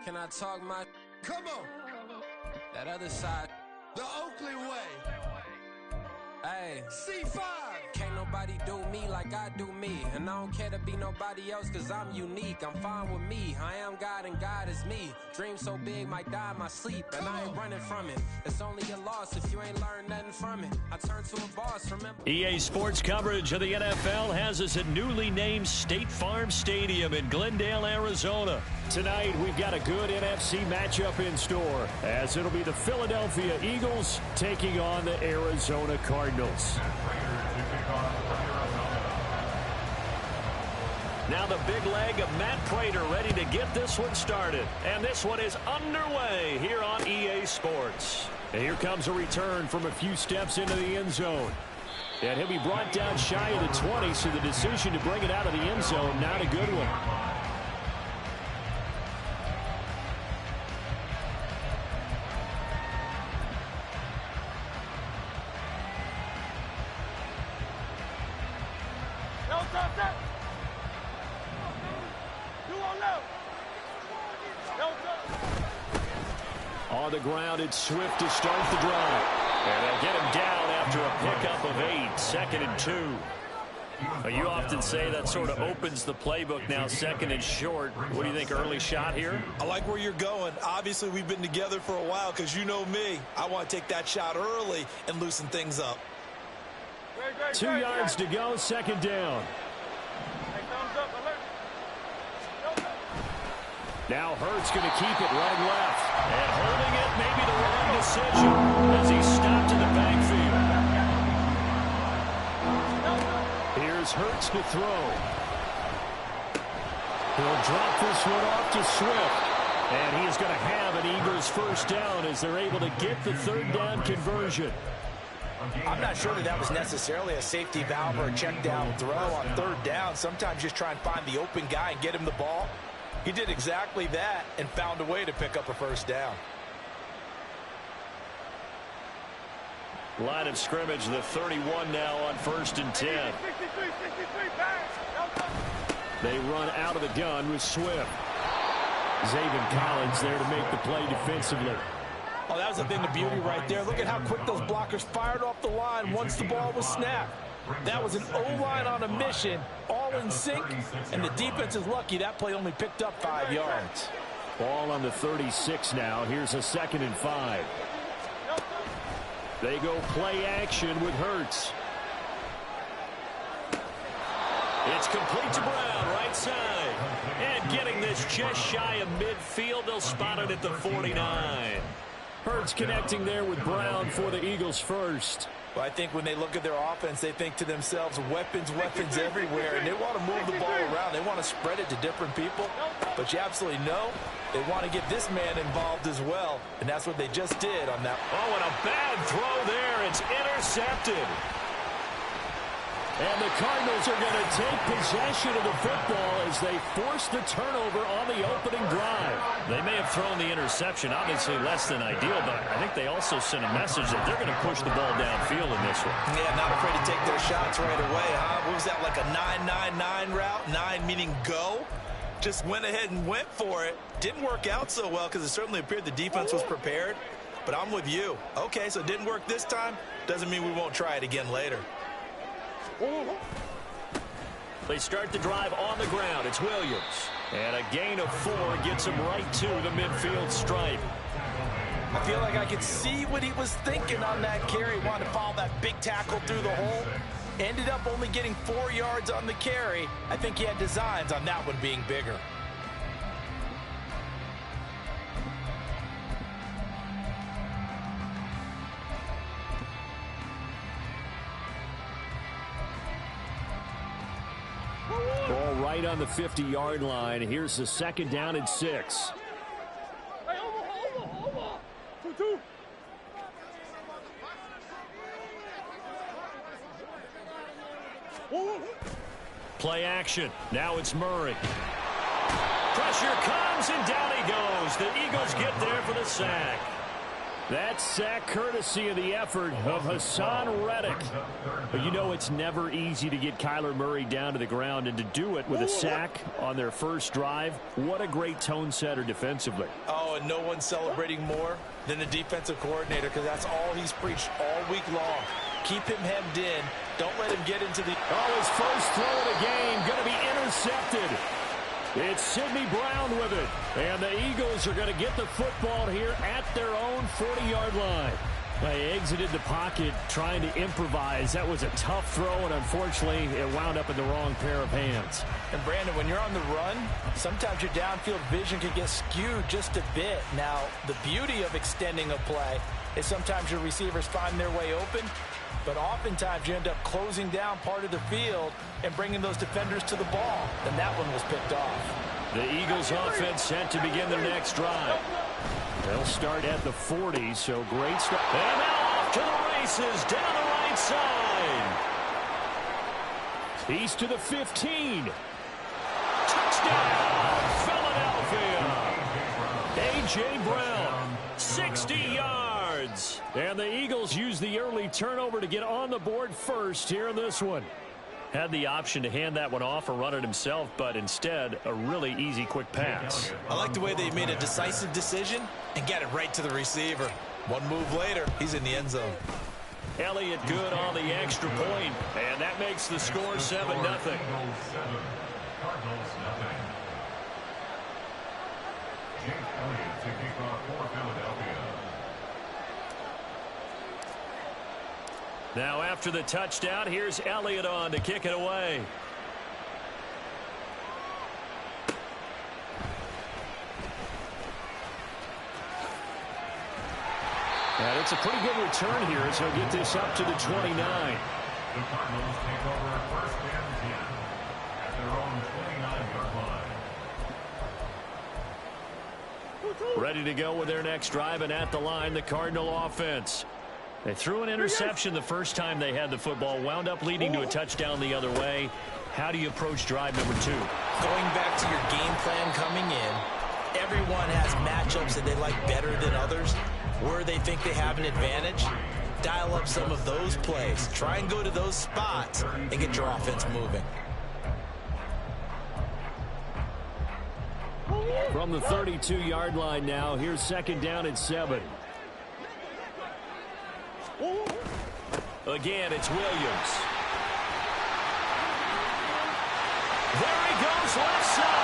Can I talk my? Come on. That other side. The Oakley way. Hey. C5. Can't nobody do me like I do me. And I don't care to be nobody else cause I'm unique. I'm fine with me. I am God and God is me. Dream so big might die in my sleep. And I ain't running from it. It's only a loss if you ain't learned nothing from it. I turn to a boss, remember? EA Sports coverage of the NFL has us at newly named State Farm Stadium in Glendale, Arizona. Tonight, we've got a good NFC matchup in store, as it'll be the Philadelphia Eagles taking on the Arizona Cardinals. Now the big leg of Matt Prater ready to get this one started. And this one is underway here on EA Sports. And here comes a return from a few steps into the end zone. And he'll be brought down shy of the 20, so the decision to bring it out of the end zone, not a good one. On the ground, it's Swift to start the drive. And they'll get him down after a pickup of 8, 2nd and 2. You often say that sort of opens the playbook now, 2nd and short. What do you think, early shot here? I like where you're going. Obviously, we've been together for a while because you know me. I want to take that shot early and loosen things up. 2 yards to go, 2nd down. Now Hurts going to keep it running left. And holding it, maybe the wrong decision as he's stopped in the backfield. Here's Hurts to throw. He'll drop this one off to Swift. And he is going to have an Eagles first down as they're able to get the 3rd down conversion. I'm not sure that was necessarily a safety valve or a check down throw on 3rd down. Sometimes just try and find the open guy and get him the ball. He did exactly that and found a way to pick up a first down. Line of scrimmage, the 31 now on 1st and 10. They run out of the gun with Swift. Zaven Collins there to make the play defensively. Oh, that was a thing of beauty right there. Look at how quick those blockers fired off the line once the ball was snapped. That was an O-line on a mission, all in sync, and the defense is lucky that play only picked up 5 yards. Ball on the 36 now. Here's a 2nd and 5. They go play action with Hurts. It's complete to Brown, right side. And getting this just shy of midfield, they'll spot it at the 49. Hurts connecting there with Brown for the Eagles first. Well, I think when they look at their offense, they think to themselves, weapons everywhere, and they want to move the ball around. They want to spread it to different people, but you absolutely know they want to get this man involved as well, and that's what they just did on that. Oh, and a bad throw there. It's intercepted. And the Cardinals are going to take possession of the football as they force the turnover on the opening drive. They may have thrown the interception, obviously less than ideal, but I think they also sent a message that they're going to push the ball downfield in this one. Yeah, not afraid to take their shots right away, huh? What was that, like a 9-9-9 route? 9 meaning go? Just went ahead and went for it. Didn't work out so well because it certainly appeared the defense was prepared, but I'm with you. Okay, so it didn't work this time. Doesn't mean we won't try it again later. They start the drive on the ground. It's Williams. And a gain of 4 gets him right to the midfield stripe. I feel like I could see what he was thinking on that carry. Wanted to follow that big tackle through the hole. Ended up only getting 4 yards on the carry. I think he had designs on that one being bigger. Ball right on the 50-yard line. Here's the 2nd down and 6. Play action. Now it's Murray. Pressure comes, and down he goes. The Eagles get there for the sack. That sack courtesy of the effort of Hassan Reddick. But you know it's never easy to get Kyler Murray down to the ground, and to do it with a sack on their first drive, what a great tone setter defensively. Oh, and no one's celebrating more than the defensive coordinator, because that's all he's preached all week long. Keep him hemmed in. Don't let him get into the... Oh, his first throw of the game going to be intercepted. It's Sidney Brown with it. And the Eagles are going to get the football here at their own 40-yard line. They exited the pocket trying to improvise. That was a tough throw, and unfortunately, it wound up in the wrong pair of hands. And, Brandon, when you're on the run, sometimes your downfield vision can get skewed just a bit. Now, the beauty of extending a play is sometimes your receivers find their way open, but oftentimes you end up closing down part of the field and bringing those defenders to the ball. And that one was picked off. The Eagles offense set to begin their next drive. They'll start at the 40, so great start. And now off to the races down the right side. He's to the 15. Touchdown, Philadelphia. A.J. Brown, 60 yards. And the Eagles use the early turnover to get on the board first here in this one. Had the option to hand that one off or run it himself, but instead, a really easy, quick pass. I like the way they made a decisive decision and got it right to the receiver. One move later, he's in the end zone. Elliott good on the extra point, and that makes the score 7-0. Now after the touchdown, here's Elliott on to kick it away. And it's a pretty good return here as he'll get this up to the 29. The Cardinals take over first and 10 at their own 29-yard line. Ready to go with their next drive, and at the line, the Cardinal offense. They threw an interception the first time they had the football, wound up leading to a touchdown the other way. How do you approach drive number 2? Going back to your game plan coming in, everyone has matchups that they like better than others. Where they think they have an advantage, dial up some of those plays. Try and go to those spots and get your offense moving. From the 32-yard line now, here's second down and 7. Again, it's Williams. There he goes left side.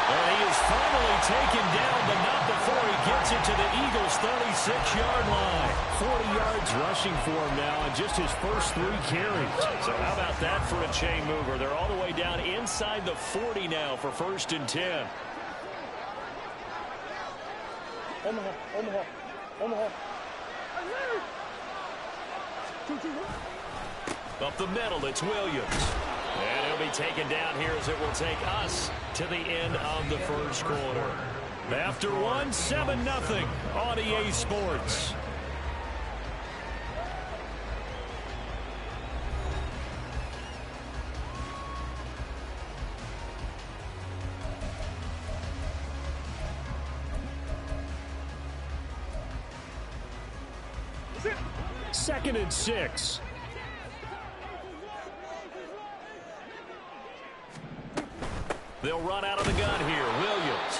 And he is finally taken down, but not before he gets it to the Eagles' 36-yard line. 40 yards rushing for him now on just his first 3 carries. So how about that for a chain mover? They're all the way down inside the 40 now for first and 10. Omaha. Up the middle, it's Williams. And he'll be taken down here as it will take us to the end of the first quarter. After one, 7-0 on EA Sports. Second and 6. They'll run out of the gun here. Williams.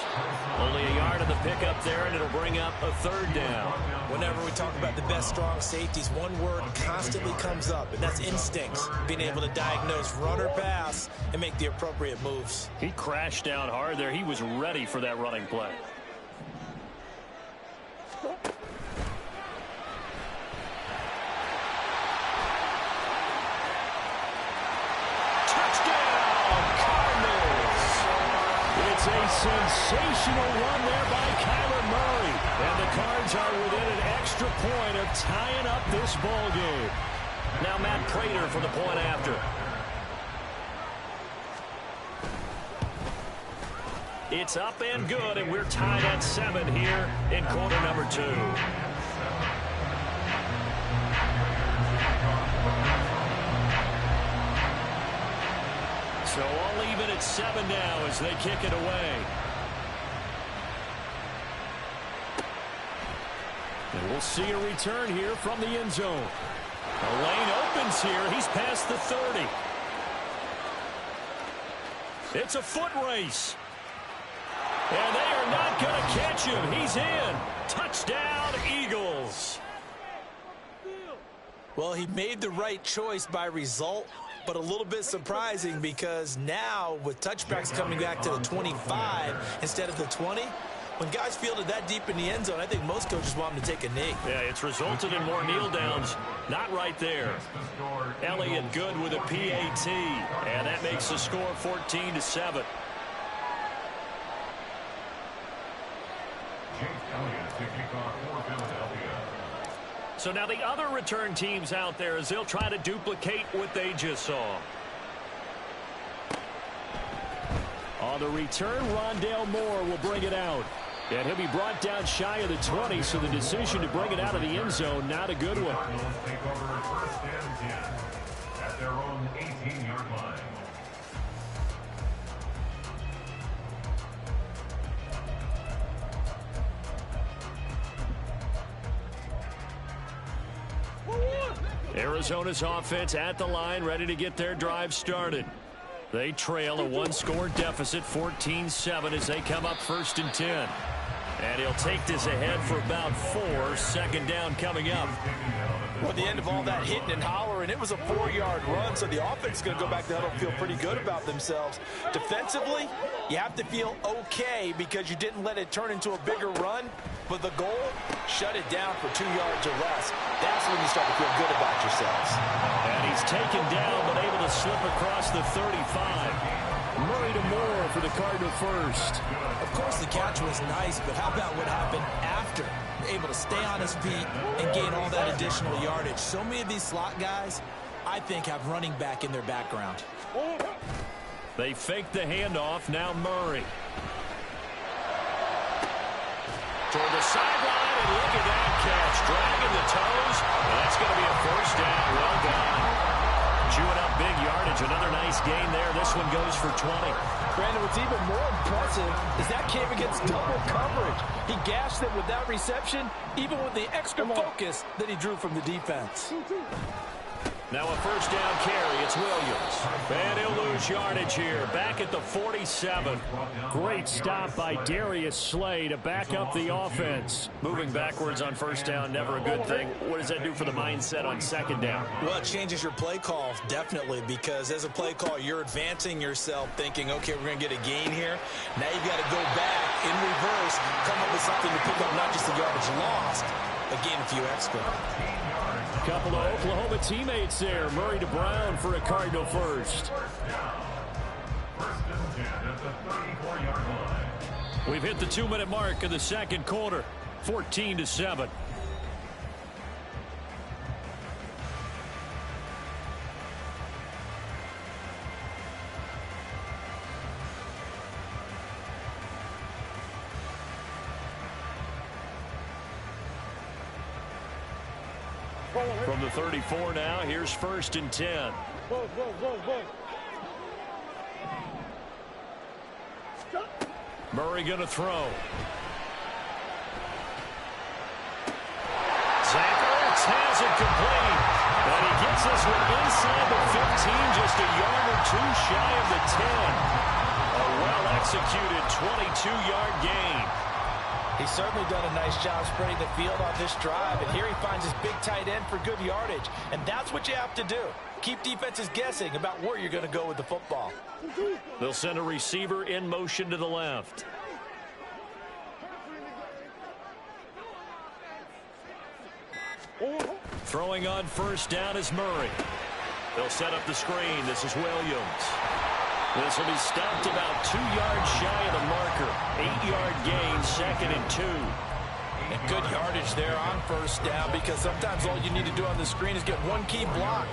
Only a yard of the pickup there, and it'll bring up a third down. Whenever we talk about the best strong safeties, one word constantly comes up, and that's instincts. Being able to diagnose run or pass and make the appropriate moves. He crashed down hard there. He was ready for that running play. A sensational run there by Kyler Murray. And the Cards are within an extra point of tying up this ball game. Now Matt Prater for the point after. It's up and good, and we're tied at 7 here in quarter number 2. So all even at 7 now as they kick it away. And we'll see a return here from the end zone. The lane opens here. He's past the 30. It's a foot race. And they are not going to catch him. He's in. Touchdown, Eagles. Well, he made the right choice by result, but a little bit surprising because now with touchbacks coming back to the 25 instead of the 20, when guys fielded that deep in the end zone, I think most coaches want them to take a knee. Yeah, it's resulted in more kneel downs. Not right there. Elliott good with a PAT, and that makes the score 14-7. So now the other return teams out there as they'll try to duplicate what they just saw. On the return, Rondale Moore will bring it out. And he'll be brought down shy of the 20, so the decision to bring it out of the end zone, not a good one. Take over first and 10 at their own 18-yard line. Arizona's offense at the line, ready to get their drive started. They trail a one-score deficit, 14-7, as they come up first and 10. And he'll take this ahead for about 4. Second down coming up. Well, at the end of all that hitting and hollering, it was a 4-yard run, so the offense is going to go back to the huddle and feel pretty good about themselves. Defensively, you have to feel okay because you didn't let it turn into a bigger run, but the goal, shut it down for 2 yards or less. That's when you start to feel good about yourselves. And he's taken down, but able to slip across the 35. Murray to Moore for the Cardinal first. Of course, the catch was nice, but how about what happened after? Able to stay on his feet and gain all that additional yardage. So many of these slot guys, I think, have running back in their background. They fake the handoff. Now Murray. Toward the sideline, and look at that catch. Dragging the toes, and that's going to be a first down. Well done. Chewing up big yardage. Another nice gain there. This one goes for 20. Brandon, what's even more impressive is that came against double coverage. He gashed them with that reception, even with the extra focus that he drew from the defense. Now a first down carry. It's Williams. And he'll lose yardage here. Back at the 47. Great stop by Darius Slay to back up the offense. Moving backwards on first down, never a good thing. What does that do for the mindset on second down? Well, it changes your play call, definitely, because as a play call, you're advancing yourself thinking, okay, we're going to get a gain here. Now you've got to go back in reverse, come up with something to pick up not just the yardage lost, but gain a few extra. Couple of Oklahoma teammates there. Murray to Brown for a Cardinal first. We've hit the 2-minute mark of the second quarter. 14-7. From the 34 now, here's first and 10. Murray going to throw. Zach Ertz has it complete. And he gets this one inside the 15, just a yard or two shy of the 10. A well-executed 22-yard gain. He's certainly done a nice job spreading the field on this drive, and here he finds his big tight end for good yardage. And that's what you have to do. Keep defenses guessing about where you're going to go with the football. They'll send a receiver in motion to the left. Throwing on first down is Murray. They'll set up the screen. This is Williams. This will be stopped about 2 yards shy of the marker. 8-yard gain, second and 2. And good yardage there on first down, because sometimes all you need to do on the screen is get one key block.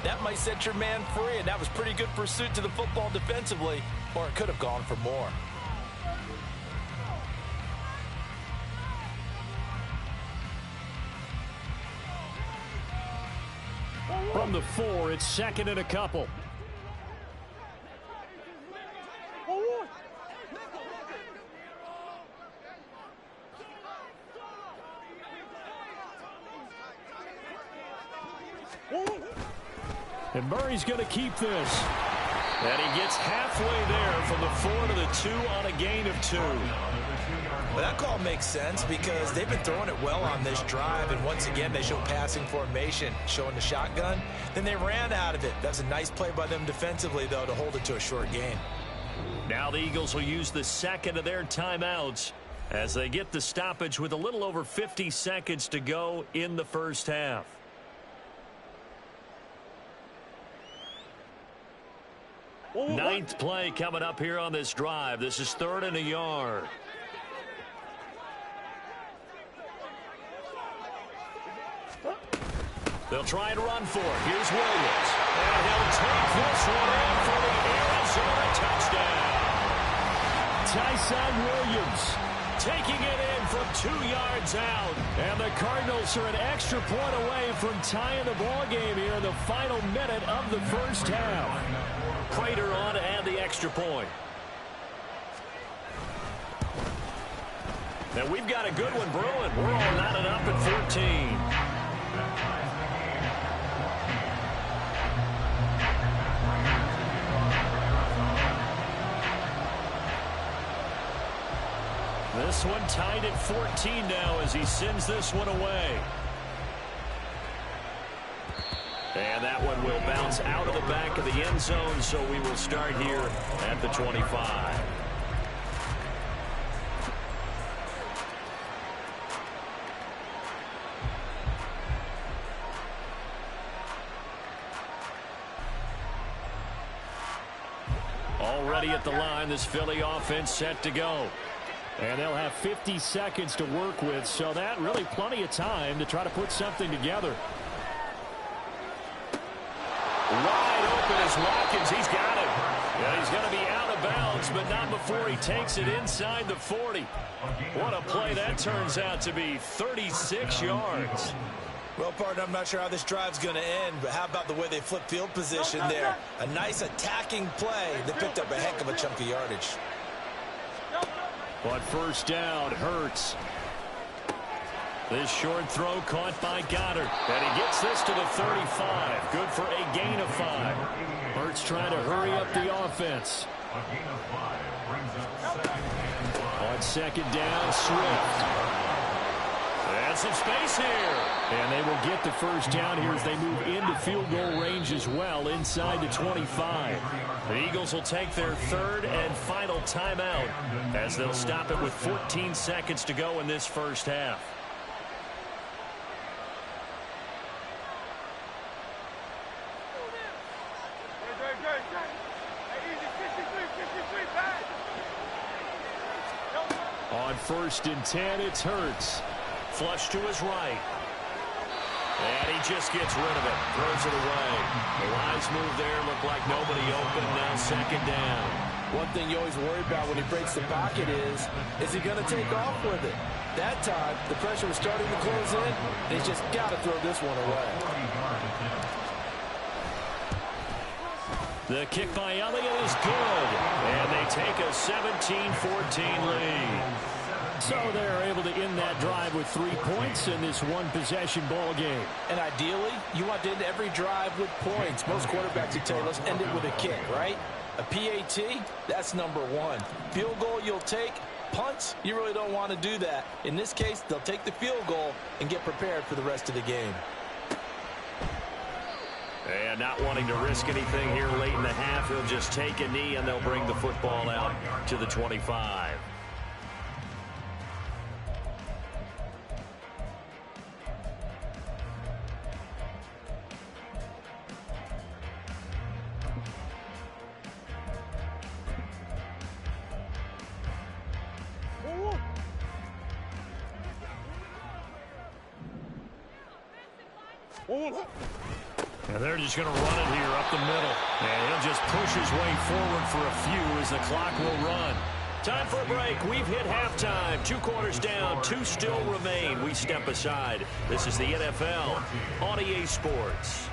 That might set your man free, and that was pretty good pursuit to the football defensively, or it could have gone for more. From the 4, it's second and a couple. And Murray's going to keep this. And he gets halfway there from the 4 to the 2 on a gain of 2. Well, that call makes sense because they've been throwing it well on this drive, and once again they show passing formation, showing the shotgun. Then they ran out of it. That's a nice play by them defensively, though, to hold it to a short gain. Now the Eagles will use the second of their timeouts as they get the stoppage with a little over 50 seconds to go in the first half. Ninth play coming up here on this drive. This is 3rd and a yard. They'll try and run for it. Here's Williams. And he'll take this one in for the Arizona touchdown. Tyson Williams taking it in from 2 yards out. And the Cardinals are an extra point away from tying the ball game here in the final minute of the first half. Prater on to add the extra point. Now we've got a good one brewing. We're all knotted up at 14. This one tied at 14 now as he sends this one away. And that one will bounce out of the back of the end zone, so we will start here at the 25. Already at the line, this Philly offense set to go. And they'll have 50 seconds to work with, so that really plenty of time to try to put something together. Wide open is Watkins. He's got it. Yeah, he's going to be out of bounds, but not before he takes it inside the 40. What a play that turns out to be. 36 yards. Well, partner, I'm not sure how this drive's going to end, but how about the way they flip field position there? A nice attacking play that picked up a heck of a chunk of yardage. But first down, Hurts. This short throw caught by Goddard. And he gets this to the 35. Good for a gain of 5. Hurts trying to hurry up the offense. On second down, Swift. And some space here. And they will get the first down here as they move into field goal range as well inside the 25. The Eagles will take their 3rd and final timeout as they'll stop it with 14 seconds to go in this first half. On 1st and 10, it's Hurts. Flush to his right. And he just gets rid of it. Throws it away. The lines move there. Look like nobody open. Now second down. One thing you always worry about when he breaks the pocket is he going to take off with it? That time, the pressure was starting to close in. He's just got to throw this one away. The kick by Elliott is good. And they take a 17-14 lead. So they're able to end that drive with 3 points in this one-possession ball game. And ideally, you want to end every drive with points. Most quarterbacks would tell you, let's end it with a kick, right? A PAT, that's number 1. Field goal you'll take. Punts, you really don't want to do that. In this case, they'll take the field goal and get prepared for the rest of the game. And not wanting to risk anything here late in the half, he'll just take a knee and they'll bring the football out to the 25. And they're just going to run it here up the middle. And he'll just push his way forward for a few as the clock will run. Time for a break. We've hit halftime. 2 quarters down. 2 still remain. We step aside. This is the NFL on EA Sports.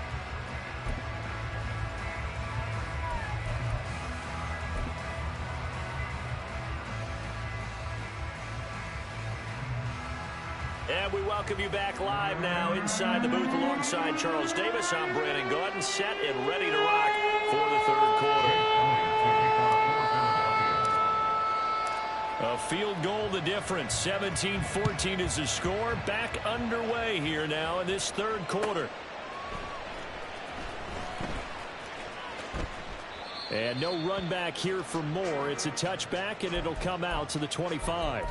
And we welcome you back live now inside the booth alongside Charles Davis. I'm Brandon Gaudin, set and ready to rock for the third quarter. A field goal the difference. 17-14 is the score. Back underway here now in this third quarter. And no run back here for more. It's a touchback, and it'll come out to the 25.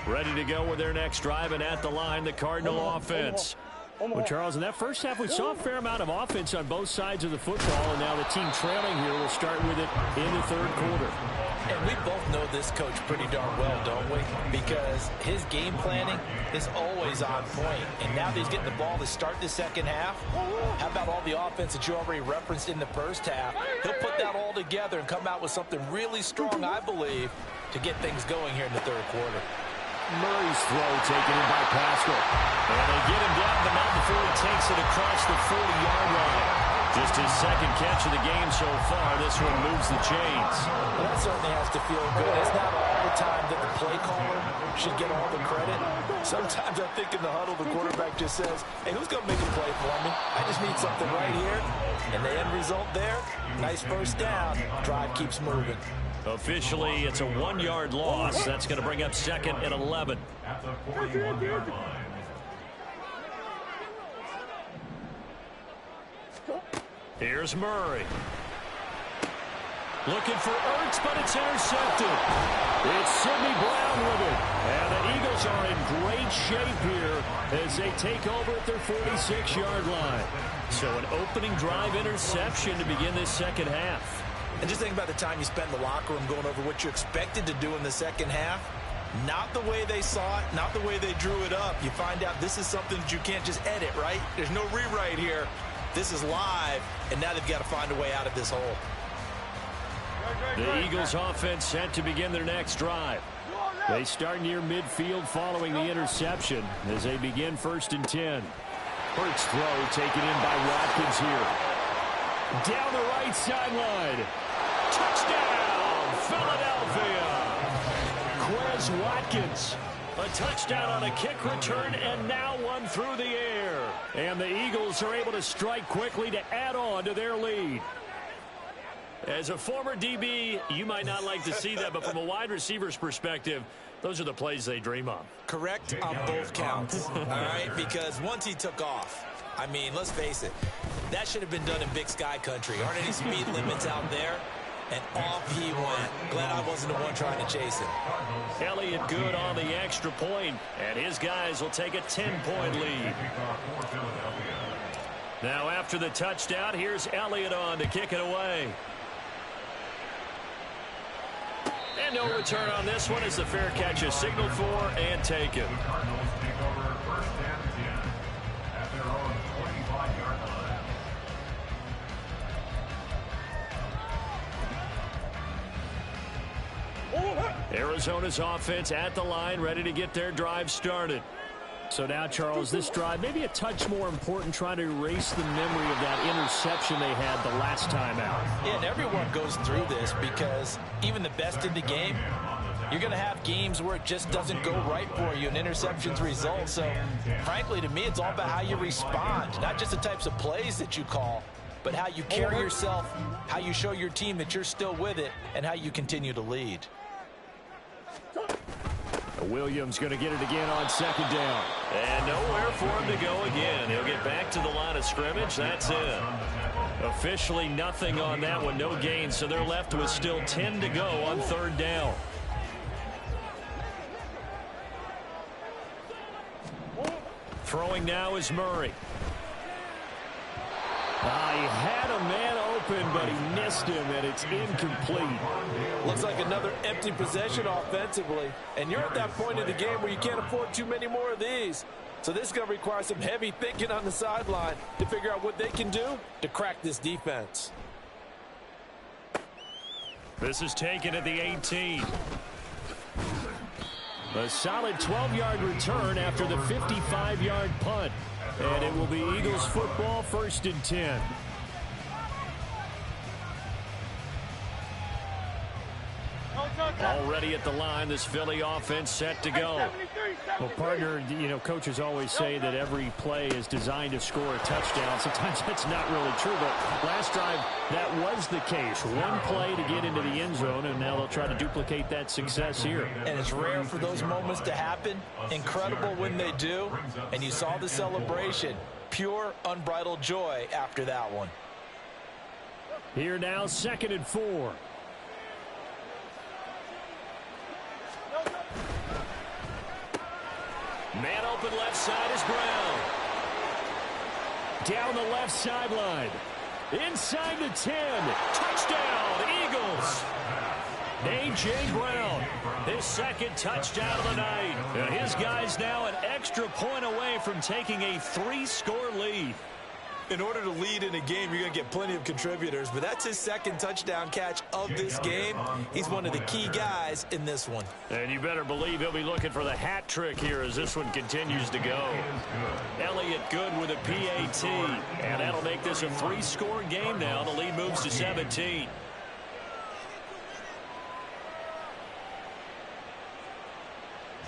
Ready to go with their next drive, and at the line, the Cardinal offense. Well, Charles, in that first half, we saw a fair amount of offense on both sides of the football, and now the team trailing here will start with it in the third quarter. And we both know this coach pretty darn well, don't we? Because his game planning is always on point. And now that he's getting the ball to start the second half, how about all the offense that you already referenced in the first half? He'll put that all together and come out with something really strong, I believe, to get things going here in the third quarter. Murray's throw taken in by Pascal. And they get him down, but not before he takes it across the 40-yard line. Just his second catch of the game so far. This one moves the chains. Well, that certainly has to feel good. It's not all the time that the play caller should get all the credit. Sometimes I think in the huddle, the quarterback just says, hey, who's going to make a play for me? I just need something right here. And the end result there, nice first down. Drive keeps moving. Officially, it's a 1-yard loss. That's going to bring up second and 11. At the 41-yard line. Here's Murray. Looking for Ertz, but it's intercepted. It's Sidney Brown with it. And the Eagles are in great shape here as they take over at their 46-yard line. So an opening drive interception to begin this second half. And just think about the time you spent in the locker room going over what you expected to do in the second half. Not the way they saw it, not the way they drew it up. You find out this is something that you can't just edit, right? There's no rewrite here. This is live, and now they've got to find a way out of this hole. The Eagles offense set to begin their next drive. They start near midfield following the interception as they begin 1st and 10. Hurts throw taken in by Watkins here. Down the right sideline. Touchdown, Philadelphia. Quez Watkins. A touchdown on a kick return, and now one through the air. And the Eagles are able to strike quickly to add on to their lead. As a former DB, you might not like to see that, but from a wide receiver's perspective, those are the plays they dream of. Correct on both counts, all right? Because once he took off, I mean, let's face it, that should have been done in Big Sky country. Aren't any speed limits out there? And off he went. Glad I wasn't the one trying to chase him. Elliott good on the extra point, and his guys will take a 10-point lead. Now after the touchdown, here's Elliott on to kick it away. And no return on this one as the fair catch is signaled for and taken. Cardinals take over 1st and 10 at their own 25-yard line. Arizona's offense at the line, ready to get their drive started. So now, Charles, this drive maybe a touch more important, trying to erase the memory of that interception they had the last time out. Yeah, and everyone goes through this because even the best in the game, you're going to have games where it just doesn't go right for you and interceptions result. So, frankly, to me, it's all about how you respond, not just the types of plays that you call, but how you carry yourself, how you show your team that you're still with it, and how you continue to lead. Williams going to get it again on 2nd down. And nowhere for him to go again. He'll get back to the line of scrimmage. That's it. Officially nothing on that one. No gain. So they're left with still 10 to go on 3rd down. Throwing now is Murray. He had a man open, but he missed him, and it's incomplete. Looks like another empty possession offensively. And you're at that point in the game where you can't afford too many more of these. So this is going to require some heavy thinking on the sideline to figure out what they can do to crack this defense. This is taken at the 18. A solid 12-yard return after the 55-yard punt. And it will be Eagles football, 1st and 10. Already at the line, this Philly offense set to go. Well, partner, you know, coaches always say that every play is designed to score a touchdown. Sometimes that's not really true, but last drive, that was the case. One play to get into the end zone, and now they'll try to duplicate that success here. And it's rare for those moments to happen. Incredible when they do. And you saw the celebration. Pure, unbridled joy after that one. Here now, 2nd and 4. Man open left side is Brown. Down the left sideline. Inside the 10. Touchdown, Eagles. A.J. Brown, his 2nd touchdown of the night. And his guys now an extra point away from taking a 3-score lead. In order to lead in a game, you're going to get plenty of contributors, but that's his 2nd touchdown catch of this game. He's one of the key guys in this one. And you better believe he'll be looking for the hat trick here as this one continues to go. Elliott good with a PAT, and that'll make this a 3-score game now. The lead moves to 17.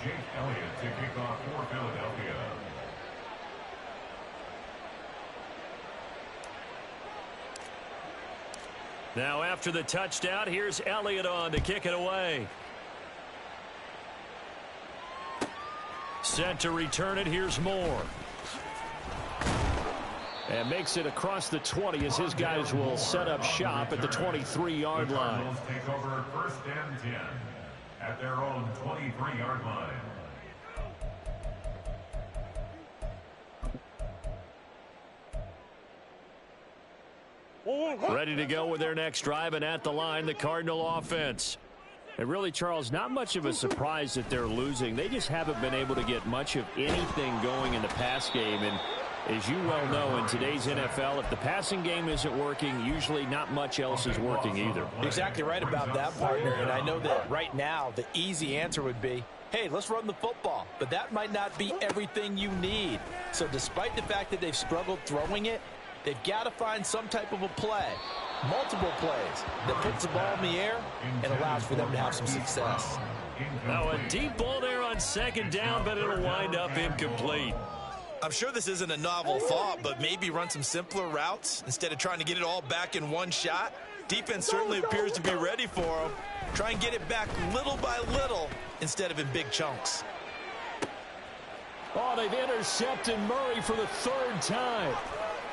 Jake Elliott to kick off for Philadelphia. Now after the touchdown, here's Elliott on to kick it away. Set to return it, here's Moore. And makes it across the 20 as his guys will set up shop at the 23-yard line. Take over 1st and 10 at their own 23-yard line. Ready to go with their next drive, and at the line, the Cardinal offense. And really, Charles, not much of a surprise that they're losing. They just haven't been able to get much of anything going in the pass game. And as you well know, in today's NFL, if the passing game isn't working, usually not much else is working either. Exactly right about that, partner. And I know that right now the easy answer would be, hey, let's run the football. But that might not be everything you need. So despite the fact that they've struggled throwing it, they've got to find some type of a play, multiple plays, that puts the ball in the air and allows for them to have some success. Now a deep ball there on 2nd down, but it'll wind up incomplete. I'm sure this isn't a novel thought, but maybe run some simpler routes instead of trying to get it all back in one shot. Defense certainly appears to be ready for them. Try and get it back little by little instead of in big chunks. Oh, they've intercepted Murray for the 3rd time.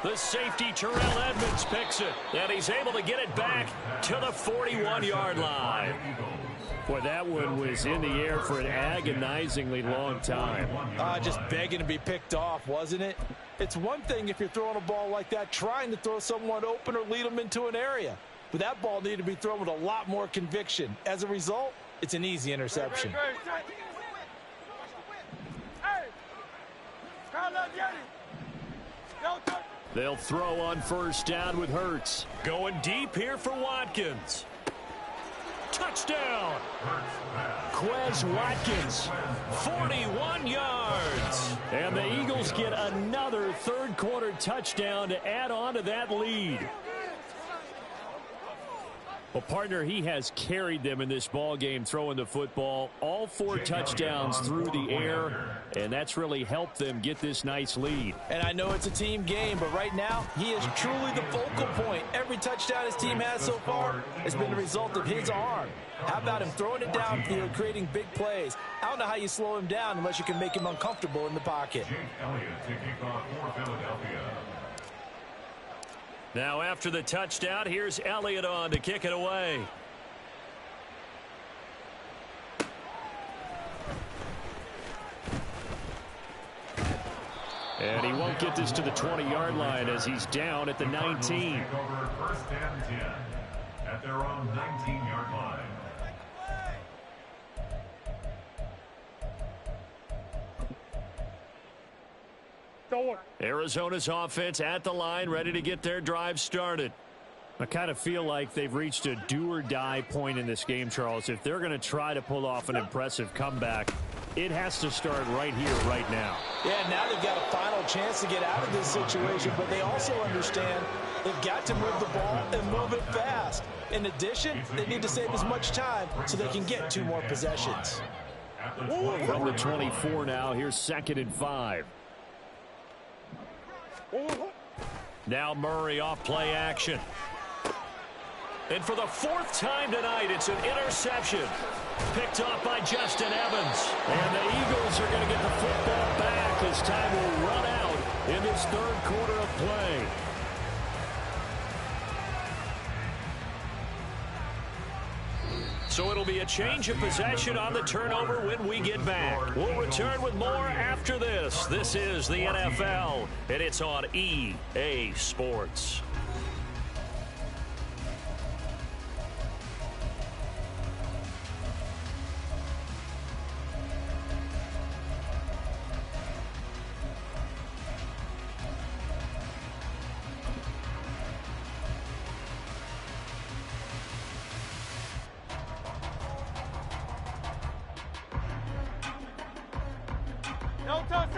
The safety, Terrell Edmonds, picks it, and he's able to get it back to the 41-yard line. Boy, that one was in the air for an agonizingly long time. Just begging to be picked off, wasn't it? It's one thing if you're throwing a ball like that, trying to throw someone open or lead them into an area. But that ball needed to be thrown with a lot more conviction. As a result, it's an easy interception. They'll throw on 1st down with Hurts. Going deep here for Watkins. Touchdown! Quez Watkins, 41 yards. And the Eagles get another 3rd-quarter touchdown to add on to that lead. Well, partner, he has carried them in this ball game throwing the football. All 4 touchdowns through the air, and that's really helped them get this nice lead. And I know it's a team game, but right now, he is truly the focal point. Every touchdown his team has so far has been the result of his arm. How about him throwing it downfield, creating big plays? I don't know how you slow him down unless you can make him uncomfortable in the pocket. Jake Elliott to kick off for Philadelphia. Now after the touchdown, here's Elliott on to kick it away. And he won't get this to the 20-yard line as he's down at the 19. Take over 1st and 10 at their own 19-yard line. Arizona's offense at the line, ready to get their drive started. I kind of feel like they've reached a do-or-die point in this game, Charles. If they're going to try to pull off an impressive comeback, it has to start right here, right now. Yeah, now they've got a final chance to get out of this situation, but they also understand they've got to move the ball and move it fast. In addition, they need to save as much time so they can get 2 more possessions. From the 24 now, here's 2nd and 5. Now Murray off play action. And for the 4th time tonight, it's an interception. Picked off by Justin Evans. And the Eagles are going to get the football back as time will run out in this 3rd quarter of play. So it'll be a change of possession on the turnover when we get back. We'll return with more after this. This is the NFL, and it's on EA Sports.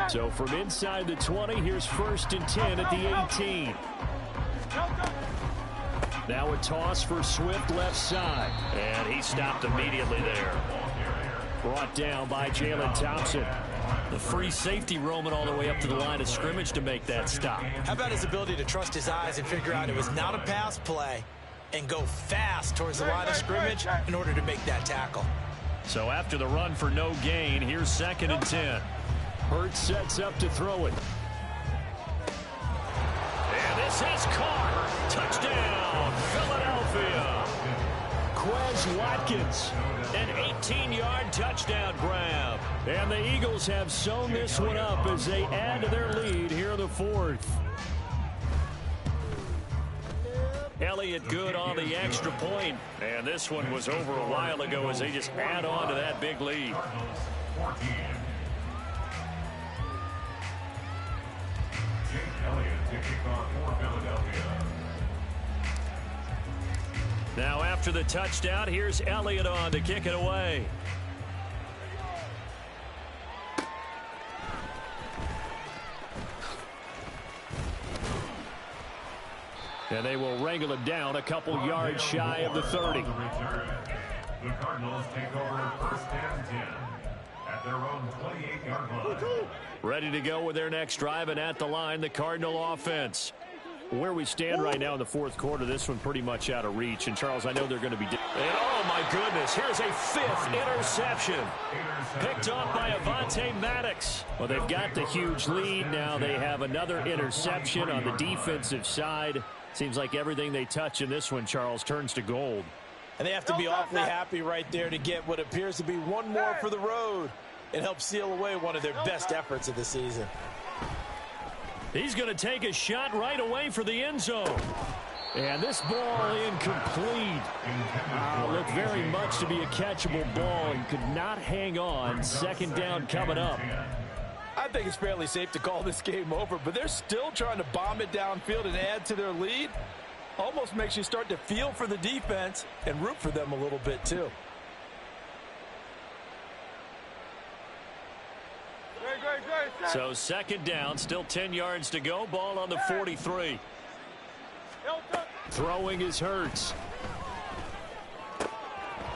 So from inside the 20, here's 1st and 10 at the 18. Now a toss for Swift left side. And he stopped immediately there. Brought down by Jalen Thompson. The free safety roaming all the way up to the line of scrimmage to make that stop. How about his ability to trust his eyes and figure out it was not a pass play and go fast towards the line of scrimmage in order to make that tackle. So after the run for no gain, here's 2nd and 10. Hurts sets up to throw it. And this is caught. Touchdown, Philadelphia. Quez Watkins, an 18-yard touchdown grab. And the Eagles have sewn this one up as they add to their lead here in the 4th. Elliott good on the extra point. And this one was over a while ago as they just add on to that big lead. Now after the touchdown, here's Elliott on to kick it away. And they will wrangle it down a couple yards shy of the 30. The Cardinals take over 1st and 10 at their own 28-yard line. Ready to go with their next drive, and at the line, the Cardinal offense. Where we stand right now in the 4th quarter, this one pretty much out of reach. And, Charles, I know they're going to be... And, oh, my goodness, here's a 5th interception. Picked off by Avonte Maddox. Well, they've got the huge lead. Now they have another interception on the defensive side. Seems like everything they touch in this one, Charles, turns to gold. And they have to be awfully happy right there to get what appears to be one more for the road and help seal away one of their best efforts of the season. He's going to take a shot right away for the end zone. And this ball incomplete. Looked very much to be a catchable ball. He could not hang on. 2nd down coming up. I think it's fairly safe to call this game over, but they're still trying to bomb it downfield and add to their lead. Almost makes you start to feel for the defense and root for them a little bit too. So 2nd down, still 10 yards to go. Ball on the 43. Throwing is Hurts.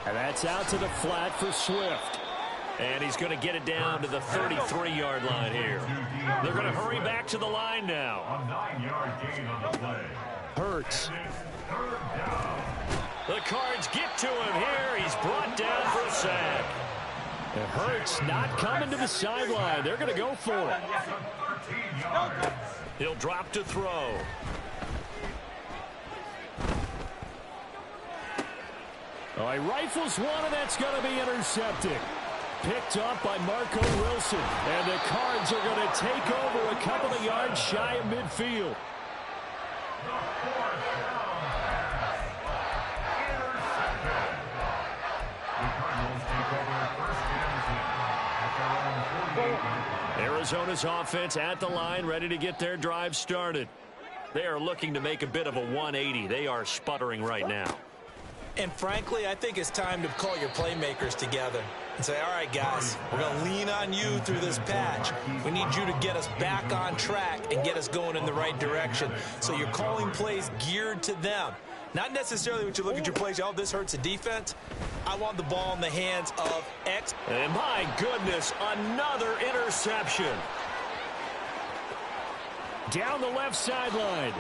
And that's out to the flat for Swift. And he's going to get it down to the 33-yard line here. They're going to hurry back to the line now. A 9-yard gain on the play. Hurts. The Cards get to him here. He's brought down for a sack. And Hurts not coming to the sideline. They're going to go for it. He'll drop to throw. Oh, he rifles one, and that's going to be intercepted. Picked up by Marco Wilson. And the Cards are going to take over a couple of yards shy of midfield. Arizona's offense at the line, ready to get their drive started. They are looking to make a bit of a 180. They are sputtering right now. And frankly, I think it's time to call your playmakers together and say, all right, guys, we're going to lean on you through this patch. We need you to get us back on track and get us going in the right direction. So you're calling plays geared to them. Not necessarily when you look at your plays, oh, this hurts the defense. I want the ball in the hands of X. And my goodness, another interception. Down the left sideline.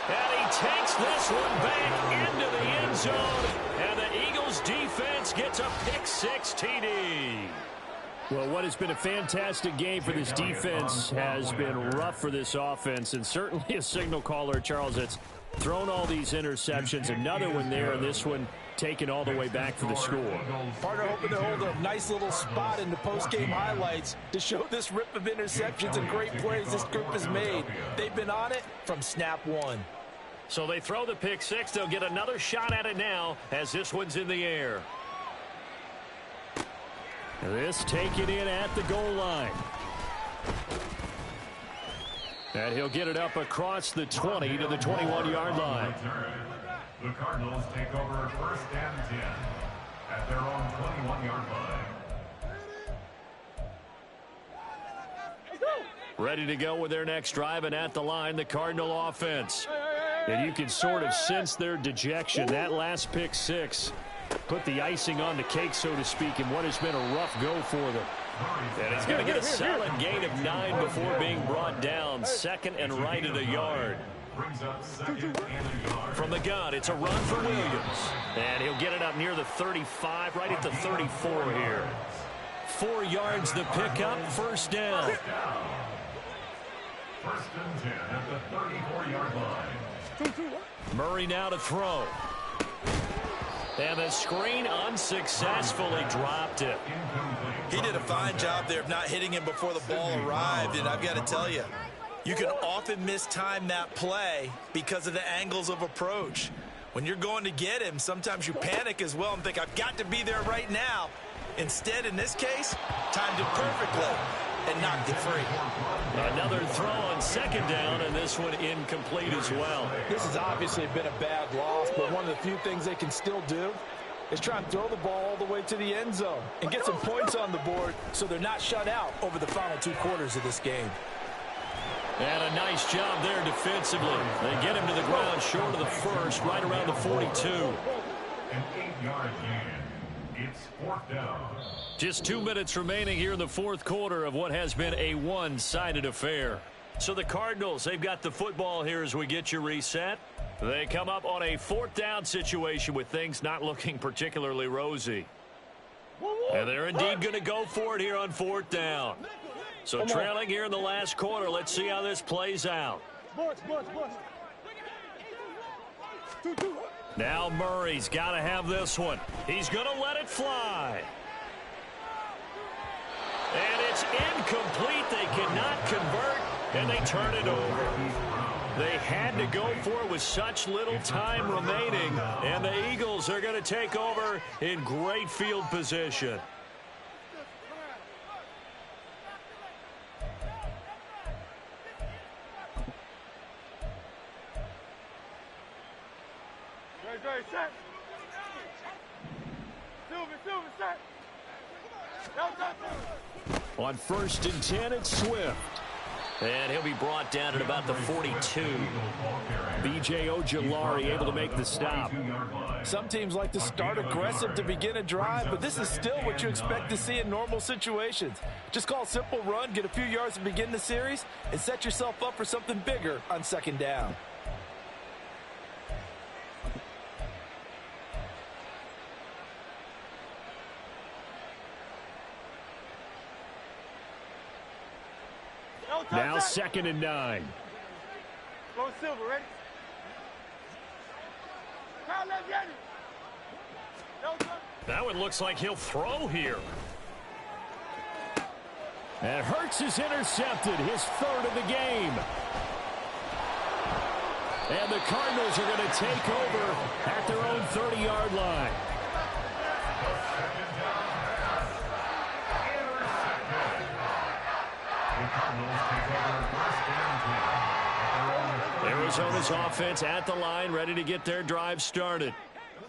And he takes this one back into the end zone. And the Eagles defense gets a pick-6 TD. Well, what has been a fantastic game for this defense has been rough for this offense, and certainly a signal caller, Charles, that's thrown all these interceptions. Another one there, and this one taken all the way back for the score. Partner hoping to hold a nice little spot in the post-game highlights to show this rip of interceptions and great plays this group has made. They've been on it from snap one. So they throw the pick-6. They'll get another shot at it now as this one's in the air. This taken in at the goal line. And he'll get it up across the 20 to the 21-yard line. The Cardinals take over 1st and 10 at their own 21-yard line. Ready to go with their next drive, and at the line, the Cardinal offense. And you can sort of sense their dejection. That last pick-6 put the icing on the cake, so to speak, in what has been a rough go for them. And he's going to get a solid gain of 9 before being brought down. Second and right at a yard. From the gun, it's a run for Williams. And he'll get it up near the 35, right at the 34 here. 4 yards the pickup, first down. 1st and 10 at the 34-yard line. Murray now to throw. And the screen unsuccessfully dropped it. He did a fine job there of not hitting him before the ball arrived, and I've got to tell you, you can often mistime that play because of the angles of approach. When you're going to get him, sometimes you panic as well and think, I've got to be there right now. Instead, in this case, timed it perfectly and knocked it free. Another throw on second down, and this one incomplete as well. This has obviously been a bad loss, but one of the few things they can still do is try and throw the ball all the way to the end zone and get some points on the board so they're not shut out over the final 2 quarters of this game. And a nice job there defensively. They get him to the ground short of the first, right around the 42. An 8-yard gain. It's 4th down. Just 2 minutes remaining here in the 4th quarter of what has been a one-sided affair. So the Cardinals, they've got the football here as we get you reset. They come up on a 4th down situation with things not looking particularly rosy. And they're indeed going to go for it here on 4th down. So trailing here in the last quarter, let's see how this plays out. Now Murray's got to have this one. He's going to let it fly. And it's incomplete. They cannot convert, and they turn it over. They had to go for it with such little time remaining, and the Eagles are going to take over in great field position. Set. Silver, set. On 1st and 10, it's Swift. And he'll be brought down at about the 42. B.J. Ojulari able to make the stop. Some teams like to start aggressive to begin a drive, but this is still what you expect to see in normal situations. Just call a simple run, get a few yards to begin the series, and set yourself up for something bigger on second down. Now 2nd and 9. Go Silver, ready? That one looks like he'll throw here. And Hurts is intercepted, his 3rd of the game. And the Cardinals are going to take over at their own 30-yard line. Arizona's offense at the line, ready to get their drive started.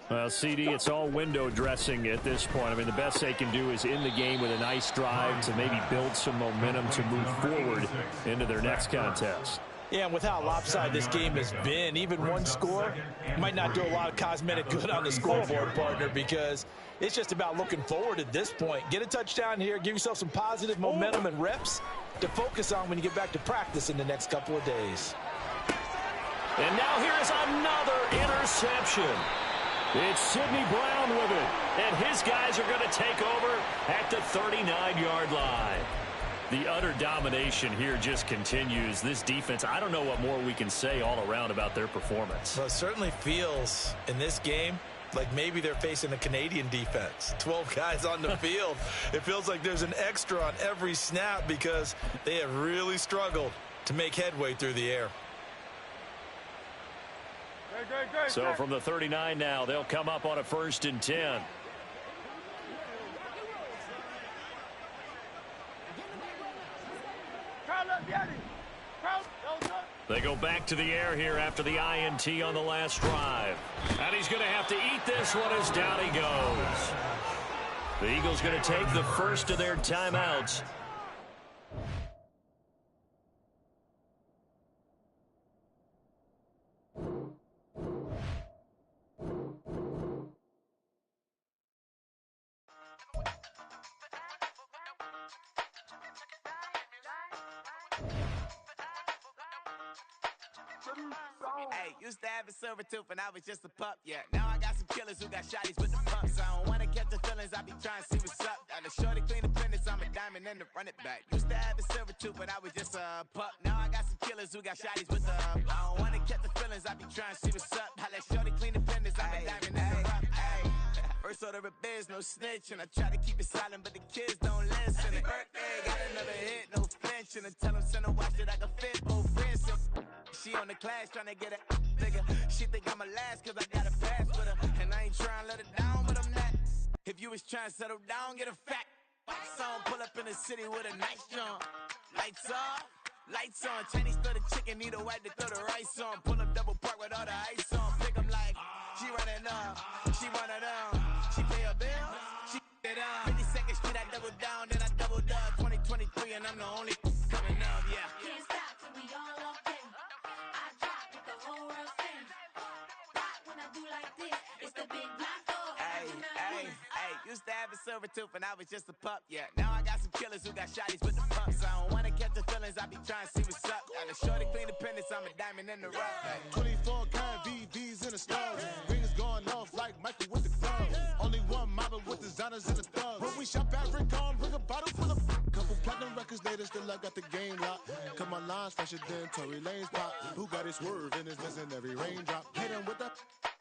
Well, CD, it's all window dressing at this point. I mean, the best they can do is in the game with a nice drive to maybe build some momentum to move forward into their next contest. Yeah, and with how lopsided this game has been, even one score might not do a lot of cosmetic good on the scoreboard, partner, because it's just about looking forward at this point. Get a touchdown here, give yourself some positive momentum and reps to focus on when you get back to practice in the next couple of days. And now here is another interception. It's Sidney Brown with it, and his guys are going to take over at the 39-yard line. The utter domination here just continues. This defense, I don't know what more we can say all around about their performance. Well, it certainly feels in this game like maybe they're facing a Canadian defense. 12 guys on the field. It feels like there's an extra on every snap because they have really struggled to make headway through the air. So from the 39 now, they'll come up on a 1st and 10. They go back to the air here after the INT on the last drive. And he's going to have to eat this one as down he goes. The Eagles going to take the first of their timeouts. Hey, used to have a silver tooth and I was just a pup, yeah. Now I got some killers who got shotties with the pumps. I don't wanna catch the feelings, I be trying to see what's up. Got a shorty clean the penis, I'm a diamond and to run it back. Used to have a silver tooth but I was just a pup. Now I got some killers who got shotties with the I don't wanna catch the feelings, I be trying to see what's up. I let shorty clean the penis, I'm a diamond and to run it. First order of biz, no snitch, and I try to keep it silent, but the kids don't listen. And birthday, got another hit, no flinch, and I tell them send a watch that I can fit both wrists. She on the class trying to get a nigga. She think I'm a last cause I got a pass with her, and I ain't trying to let her down, but I'm not. If you was trying to settle down, get a fat song, pull up in the city with a nice jump. Lights off, lights on. Chinese throw the chicken, need a wipe to throw the rice on. Pull up double park with all the ice on. Pick 'em like she running up, she running up. She pay her bill, she it up. 52nd Street, I double down, then I doubled up. 2023, and I'm the only coming up, yeah. Can't stop till we all up in. I drop with the whole world sing. Rock when I do like this, it's the big black dog. Hey, used to have a silver tooth and I was just a pup, yeah. Now I got some killers who got shotties with the pumps. I don't wanna catch the feelings, I be trying to see what's up. Got a shorty clean the penis, I'm a diamond in the rough. 24 karat VVs in the stars. Rings going off like Michael with the club. Only one model with designers in the thugs. When we shop at Rick on, bring a bottle full of couple platinum records later, still I got the game locked. Cut my lines fresher than Tory Lane's pop. Who got it swerve and it's missing every raindrop. Hit him with that,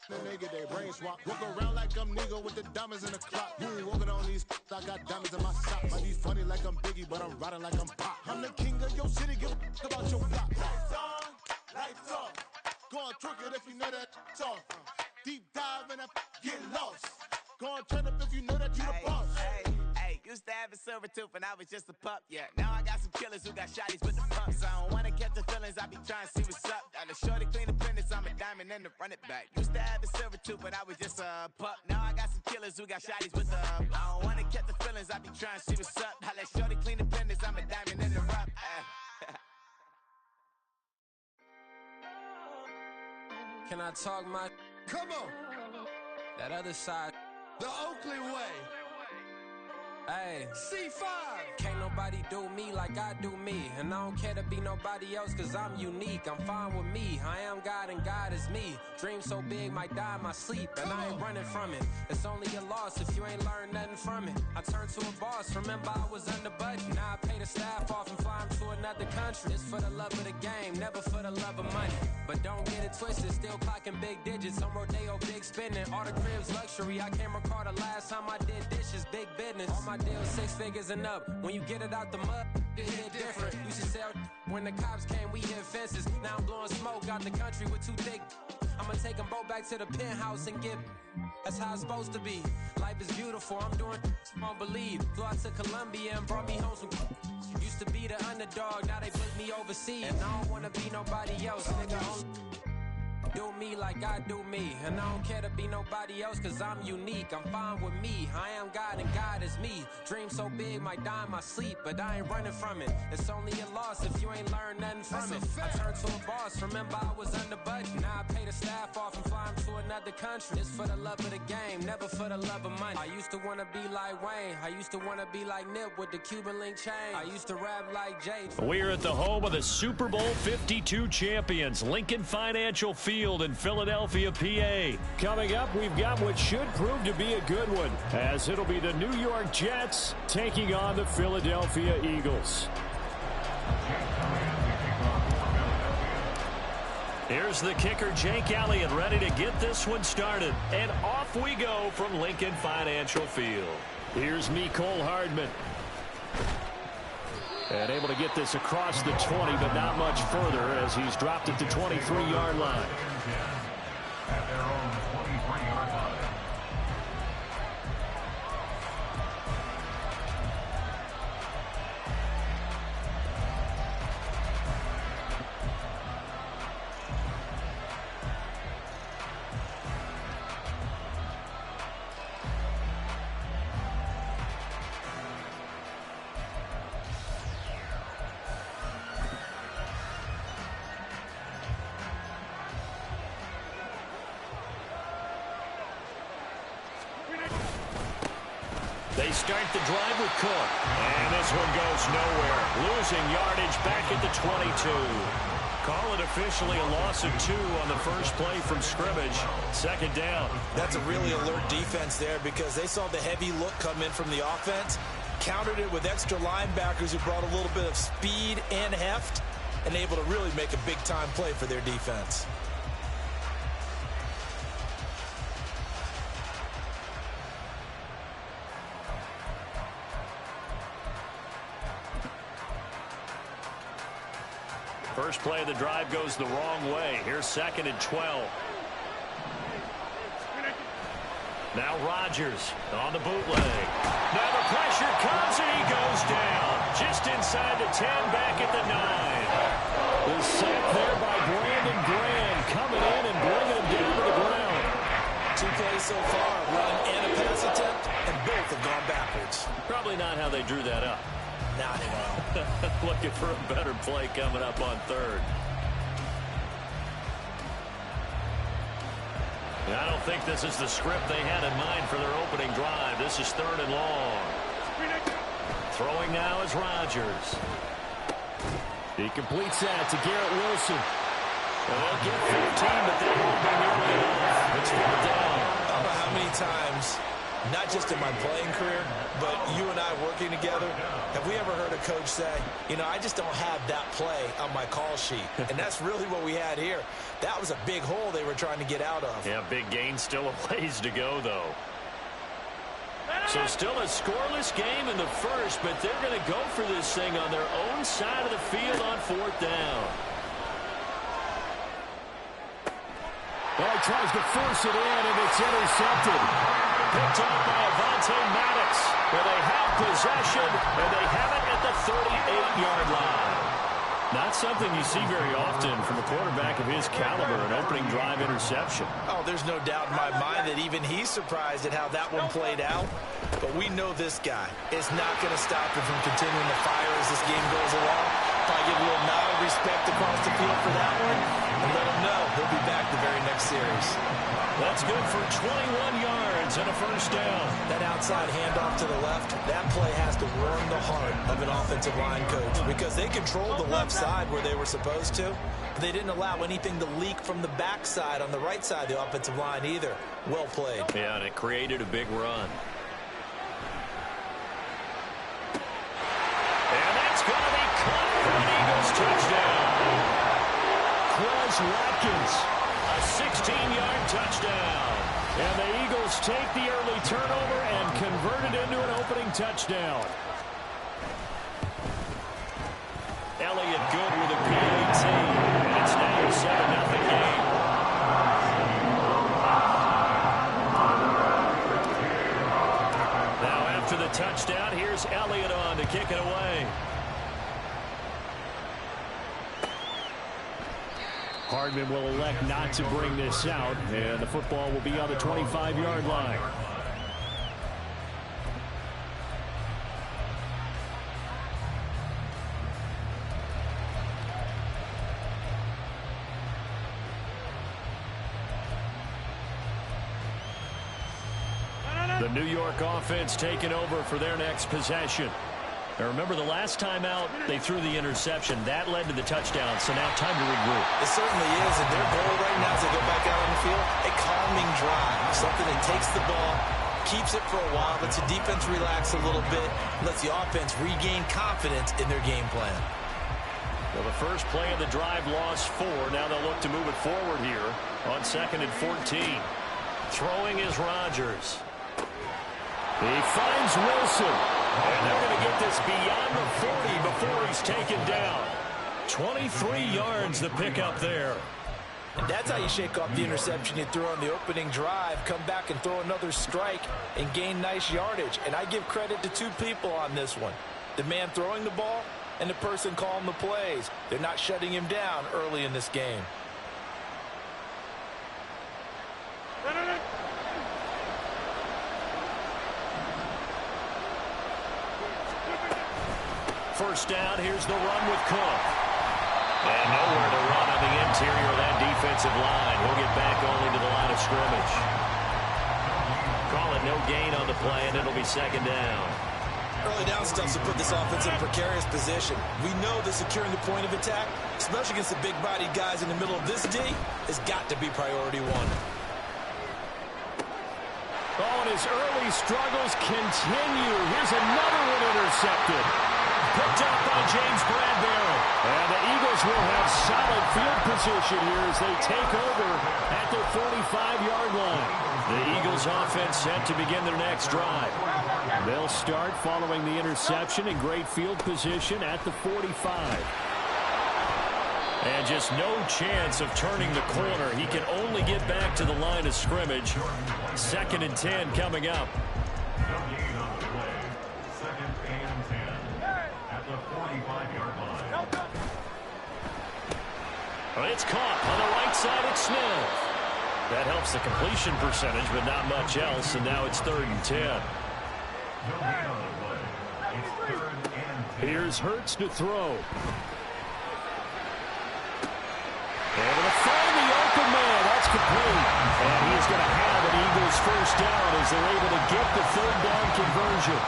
then they get their brain swap. Walk around like I'm nigga with the diamonds in the clock. You ain't walking on these, I got diamonds in my socks. Might be funny like I'm Biggie, but I'm riding like I'm Pop. I'm the king of your city, give a about your block. Lights on, lights off. Go on, twerk it if you know that off. Deep dive and get lost. Go on, turn up if you know that you the boss. Hey, used to have a silver tooth and I was just a pup, yeah. Now I got some killers who got shotties with the pumps. I don't wanna catch the feelings, I be trying to see what's up. Got a shorty clean the penis, I'm a diamond and to run it back. Used to have a silver tooth but I was just a pup. Now I got some killers who got shotties with the I don't wanna catch the feelings, I be trying to see what's up. I let shorty clean the penis, I'm a diamond and to run Can I talk my... Come on, That other side... the Oakley way. Hey. C5. Can't nobody do me like I do me. And I don't care to be nobody else cause I'm unique. I'm fine with me. I am God and God is me. Dream so big might die in my sleep. And I ain't running from it. It's only a loss if you ain't learned nothing from it. I turned to a boss. Remember I was under budget. Now I pay the staff off and fly them to another country. It's for the love of the game, never for the love of money. But don't get it twisted. Still clocking big digits. On Rodeo, big spending. All the cribs luxury. I can't recall the last time I did dishes. Big business. All my deals 6 figures and up. When you get it out the mud, it hit different. Used to sell when the cops came, we hit fences. Now I'm blowing smoke out the country with 2 thick. I'ma take them both back to the penthouse and get. That's how it's supposed to be. Life is beautiful. I'm doing won't believe. Flew out to Colombia and brought me home some. Used to be the underdog, now they put me overseas. And I don't wanna be nobody else, nigga. do me like I do me. And I don't care to be nobody else, cause I'm unique. I'm fine with me. I am God and God is me. Dream so big, might die in my sleep, but I ain't running from it. It's only a loss if you ain't learned nothing from it. I turned to a boss, remember I was under budget. Now I pay the staff off and fly them to another country. It's for the love of the game, never for the love of money. I used to wanna be like Wayne. I used to wanna be like Nip with the Cuban link chain. I used to rap like Jay. We're at the home of the Super Bowl 52 champions, Lincoln Financial Field in Philadelphia, PA. Coming up, we've got what should prove to be a good one, as it'll be the New York Jets taking on the Philadelphia Eagles. Here's the kicker, Jake Elliott, ready to get this one started. And off we go from Lincoln Financial Field. Here's Mecole Hardman. And able to get this across the 20, but not much further as he's dropped at the 23-yard line. At their own 23-yard line. They start the drive with Cook. And this one goes nowhere. Losing yardage back at the 22. Call it officially a loss of 2 on the first play from scrimmage. Second down. That's a really alert defense there because they saw the heavy look come in from the offense, countered it with extra linebackers who brought a little bit of speed and heft, and able to really make a big-time play for their defense. First play of the drive goes the wrong way. Here's 2nd and 12. Now Rodgers on the bootleg. Now the pressure comes and he goes down. Just inside the 10, back at the 9. The sack there by Brandon Graham coming in and bringing him down to the ground. 2 plays so far, run and a pass attempt, and both have gone backwards. Probably not how they drew that up. Not at all. Looking for a better play coming up on 3rd. I don't think this is the script they had in mind for their opening drive. This is 3rd and long. Throwing now is Rodgers. He completes that to Garrett Wilson. Well, they'll get 15, but that won't be nearly enough. It's 4th down. I don't know how many times, not just in my playing career, but you and I working together, have we ever heard a coach say, you know, I just don't have that play on my call sheet? And that's really what we had here. That was a big hole they were trying to get out of. Yeah, big gain, still a ways to go, though. So still a scoreless game in the first, but they're going to go for this thing on their own side of the field on 4th down. Well, he tries to force it in, and it's intercepted. Picked up by Avonte Maddox. Well, they have possession, and they have it at the 38-yard line. Not something you see very often from a quarterback of his caliber, an opening drive interception. Oh, there's no doubt in my mind that even he's surprised at how that one played out. But we know this guy is not going to stop him from continuing to fire as this game goes along. Probably give a little nod of respect across the field for that one, and let him know he'll be back the very next series. That's good for 21 yards and a first down. That outside handoff to the left, that play has to warm the heart of an offensive line coach because they controlled the left side where they were supposed to. But they didn't allow anything to leak from the backside on the right side of the offensive line either. Well played. Yeah, and it created a big run. And that's going to be caught for an Eagles touchdown. Quez Watkins, a 16-yard touchdown. And the Eagles take the early turnover and convert it into an opening touchdown. Elliott good with a PAT, and it's now a 7-0 game. Now after the touchdown, here's Elliott on to kick it away. Hardman will elect not to bring this out, and the football will be on the 25-yard line. The New York offense taking over for their next possession. Now remember, the last time out, they threw the interception. That led to the touchdown, so now time to regroup. It certainly is, and their goal right now as they go back out on the field, a calming drive, something that takes the ball, keeps it for a while, lets the defense relax a little bit, lets the offense regain confidence in their game plan. Well, the first play of the drive lost 4. Now they'll look to move it forward here on 2nd and 14. Throwing is Rodgers. He finds Wilson. And they're going to get this beyond the 40 before he's taken down. 23 yards the pickup there. That's how you shake off the interception you threw on the opening drive, come back and throw another strike and gain nice yardage. And I give credit to 2 people on this one. The man throwing the ball and the person calling the plays. They're not shutting him down early in this game. First down, here's the run with Cook. And nowhere to run on the interior of that defensive line. He'll get back only to the line of scrimmage. Call it no gain on the play, and it'll be 2nd down. Early down stuff to put this offense in a precarious position. We know that securing the point of attack, especially against the big-bodied guys in the middle of this D, has got to be priority 1. Oh, and his early struggles continue. Here's another one intercepted. Picked up by James Bradbury. And the Eagles will have solid field position here as they take over at their 45-yard line. The Eagles offense set to begin their next drive. They'll start following the interception in great field position at the 45. And just no chance of turning the corner. He can only get back to the line of scrimmage. 2nd and 10 coming up. It's caught on the right side at Smith. That helps the completion percentage, but not much else, and now it's 3rd and 10. Here's Hurts to throw. And to find the open man. That's complete. And he is going to have an Eagles first down as they're able to get the 3rd down conversion.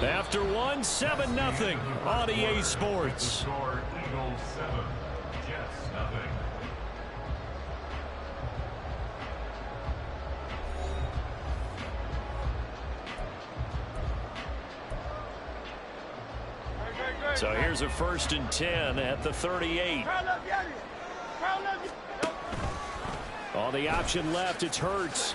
After 1, 7-0 on EA Sports. Eagles 7, Jets 0. So here's a 1st and 10 at the 38. On the option left, it's Hurts.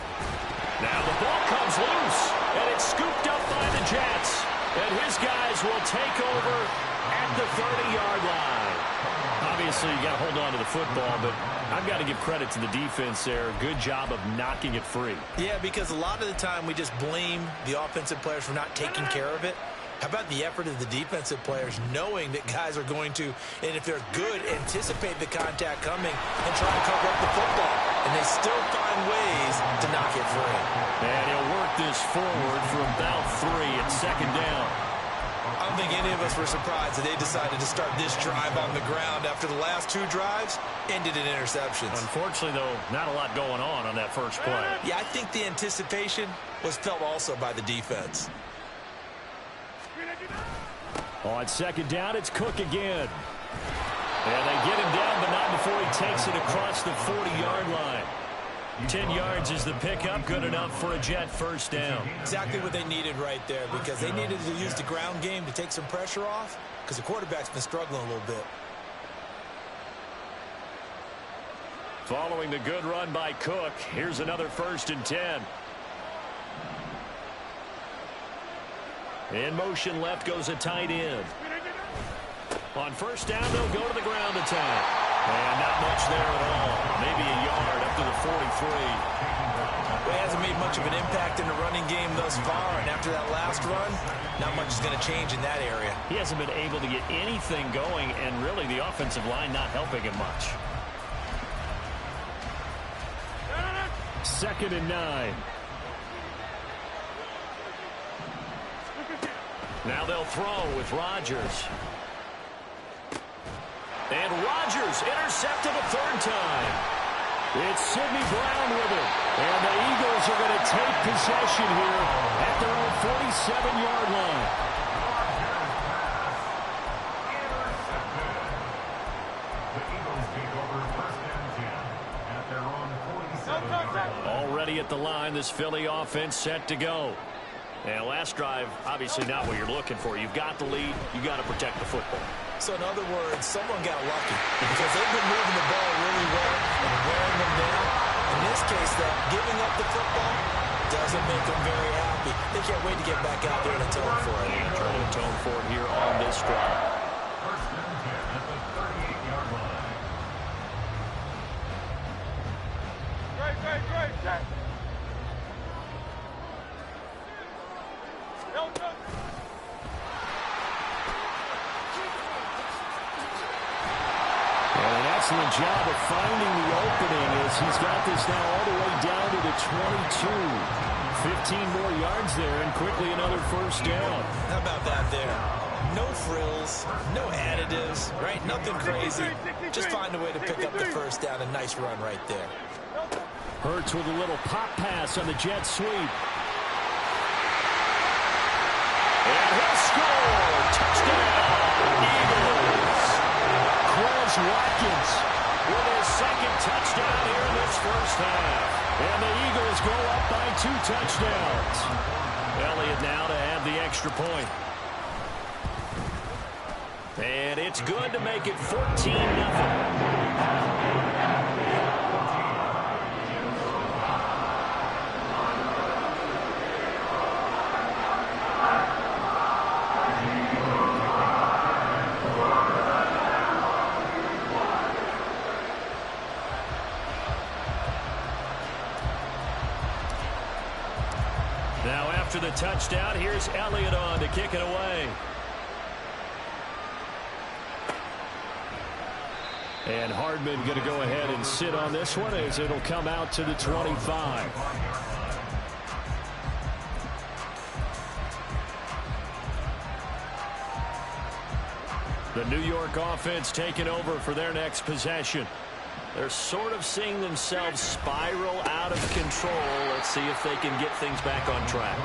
Now the ball comes loose, and it's scooped up by the Jets. And his guys will take over at the 30-yard line. Obviously, you got to hold on to the football, but I've got to give credit to the defense there. Good job of knocking it free. Yeah, because a lot of the time we just blame the offensive players for not taking care of it. How about the effort of the defensive players knowing that guys are going to, and if they're good, anticipate the contact coming and try to cover up the football. And they still find ways to knock it free. And he'll work this forward for about 3 at 2nd down. I don't think any of us were surprised that they decided to start this drive on the ground after the last 2 drives ended in interceptions. Unfortunately, though, not a lot going on that first play. Yeah, I think the anticipation was felt also by the defense. On 2nd down, it's Cook again. And they get him down, but not before he takes it across the 40-yard line. 10 yards is the pickup, good enough for a Jet first down. Exactly what they needed right there, because they needed to use the ground game to take some pressure off, because the quarterback's been struggling a little bit. Following the good run by Cook, here's another 1st and 10. In motion left goes a tight end. On 1st down, they'll go to the ground attack. And not much there at all. Maybe a yard up to the 43. Well, he hasn't made much of an impact in the running game thus far, and after that last run, not much is going to change in that area. He hasn't been able to get anything going, and really the offensive line not helping him much. 2nd and 9. Now they'll throw with Rodgers. And Rodgers intercepted a 3rd time. It's Sidney Brown with it. And the Eagles are going to take possession here at their own 47-yard line. Already at the line, this Philly offense set to go. And last drive, obviously not what you're looking for. You've got the lead. You've got to protect the football. So in other words, someone got lucky because they've been moving the ball really well and wearing them down. In this case, though, giving up the football doesn't make them very happy. They can't wait to get back out there and atone for it. And try to atone for it here on this drive. First and 10 at the 38-yard line. Great, check. An excellent job of finding the opening as he's got this now all the way down to the 22. 15 more yards there and quickly another 1st down. How about that there? No frills, no additives, right? Nothing crazy. Just find a way to pick up the 1st down. A nice run right there. Hurts with a little pop pass on the jet sweep. And he'll score! Touchdown! Eagles! Quez Watkins with his 2nd touchdown here in this 1st half. And the Eagles go up by 2 touchdowns. Elliott now to add the extra point. And it's good to make it 14-0. Now after the touchdown, here's Elliott on to kick it away. And Hardman going to go ahead and sit on this one as it'll come out to the 25. The New York offense taking over for their next possession. They're sort of seeing themselves spiral out of control. Let's see if they can get things back on track.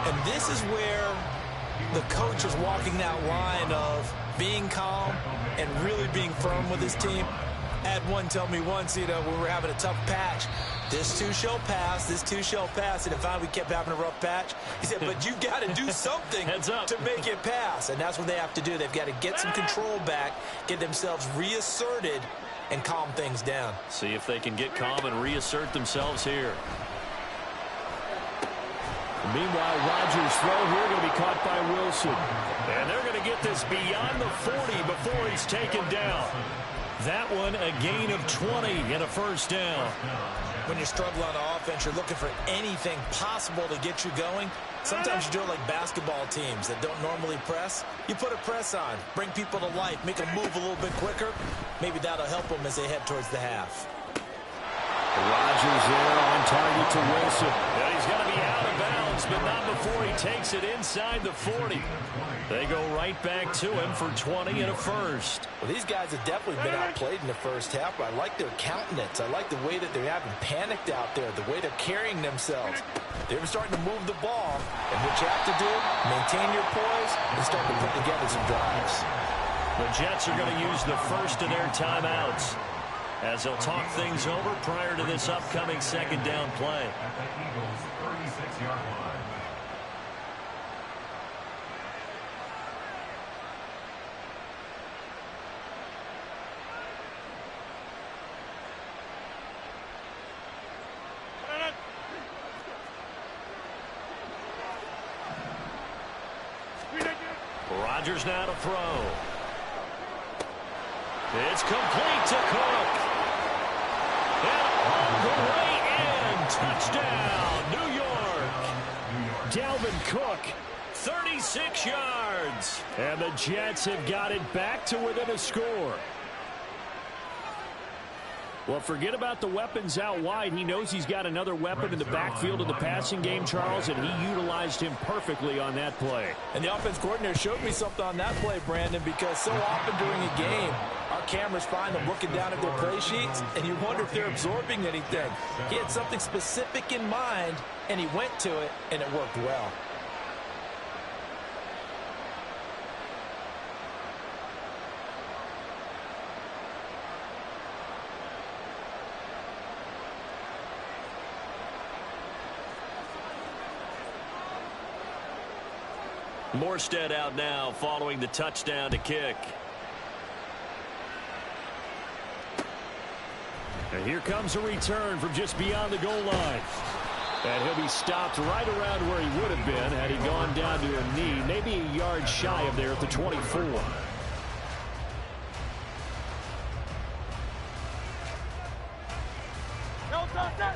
And this is where the coach is walking that line of being calm and really being firm with his team. I had one tell me once, when we were having a tough patch, this too shall pass, this too shall pass. And if we kept having a rough patch, he said, but you got to do something to make it pass. And that's what they have to do. They've got to get some control back, get themselves reasserted, and calm things down. See if they can get calm and reassert themselves here. Meanwhile, Rodgers' throw here going to be caught by Wilson. And they're going to get this beyond the 40 before he's taken down. That one a gain of 20 and a 1st down. When you struggle on offense, you're looking for anything possible to get you going. Sometimes you do it like basketball teams that don't normally press. You put a press on, bring people to life, make them move a little bit quicker. Maybe that'll help them as they head towards the half. Rodgers there on target to Wilson. And he's going to be out of bounds, but not before he takes it inside the 40. They go right back to him for 20 and a 1st. Well, these guys have definitely been outplayed in the 1st half. I like their countenance. I like the way that they haven't panicked out there, the way they're carrying themselves. They're starting to move the ball, and what you have to do, maintain your poise and start to put together some drives. The Jets are going to use the 1st of their timeouts as they'll talk things over prior to this upcoming 2nd down play. At the Eagles' 36-yard line. Rodgers now to throw. It's complete to Cook. And all the way And touchdown, New York. Dalvin Cook, 36 yards. And the Jets have got it back to within a score. Well, forget about the weapons out wide. He knows he's got another weapon in the backfield in the passing game, Charles, and he utilized him perfectly on that play. And the offense coordinator showed me something on that play, Brandon, because so often during a game, our cameras find them looking down at their play sheets, and you wonder if they're absorbing anything. He had something specific in mind, and he went to it, and it worked well. Morstead out now following the touchdown to kick. And here comes a return from just beyond the goal line. And he'll be stopped right around where he would have been had he gone down to a knee, maybe a yard shy of there at the 24.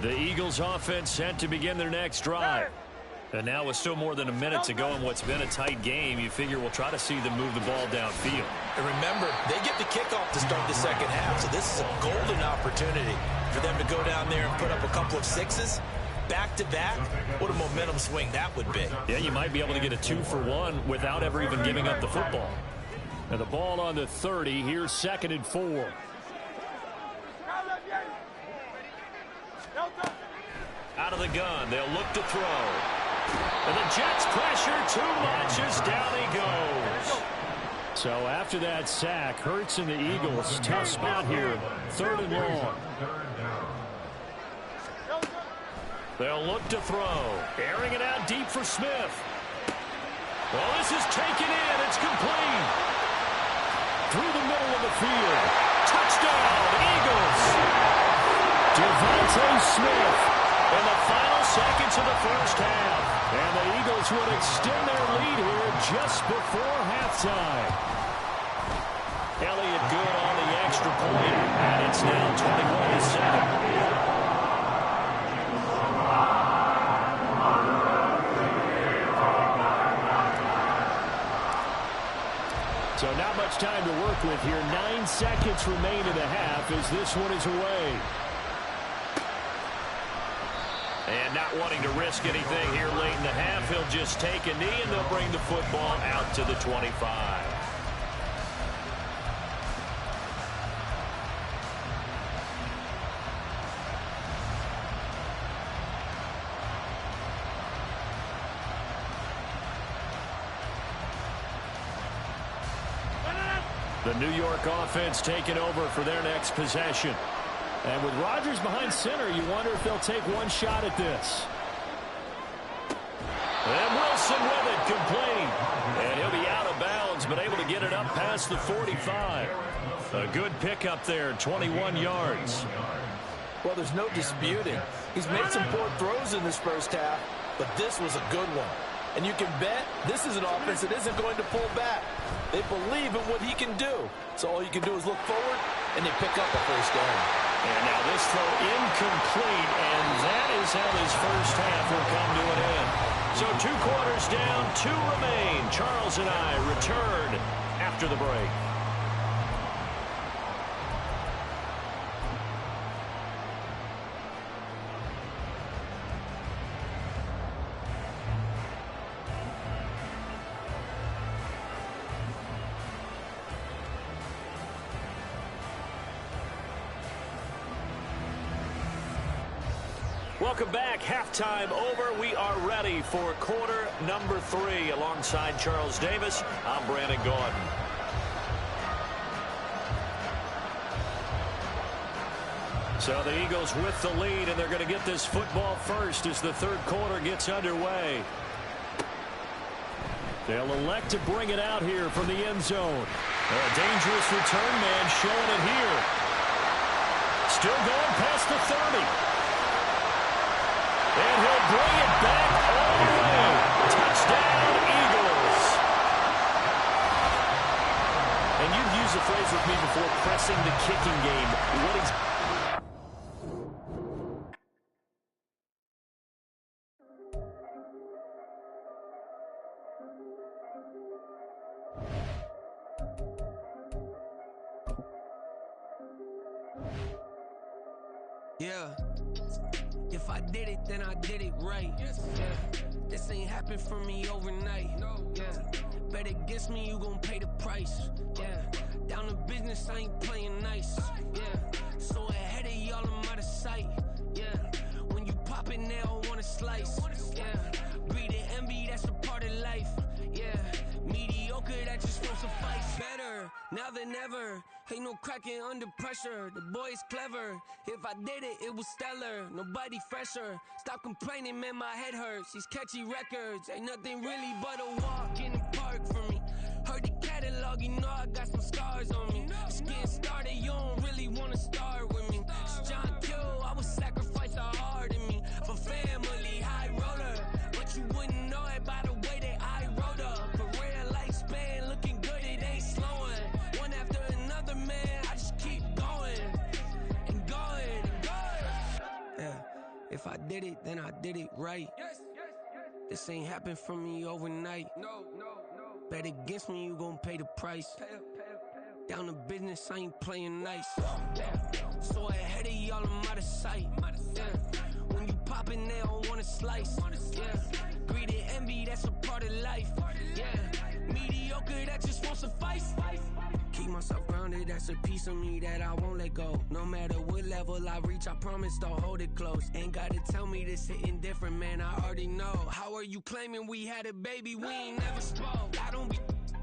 The Eagles offense set to begin their next drive. And now with still more than a minute to go in what's been a tight game, you figure we'll try to see them move the ball downfield. And remember, they get the kickoff to start the second half, so this is a golden opportunity for them to go down there and put up a couple of sixes back-to-back. What a momentum swing that would be. Yeah, you might be able to get a 2-for-1 without ever even giving up the football. And the ball on the 30, here's 2nd and 4. Out of the gun, they'll look to throw. And the Jets pressure too much as down he goes. So after that sack, Hurts and the Eagles, tough spot here, 3rd and long. They'll look to throw. Airing it out deep for Smith. Well, this is taken in. It's complete. Through the middle of the field. Touchdown, Eagles. Devontae Smith in the final seconds of the first half. And the Eagles would extend their lead here just before halftime. Elliott good on the extra point, and it's now 21-7. So not much time to work with here. 9 seconds remain in the half as this one is away. And not wanting to risk anything here late in the half, he'll just take a knee and they'll bring the football out to the 25. The New York offense taking over for their next possession. And with Rodgers behind center, you wonder if they'll take one shot at this. And Wilson with it, complete. And he'll be out of bounds, but able to get it up past the 45. A good pickup there, 21 yards. Well, there's no disputing. He's made some poor throws in this first half, but this was a good one. And you can bet this is an offense that isn't going to pull back. They believe in what he can do. So all you can do is look forward, and they pick up a first down. And now this throw incomplete, and that is how this first half will come to an end. So 2 quarters down, 2 remain. Charles and I return after the break. Welcome back. Halftime over. We are ready for quarter number 3. Alongside Charles Davis, I'm Brandon Gordon. So the Eagles with the lead, and they're going to get this football first as the third quarter gets underway. They'll elect to bring it out here from the end zone. A dangerous return man showing it here. Still going past the 30. And he'll bring it back all the way. Touchdown, Eagles. And you've used the phrase with me before, pressing the kicking game. What Yeah. If I did it, then I did it right. Yeah. This ain't happened for me overnight. Yeah. Bet against me, you gon' pay the price. Yeah. Down to business, I ain't playing nice. Yeah. So ahead of y'all, I'm out of sight. Yeah. When you pop it, they don't wanna slice. Yeah. Greed and envy, that's a part of life. Yeah. Mediocre, that just won't suffice. Better now than ever. Ain't no cracking under pressure. The boy's clever. If I did it, it was stellar. Nobody fresher. Stop complaining, man, my head hurts. These catchy records ain't nothing really but a walk in the park for me. Heard the catalog, you know I got some scars on me. Just getting started, you don't really wanna start with me. It's John Kill, I would sacrifice a heart in me. For family, high roller. But you wouldn't know it by the way that I wrote up. Career lifespan, looking good, it ain't slowing. One after another, man, I just keep going. And going, and going. Yeah, if I did it, then I did it right. This ain't happened for me overnight. Bet against me, you gon' pay the price. Down to business, I ain't playing nice. So ahead of y'all, I'm out of sight. Yeah. When you poppin', they don't wanna slice. Yeah. Greed and envy, that's a part of life. Yeah. Mediocre, that just won't suffice. Keep myself grounded, that's a piece of me that I won't let go. No matter what level I reach, I promise to hold it close. Ain't gotta tell me this hitting different, man, I already know. How are you claiming we had a baby, we ain't never spoke? I don't be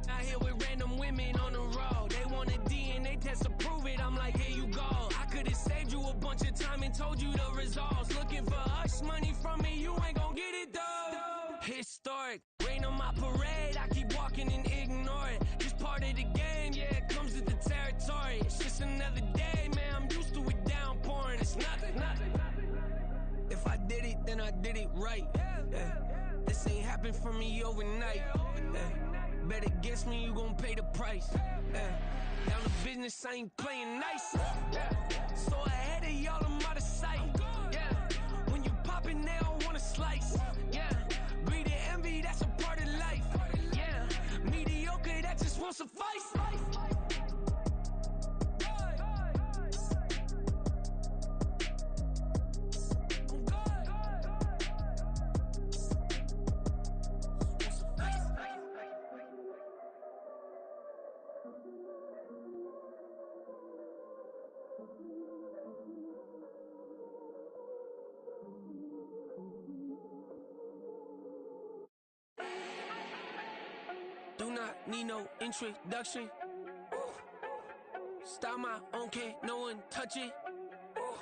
out here with random women on the road. They want a DNA test to prove it, I'm like, here you go. I could've saved you a bunch of time and told you the results. Looking for hush money from me, you ain't gon' get it though. Historic, rain on my parade, I keep walking and ignore it. Just part of the game, yeah, it comes with the territory. It's just another day, man, I'm used to it downpouring. It's nothing. If I did it, then I did it right. Yeah. This ain't happened for me overnight. Yeah. Bet against me, you gon' pay the price. Yeah. Down to business, I ain't playing nice. Yeah. So ahead of y'all, I'm out of sight. Yeah. When you poppin', they don't wanna slice. Yeah. Greed and envy, that's a part of life. Yeah. Mediocre, that just won't suffice. Do not need no introduction. Ooh. Start my own, can't no one touch it. Ooh.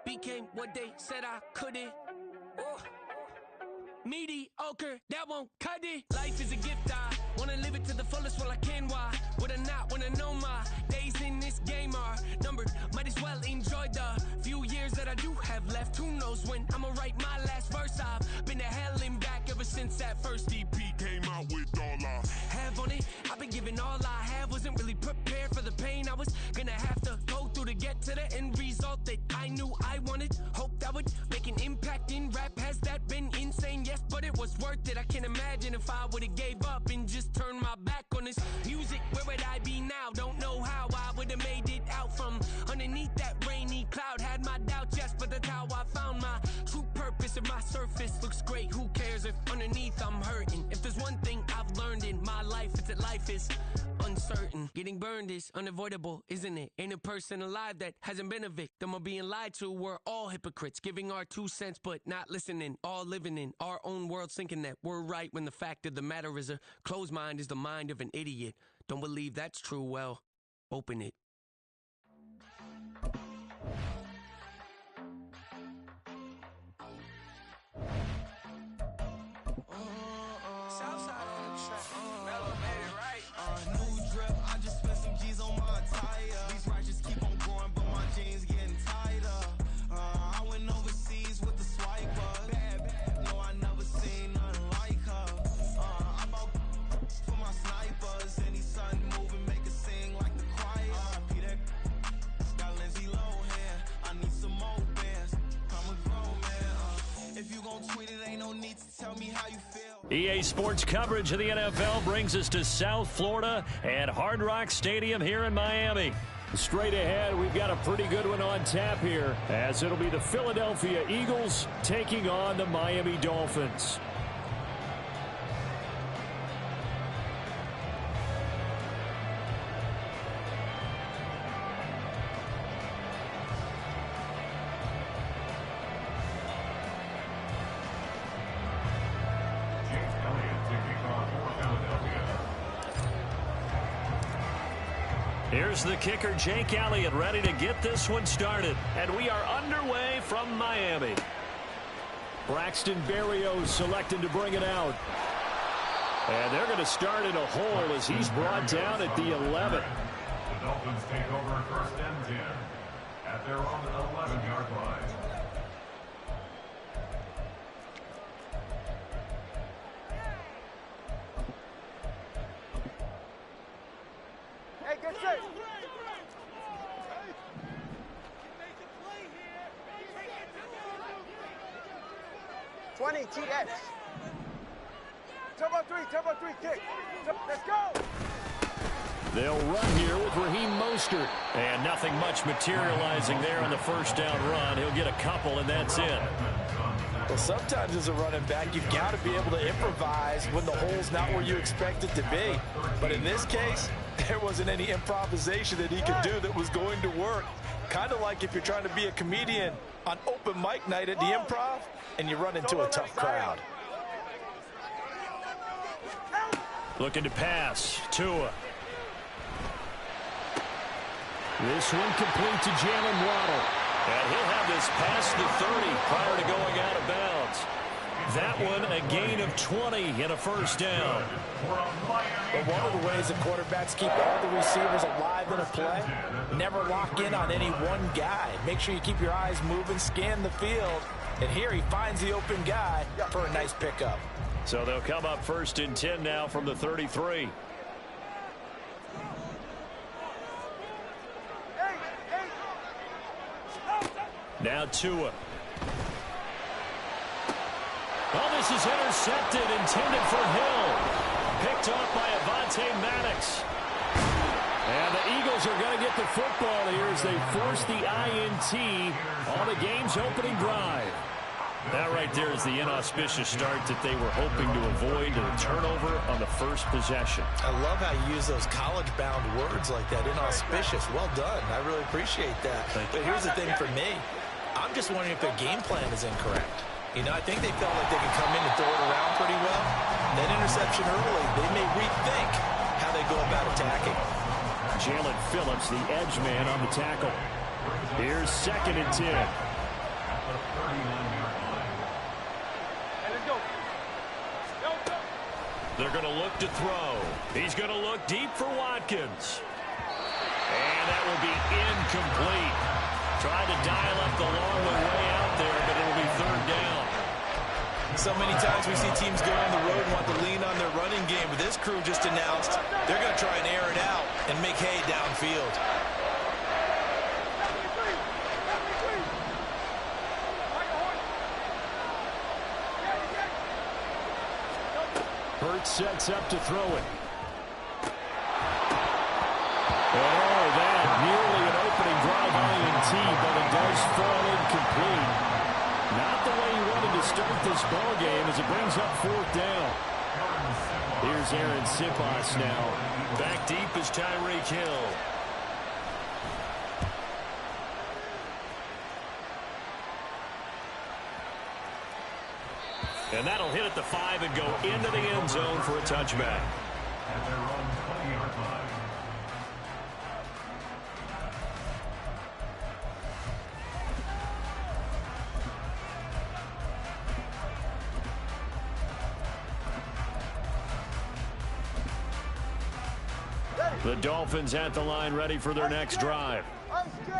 Became what they said I couldn't. Ooh. Mediocre, that won't cut it. Life is a gift, I wanna live it to the fullest while I can. Why would I not wanna know my days in this game are numbered? Might as well enjoy the few years that I do have left. Who knows when I'ma write my last verse? I've been to hell and back ever since that first EP came out with all I have on it. I've been giving all I have, wasn't really prepared for the pain I was gonna have to go through to get to the end result that I knew I wanted. Hope that would make an impact in rap. Has that been insane? Yes, but it was worth it. I can't imagine if I would've gave up and just turned my back on this music. Where would I be now? Don't know how I would've made it out from underneath that rainy cloud. Had my doubts, yes, but that's how I found my true purpose. If my surface looks great, who cares if underneath I'm hurting? If there's one thing I've learned in my life, it's that life is uncertain. Getting burned is unavoidable, isn't it? Ain't a person alive that hasn't been a victim of being lied to. We're all hypocrites, giving our 2 cents but not listening. All living in our own world, thinking that we're right when the fact of the matter is a closed mind is the mind of an idiot. Don't believe that's true? Well, open it. Southside on the track. Mellow made it right. New drip, I just spent some G's on my attire. These righteous keep on going, but my jeans getting tighter. I went overseas with the swiper. Bad, no, I never seen nothing like her. I bought for my snipers. Any sun moving, make it sing like the choir. Peter got Lindsay Lohan. I need some more bands. I'm a grown man. If you gon' tweet it, ain't no need to tell me how you feel. EA Sports coverage of the NFL brings us to South Florida at Hard Rock Stadium here in Miami. Straight ahead, we've got a pretty good one on tap here, as it'll be the Philadelphia Eagles taking on the Miami Dolphins. Here's the kicker, Jake Elliott, ready to get this one started. And we are underway from Miami. Braxton Berrios selected to bring it out. And they're going to start in a hole as he's brought down at the 11. The Dolphins take over first and 10 at their own 11-yard line. Hey, get set. 20, TX. Turbo 3, kick. Let's go. They'll run here with Raheem Mostert. And nothing much materializing there on the first down run. He'll get a couple, and that's it. Well, sometimes as a running back, you've got to be able to improvise when the hole's not where you expect it to be. But in this case, there wasn't any improvisation that he could do that was going to work. Kind of like if you're trying to be a comedian on open mic night at the Improv and you run into a tough crowd. Looking to pass. Tua. This one complete to Jalen Waddle. And he'll have this past the 30 prior to going out of bounds. That one a gain of 20 and a first down. But one of the ways that quarterbacks keep all the receivers alive in a play, never lock in on any one guy. Make sure you keep your eyes moving, scan the field. And here he finds the open guy for a nice pickup. So they'll come up first and 10 now from the 33. Now Tua. Oh, this is intercepted, intended for Hill. Picked off by Avonte Maddox. And the Eagles are going to get the football here as they force the INT on the game's opening drive. That right there is the inauspicious start that they were hoping to avoid, a turnover on the first possession. I love how you use those college-bound words like that, inauspicious. Well done. I really appreciate that. But here's the thing for me. I'm just wondering if their game plan is incorrect. You know, I think they felt like they could come in and throw it around pretty well. That interception early, they may rethink how they go about attacking. Jalen Phillips, the edge man on the tackle. Here's second and 10. They're going to look to throw. He's going to look deep for Watkins. And that will be incomplete. Tried to dial up the long way out there, but it'll be third down. So many times we see teams go on the road and want to lean on their running game, but this crew just announced they're going to try and air it out and make hay downfield. Hurts sets up to throw it. Oh, that nearly an opening drive INT, but it does fall incomplete. Not the way he wanted to start this ball game as it brings up fourth down. Here's Aaron Siposs now. Back deep is Tyreek Hill. And that'll hit at the 5 and go into the end zone for a touchback. At their own 20-yard line. The Dolphins at the line ready for their next drive.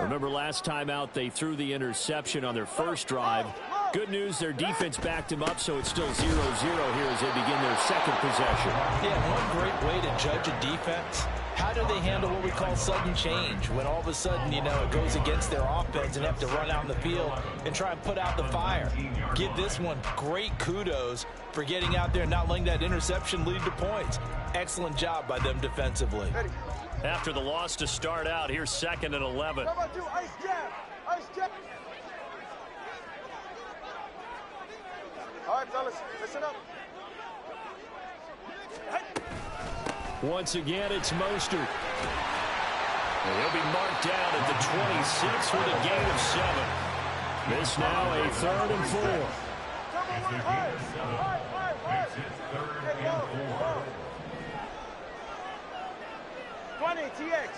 Remember last time out they threw the interception on their first drive. Good news, their defense backed him up, so it's still 0-0 here as they begin their second possession. Yeah, one great way to judge a defense How do they handle what we call sudden change? When all of a sudden, it goes against their offense and have to run out in the field and try and put out the fire. Give this one great kudos for getting out there and not letting that interception lead to points. Excellent job by them defensively. After the loss to start out, here's 2nd and 11. Ice jab. Ice jab. All right, fellas, listen up. Once again, it's Mostert. And he'll be marked down at the 26 with a gain of 7. This now a 3rd and 4. If the gain of 7 makes it 3rd and 4. 20, TX.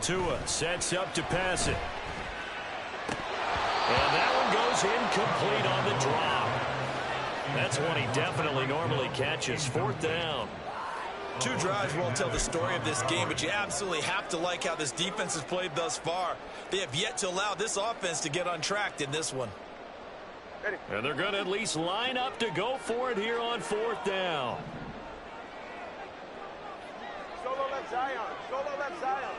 Tua sets up to pass it. And that one goes incomplete on the drop. That's one he definitely normally catches. 4th down. 2 drives won't tell the story of this game, but you absolutely have to like how this defense has played thus far. They have yet to allow this offense to get untracked in this one. And they're going to at least line up to go for it here on 4th down. Solo left Zion. Solo left Zion.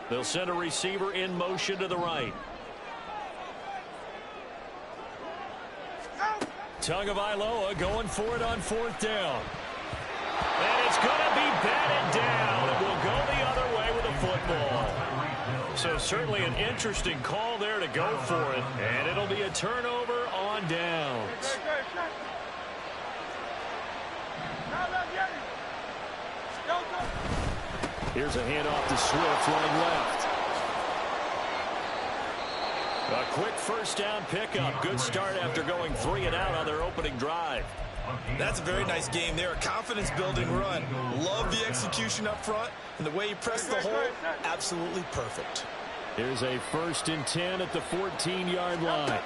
They'll send a receiver in motion to the right. Tagovailoa going for it on 4th down. And it's going to be batted down. It will go the other way with a football. So certainly an interesting call there to go for it. And it'll be a turnover on downs. Here's a handoff to Swift running left. A quick 1st down pickup. Good start after going 3 and out on their opening drive. That's a very nice game there. A confidence-building run. Love the execution up front. And the way he pressed the hole, absolutely perfect. Here's a 1st and 10 at the 14-yard line.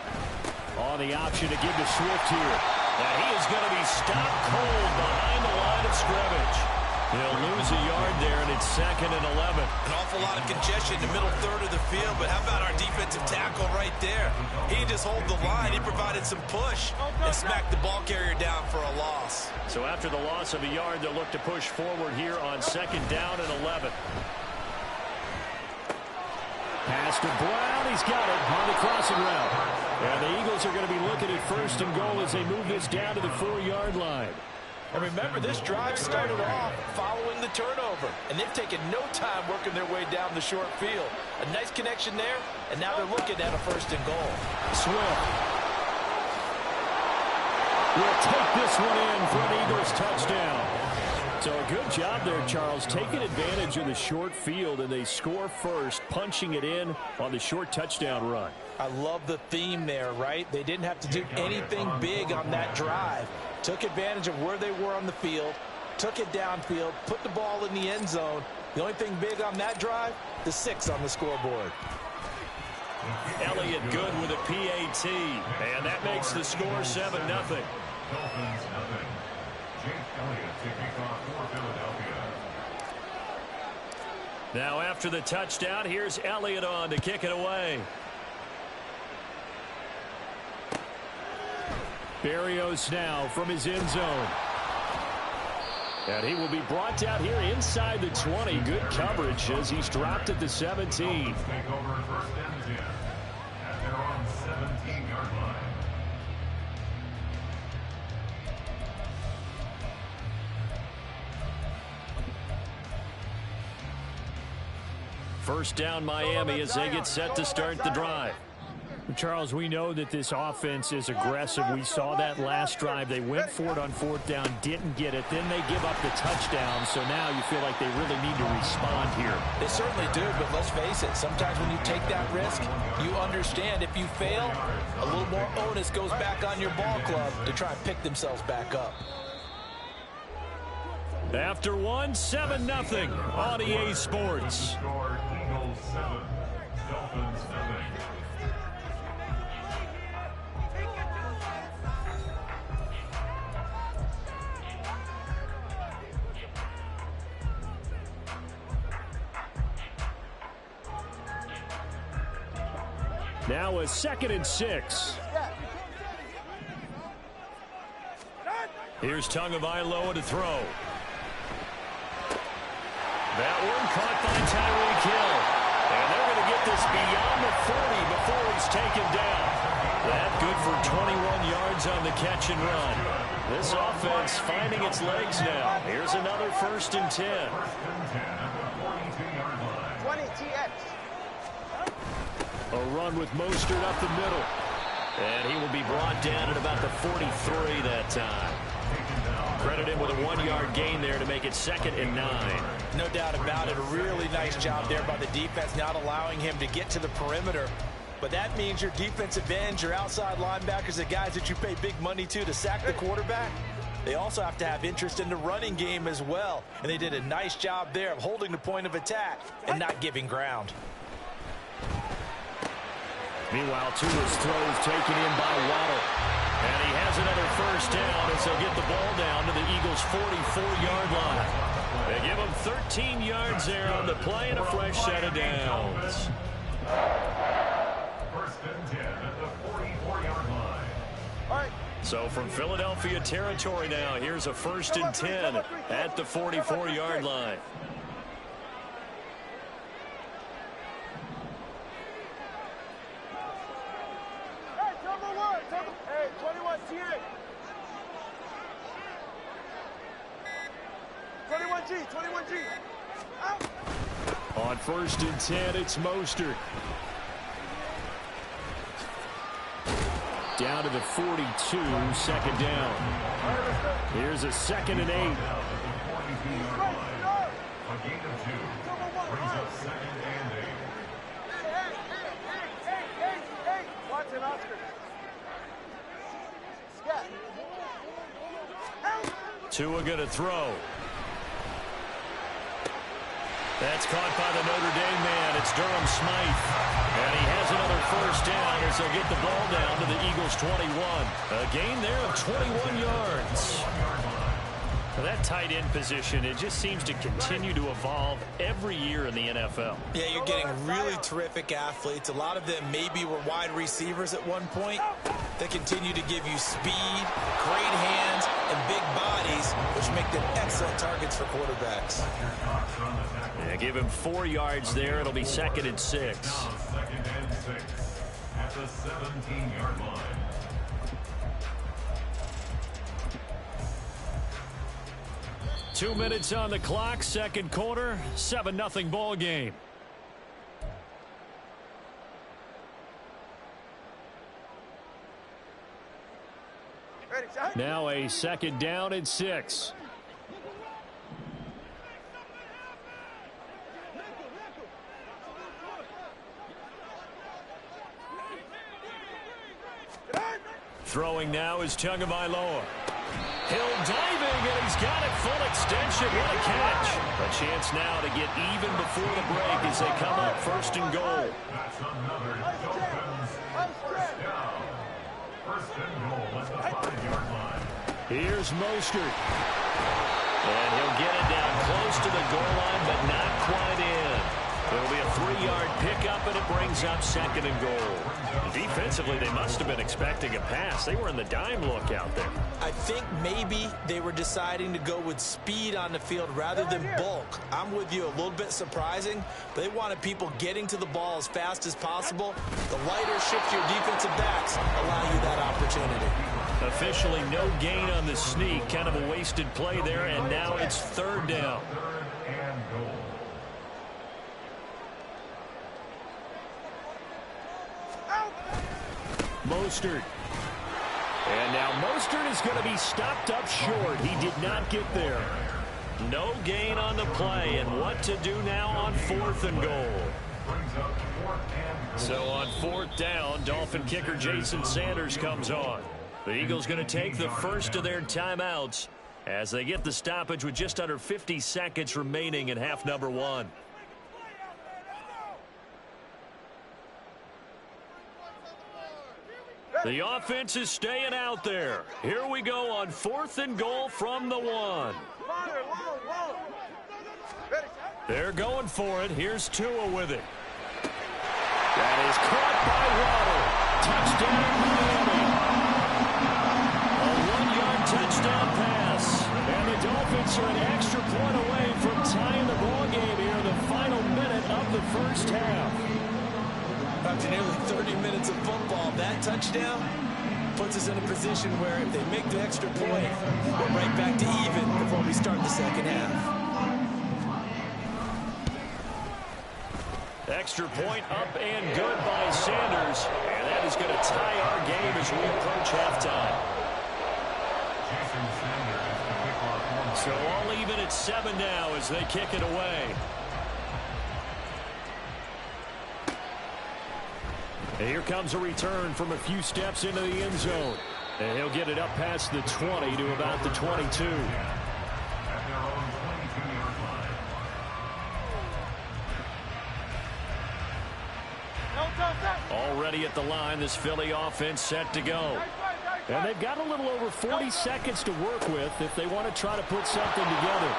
On the option to give to Swift here. And he is going to be stopped cold behind the line of scrimmage. He'll lose a yard there, and it's 2nd and 11. An awful lot of congestion in the middle third of the field, but how about our defensive tackle right there? He didn't just hold the line. He provided some push and smacked the ball carrier down for a loss. So after the loss of a yard, they'll look to push forward here on 2nd down and 11. Pass to Brown. He's got it on the crossing route. And the Eagles are going to be looking at 1st and goal as they move this down to the 4-yard line. And remember, this drive started off following the turnover, and they've taken no time working their way down the short field. A nice connection there, and now they're looking at a 1st and goal. Swift will take this one in for an Eagles touchdown. So a good job there, Charles, taking advantage of the short field, and they score first, punching it in on the short touchdown run. I love the theme there, right? They didn't have to do anything big on that drive. Took advantage of where they were on the field, took it downfield, put the ball in the end zone. The only thing big on that drive, the 6 on the scoreboard. Elliott good with a PAT, and that makes the score 7-0. Dolphins nothing. Jake Elliott taking off for Philadelphia. Now after the touchdown, here's Elliott on to kick it away. Berrios now from his end zone. And he will be brought down here inside the 20. Good coverage as he's dropped at the 17. Take over 1st and 10 at their own 17-yard line. First down Miami as they get set to start the drive. Charles, we know that this offense is aggressive. We saw that last drive. They went for it on 4th down, didn't get it. Then they give up the touchdown. So now you feel like they really need to respond here. They certainly do, but let's face it. Sometimes when you take that risk, you understand if you fail, a little more onus goes back on your ball club to try and pick themselves back up. After one, 7-0 on EA Sports. Score Eagles 7, Dolphins nothing. Now a 2nd and 6. Here's Tagovailoa to throw. That one caught by Tyreek Hill. And they're going to get this beyond the 40 before he's taken down. That good for 21 yards on the catch and run. This offense finding its legs now. Here's another 1st and 10. 20 TX. A run with Mostert up the middle. And he will be brought down at about the 43 that time. Credit him with a 1-yard gain there to make it 2nd and 9. No doubt about it. A really nice job there by the defense, not allowing him to get to the perimeter. But that means your defensive ends, your outside linebackers, the guys that you pay big money to sack the quarterback, they also have to have interest in the running game as well. And they did a nice job there of holding the point of attack and not giving ground. Meanwhile, Tua's throws taken in by Waddle. And he has another 1st down as they'll get the ball down to the Eagles' 44-yard line. They give him 13 yards there on the play and a fresh set of downs. 1st and 10 at the 44-yard line. All right. So from Philadelphia territory now, here's a 1st and 10 at the 44-yard line. Hey, 21 TX. 21G. Out. On 1st and 10, it's Mostert. Down to the 42, 2nd down. Here's a 2nd and 8. A gain of 2 brings up 2nd and 8. Hey. Watson, Oscar. Scat. Tua going to throw. That's caught by the Notre Dame man. It's Durham Smythe. And he has another 1st down as they'll get the ball down to the Eagles' 21. A gain there of 21 yards. That tight end position, it just seems to continue to evolve every year in the NFL. Yeah, you're getting really terrific athletes. A lot of them maybe were wide receivers at one point. They continue to give you speed, great hands, and big bodies, which make them excellent targets for quarterbacks. Yeah, give him 4 yards there. It'll be 2nd and 6. 2nd and 6 at the 17-yard line. Two minutes on the clock, 2nd quarter, 7-0 ball game. Now a 2nd down and 6. Throwing now is Tagovailoa. Hill diving, and he's got it full extension. What a catch. A chance now to get even before the break as they come up 1st and goal. That's another Dolphins 1st down. 1st and goal at the 5-yard line. Here's Mostert. And he'll get it down close to the goal line, but not quite in. It'll be a 3-yard pickup, and it brings up 2nd and goal. Defensively, they must have been expecting a pass. They were in the dime look out there. I think maybe they were deciding to go with speed on the field rather than bulk. I'm with you, a little bit surprising, but they wanted people getting to the ball as fast as possible. The lighter, shiftier defensive backs allow you that opportunity. Officially no gain on the sneak. Kind of a wasted play there, and now it's 3rd down. 3rd and goal. Mostert. And now Mostert is going to be stopped up short. He did not get there. No gain on the play, and what to do now on 4th and goal. So on 4th down, Dolphin kicker Jason Sanders comes on. The Eagles going to take the first of their timeouts as they get the stoppage with just under 50 seconds remaining in half number 1. The offense is staying out there. Here we go on 4th and goal from the 1. They're going for it. Here's Tua with it. That is caught by Waddle. Touchdown, Miami. A 1-yard touchdown pass. And the Dolphins are an extra point away from tying the ball game first half. After nearly 30 minutes of football, that touchdown puts us in a position where if they make the extra point, we're right back to even before we start the second half. Extra point up and good by Sanders. And that is going to tie our game as we approach halftime. So all even at 7 now as they kick it away. And here comes a return from a few steps into the end zone. And he'll get it up past the 20 to about the 22. Already at the line, this Philly offense set to go. And they've got a little over 40 seconds to work with if they want to try to put something together.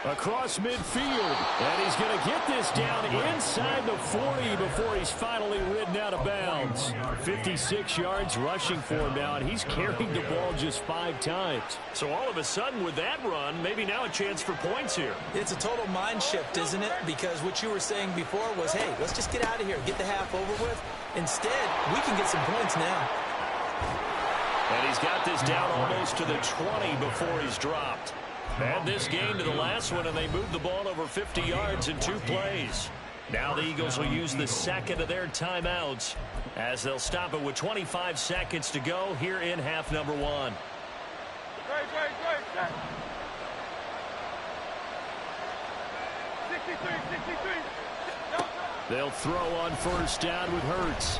Across midfield, and he's going to get this down inside the 40 before he's finally ridden out of bounds. 56 yards rushing for him now, and he's carried the ball just 5 times. So all of a sudden with that run, maybe now a chance for points here. It's a total mind shift, isn't it? Because what you were saying before was, hey, let's just get out of here, get the half over with. Instead, we can get some points now. And he's got this down almost to the 20 before he's dropped. Add this game to the last one, and they moved the ball over 50 yards in 2 plays. Now the Eagles will use the second of their timeouts as they'll stop it with 25 seconds to go here in half number 1. Great. 63. They'll throw on first down with Hurts.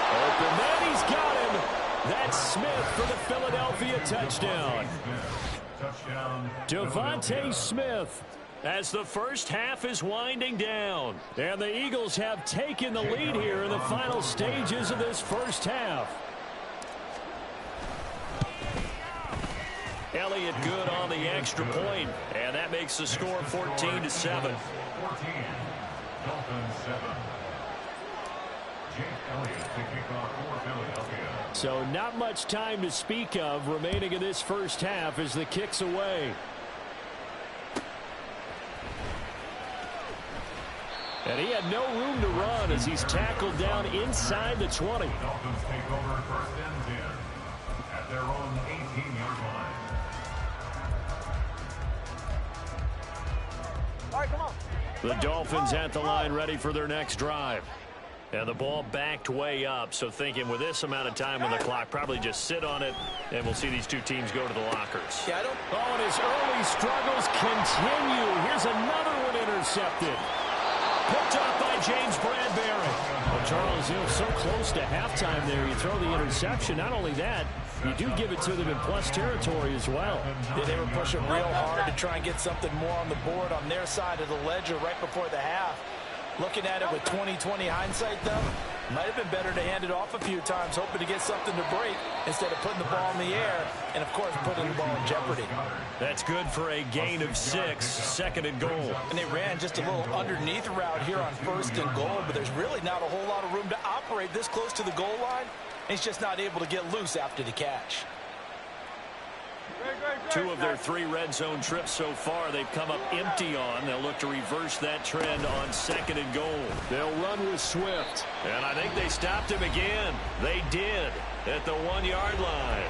Open, then he's got him. That's Smith for the Philadelphia touchdown. Devontae Smith as the first half is winding down. And the Eagles have taken the lead here in the final stages of this first half. Elliott good on the extra point, and that makes the score 14-7. 14. Dolphins 7. Jake Elliott to kick off for Philadelphia. So not much time to speak of remaining in this first half as the kick's away. And he had no room to run as he's tackled down inside the 20. Dolphins take over first and 10 at their own 18-yard line. All right, come on. The Dolphins at the line ready for their next drive. And the ball backed way up, so thinking with this amount of time on the clock, probably just sit on it, and we'll see these two teams go to the lockers. Yeah, and his early struggles continue. Here's another one intercepted. Picked up by James Bradbury. Well, Charles, so close to halftime there. You throw the interception. Not only that, you do give it to them in plus territory as well. Yeah, they were pushing real hard to try and get something more on the board on their side of the ledger right before the half. Looking at it with 20/20 hindsight, though, might have been better to hand it off a few times, hoping to get something to break instead of putting the ball in the air and, of course, putting the ball in jeopardy. That's good for a gain of 6, second and goal. And they ran just a little underneath route here on first and goal, but there's really not a whole lot of room to operate this close to the goal line. He's just not able to get loose after the catch. 2 of their 3 red zone trips so far they've come up empty on. They'll look to reverse that trend on second and goal. They'll run with Swift. And I think they stopped him again. They did at the 1-yard line.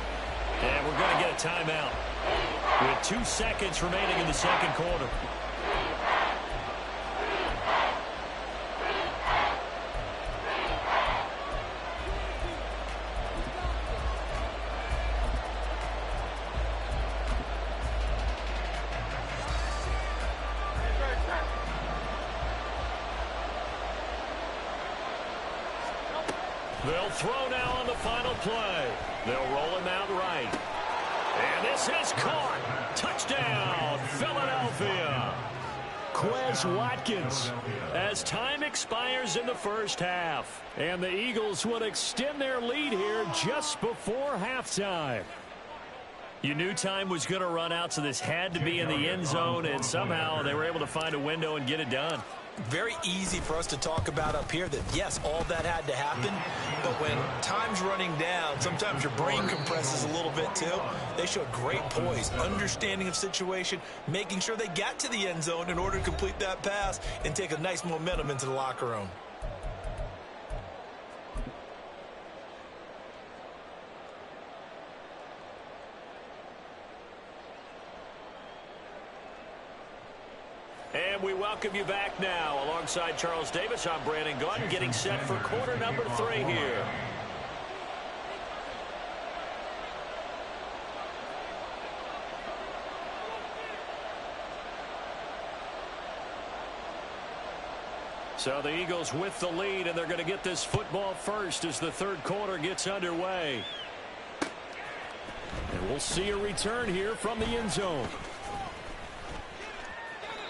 And we're going to get a timeout with 2 seconds remaining in the second quarter. They'll throw now on the final play. They'll roll him out right. And this is caught. Touchdown, Philadelphia. Quez Watkins as time expires in the first half. And the Eagles would extend their lead here just before halftime. You knew time was going to run out, so this had to be in the end zone, and somehow they were able to find a window and get it done. very easy for us to talk about up here that, yes, all that had to happen, but when time's running down, sometimes your brain compresses a little bit too. They showed great poise, understanding of situation, making sure they got to the end zone in order to complete that pass and take a nice momentum into the locker room. And we welcome you back now. Alongside Charles Davis, I'm Brandon Gaudin, getting set for quarter number 3 here. So the Eagles with the lead, and they're going to get this football first as the third quarter gets underway. And we'll see a return here from the end zone.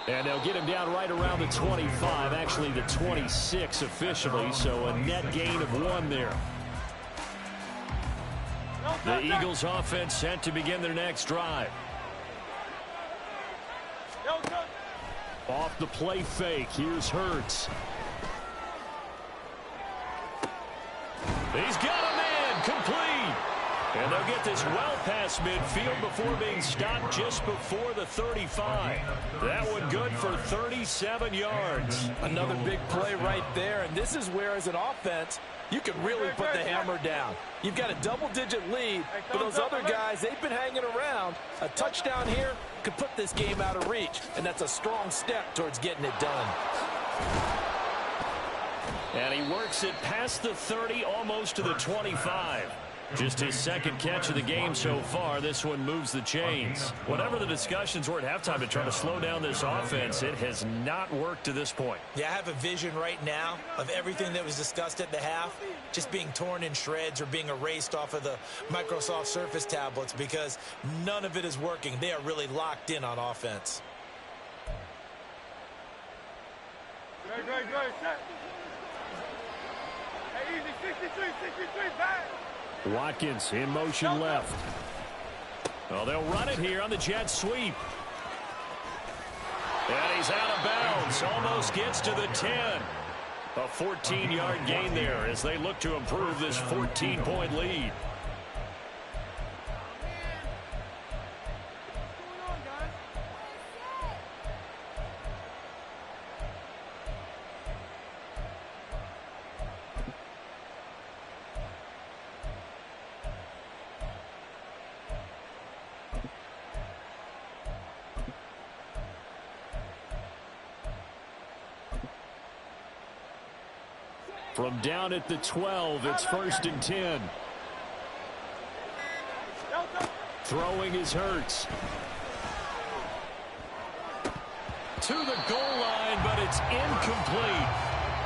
And they'll get him down right around the 25, actually the 26 officially, so a net gain of 1 there. The Eagles offense set to begin their next drive. Off the play fake, here's Hurts. He's got a man, complete. And they'll get this well past midfield before being stopped just before the 35. That one good for 37 yards. Another big play right there, and this is where, as an offense, you can really put the hammer down. You've got a double-digit lead, but those other guys, they've been hanging around. A touchdown here could put this game out of reach, and that's a strong step towards getting it done. And he works it past the 30, almost to the 25. Just his second catch of the game so far. This one moves the chains. Whatever the discussions were at halftime to try to slow down this offense, it has not worked to this point. Yeah, I have a vision right now of everything that was discussed at the half just being torn in shreds or being erased off of the Microsoft Surface tablets because none of it is working. They are really locked in on offense. Great, set. Hey, easy, 63, back. Watkins in motion left. Well, they'll run it here on the jet sweep. And he's out of bounds. Almost gets to the 10. A 14-yard gain there as they look to improve this 14-point lead. From down at the 12, it's 1st and 10. Throwing is Hurts. To the goal line, but it's incomplete.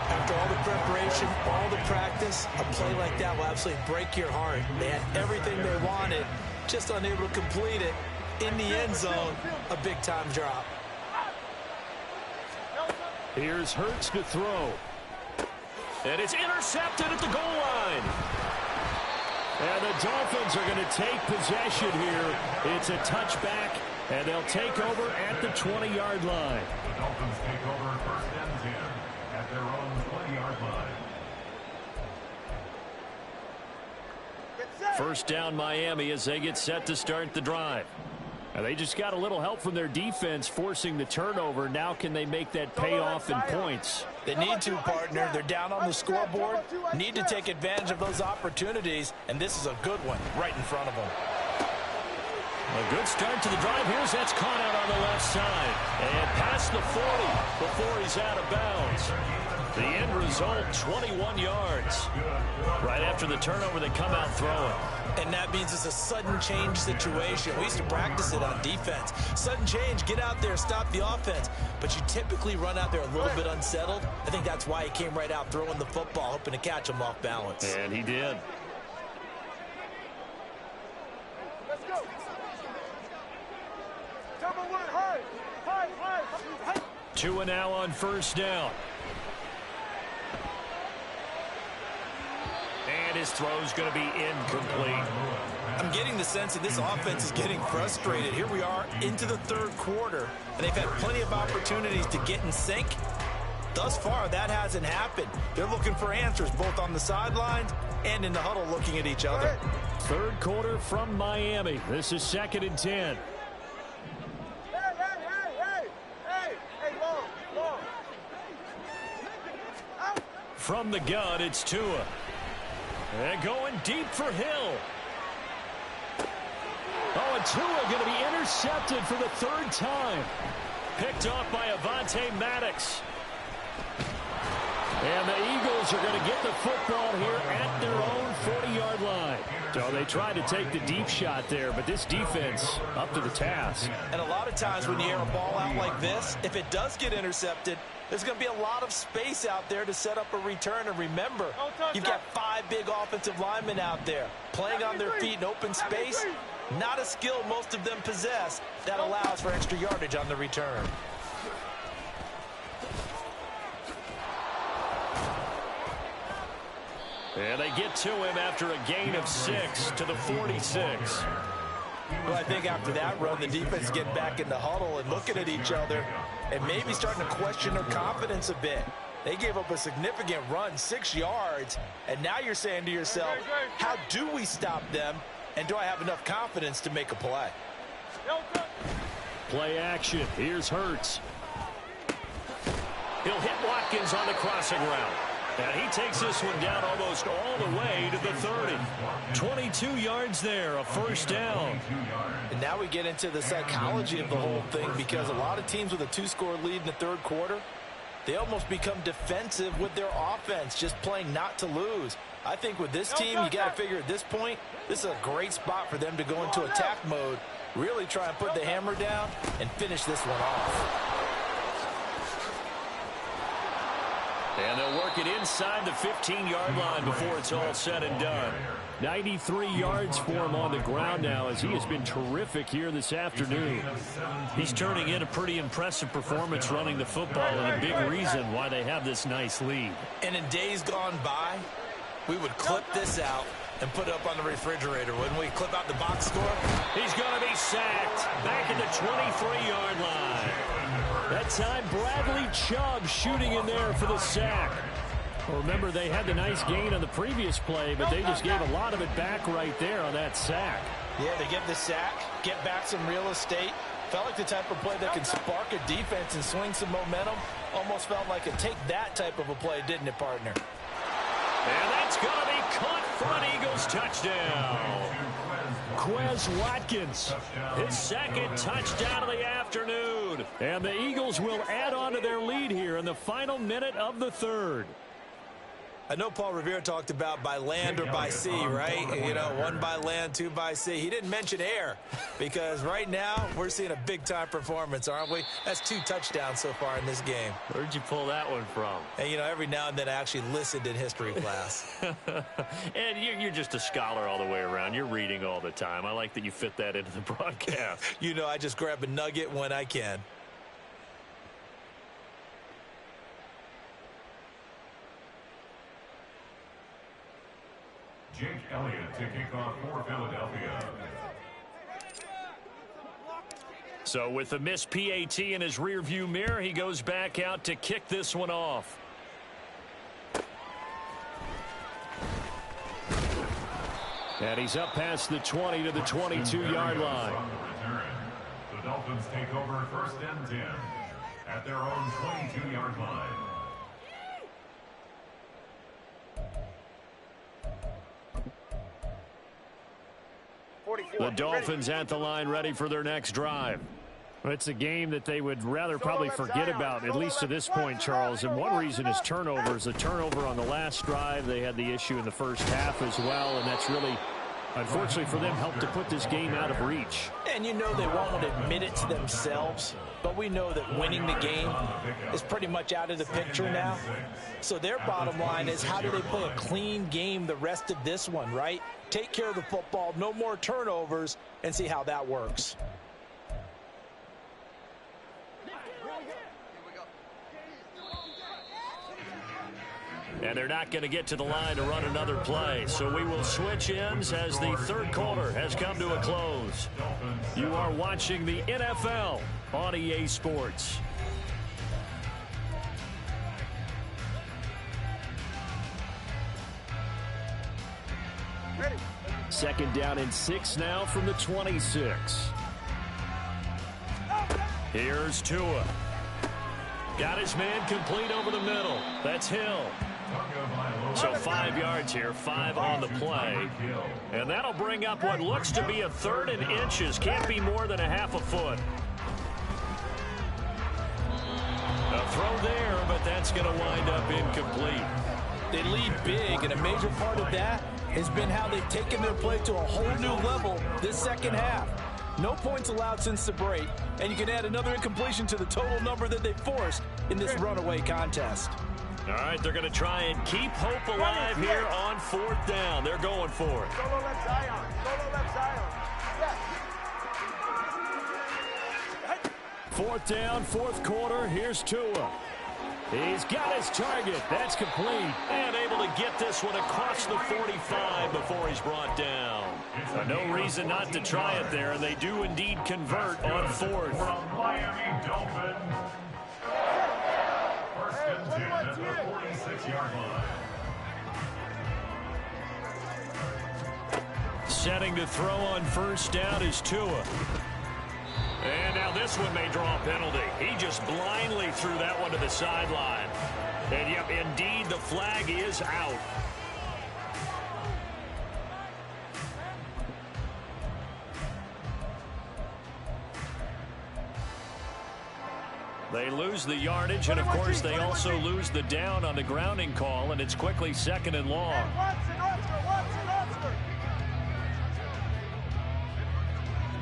After all the preparation, all the practice, a play like that will absolutely break your heart. They had everything they wanted, just unable to complete it. In the end zone, a big-time drop. Here's Hurts to throw. And it's intercepted at the goal line. And the Dolphins are going to take possession here. It's a touchback, and they'll take over at the 20-yard line. The Dolphins take over 1st and 10 at their own 20-yard line. First down Miami as they get set to start the drive. And they just got a little help from their defense forcing the turnover. Now can they make that pay off in points? They need to, partner. They're down on the scoreboard. Need to take advantage of those opportunities, and this is a good one right in front of them. A good start to the drive. Here's that's caught out on the left side. And past the 40 before he's out of bounds. The end result, 21 yards. Right after the turnover, they come out throwing. And that means it's a sudden change situation. We used to practice it on defense. Sudden change, get out there, stop the offense. But you typically run out there a little bit unsettled. I think that's why he came right out throwing the football, hoping to catch him off balance. And he did. Let's go. High. 2 and now on first down. And his throw's going to be incomplete. I'm getting the sense that this offense is getting frustrated. Here we are into the third quarter, and they've had plenty of opportunities to get in sync, thus far, that hasn't happened. They're looking for answers both on the sidelines and in the huddle looking at each other. Third quarter from Miami. This is 2nd and 10. From the gun, it's Tua. And going deep for Hill. Oh, and Tua going to be intercepted for the 3rd time. Picked off by Avonte Maddox. And the Eagles are going to get the football here at their own 40-yard line. So they tried to take the deep shot there, but this defense up to the task. And a lot of times when you air a ball out like this, if it does get intercepted, there's going to be a lot of space out there to set up a return. And remember, you've got 5 big offensive linemen out there playing on their feet in open space. Not a skill most of them possess that allows for extra yardage on the return. And they get to him after a gain of 6 to the 46. Well, I think after that run, the defense getting back in the huddle and looking at each other and maybe starting to question their confidence a bit. They gave up a significant run, 6 yards, and now you're saying to yourself, how do we stop them, and do I have enough confidence to make a play? Play action. Here's Hurts. He'll hit Watkins on the crossing route. And he takes this one down almost all the way to the 30. 22 yards there, a 1st down. And now we get into the psychology of the whole thing, because a lot of teams with a 2-score lead in the 3rd quarter, they almost become defensive with their offense, just playing not to lose. I think with this team, you got to figure at this point, this is a great spot for them to go into attack mode, really try and put the hammer down and finish this one off. And they'll work it inside the 15-yard line before it's all said and done. 93 yards for him on the ground now, as he has been terrific here this afternoon. He's turning in a pretty impressive performance running the football, and a big reason why they have this nice lead. And in days gone by, we would clip this out and put it up on the refrigerator. Wouldn't we clip out the box score? He's going to be sacked back at the 23-yard line. That time, Bradley Chubb shooting in there for the sack. Well, remember, they had the nice gain on the previous play, but they just gave a lot of it back right there on that sack. Yeah, they get the sack, get back some real estate. Felt like the type of play that can spark a defense and swing some momentum. Almost felt like a take that type of a play, didn't it, partner? And that's going to be caught for an Eagles touchdown. Quez Watkins, his 2nd touchdown of the afternoon. And the Eagles will add on to their lead here in the final minute of the 3rd. I know Paul Revere talked about by land or by sea, right? You know, 1 by land, 2 by sea. He didn't mention air, because right now we're seeing a big-time performance, aren't we? That's 2 touchdowns so far in this game. Where'd you pull that one from? And, you know, every now and then I actually listened in history class. And you're just a scholar all the way around. You're reading all the time. I like that you fit that into the broadcast. You know, I just grab a nugget when I can. Jake Elliott to kick off for Philadelphia. So with the missed PAT in his rearview mirror, he goes back out to kick this one off. And he's up past the 20 to the 22-yard line. The Dolphins take over 1st and 10 at their own 22-yard line. The Dolphins at the line, ready for their next drive. It's a game that they would rather probably forget about, at least to this point, Charles. And one reason is turnovers. The turnover on the last drive, they had the issue in the first half as well, and that's really, unfortunately for them, helped to put this game out of reach. And you know they won't admit it to themselves, but we know that winning the game is pretty much out of the picture now. So their bottom line is, how do they play a clean game the rest of this one, right? Take care of the football, no more turnovers, and see how that works. And they're not going to get to the line to run another play. So we will switch ends as the 3rd quarter has come to a close. You are watching the NFL on EA Sports. 2nd down and 6 now from the 26. Here's Tua. Got his man complete over the middle. That's Hill. So 5 yards here, 5 on the play. And that'll bring up what looks to be a 3rd and inches. Can't be more than a half a foot. A throw there, but that's going to wind up incomplete. They lead big, and a major part of that has been how they've taken their play to a whole new level this second half. No points allowed since the break, and you can add another incompletion to the total number that they forced in this runaway contest. All right, they're going to try and keep hope alive here on 4th down. They're going for it. Solo left Zion. Solo left Zion. Yeah. 4th down, 4th quarter. Here's Tua. He's got his target. That's complete. And able to get this one across the 45 before he's brought down. No reason not to try it there, and they do indeed convert on 4th. From Miami Dolphins. 1st and 10 at the 46-yard line. Setting to throw on 1st down is Tua. And now this one may draw a penalty. He just blindly threw that one to the sideline. And yep, indeed, the flag is out. They lose the yardage, and of course they also lose the down on the grounding call, and it's quickly 2nd and long.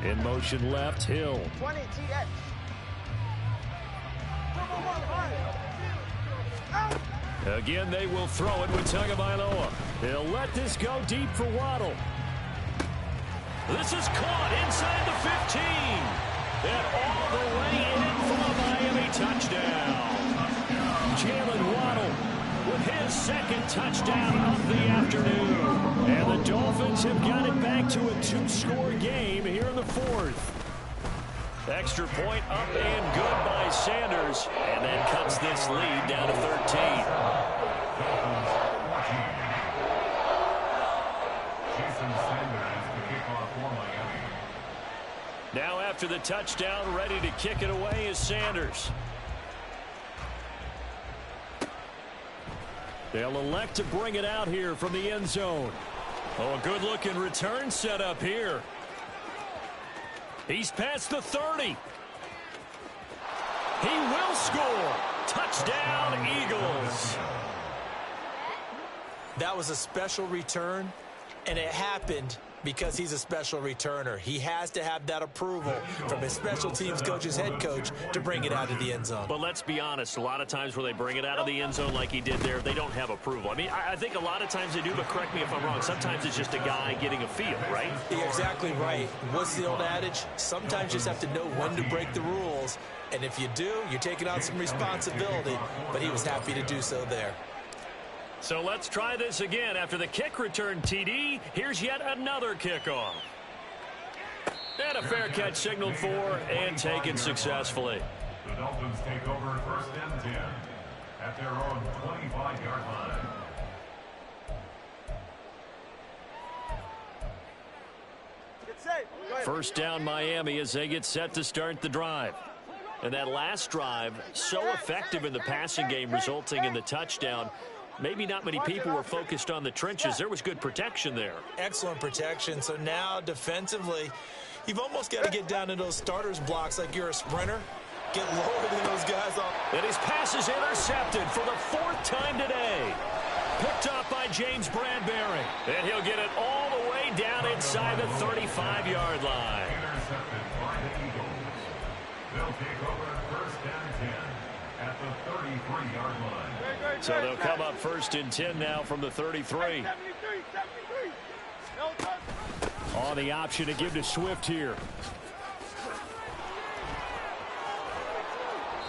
In motion left, Hill. 20 TX. Again, they will throw it with Tagovailoa. They'll let this go deep for Waddle. This is caught inside the 15. And all the way in for a Miami touchdown. Jalen Waddle with his 2nd touchdown of the afternoon. And the Dolphins have got it back to a 2-score game here in the 4th. Extra point up and good by Sanders. And that cuts this lead down to 13. Now after the touchdown, ready to kick it away is Sanders. They'll elect to bring it out here from the end zone. Oh, a good-looking return set up here. He's past the 30. He will score. Touchdown, Eagles. That was a special return, and it happened because he's a special returner. He has to have that approval from his special teams coach, his head coach, to bring it out of the end zone. But let's be honest, a lot of times where they bring it out of the end zone like he did there, they don't have approval. I mean, I think a lot of times they do, but correct me if I'm wrong. Sometimes it's just a guy getting a feel, right? You're exactly right. What's the old adage? Sometimes you just have to know when to break the rules. And if you do, you're taking on some responsibility. But he was happy to do so there. So let's try this again. After the kick return TD, here's yet another kickoff. And a fair catch signaled for and taken successfully. The Dolphins take over 1st and 10 at their own 25-yard line. First down Miami as they get set to start the drive. And that last drive, so effective in the passing game, resulting in the touchdown. Maybe not many people were focused on the trenches. There was good protection there. Excellent protection. So now defensively, you've almost got to get down to those starters blocks like you're a sprinter. Get lower than those guys off. And his pass is intercepted for the 4th time today. Picked up by James Bradbury. And he'll get it all the way down inside the 35-yard line. Intercepted by the Eagles. They'll take over 1st and 10 at the 33-yard line. So they'll come up 1st and 10 now from the 33. On the option to give to Swift here.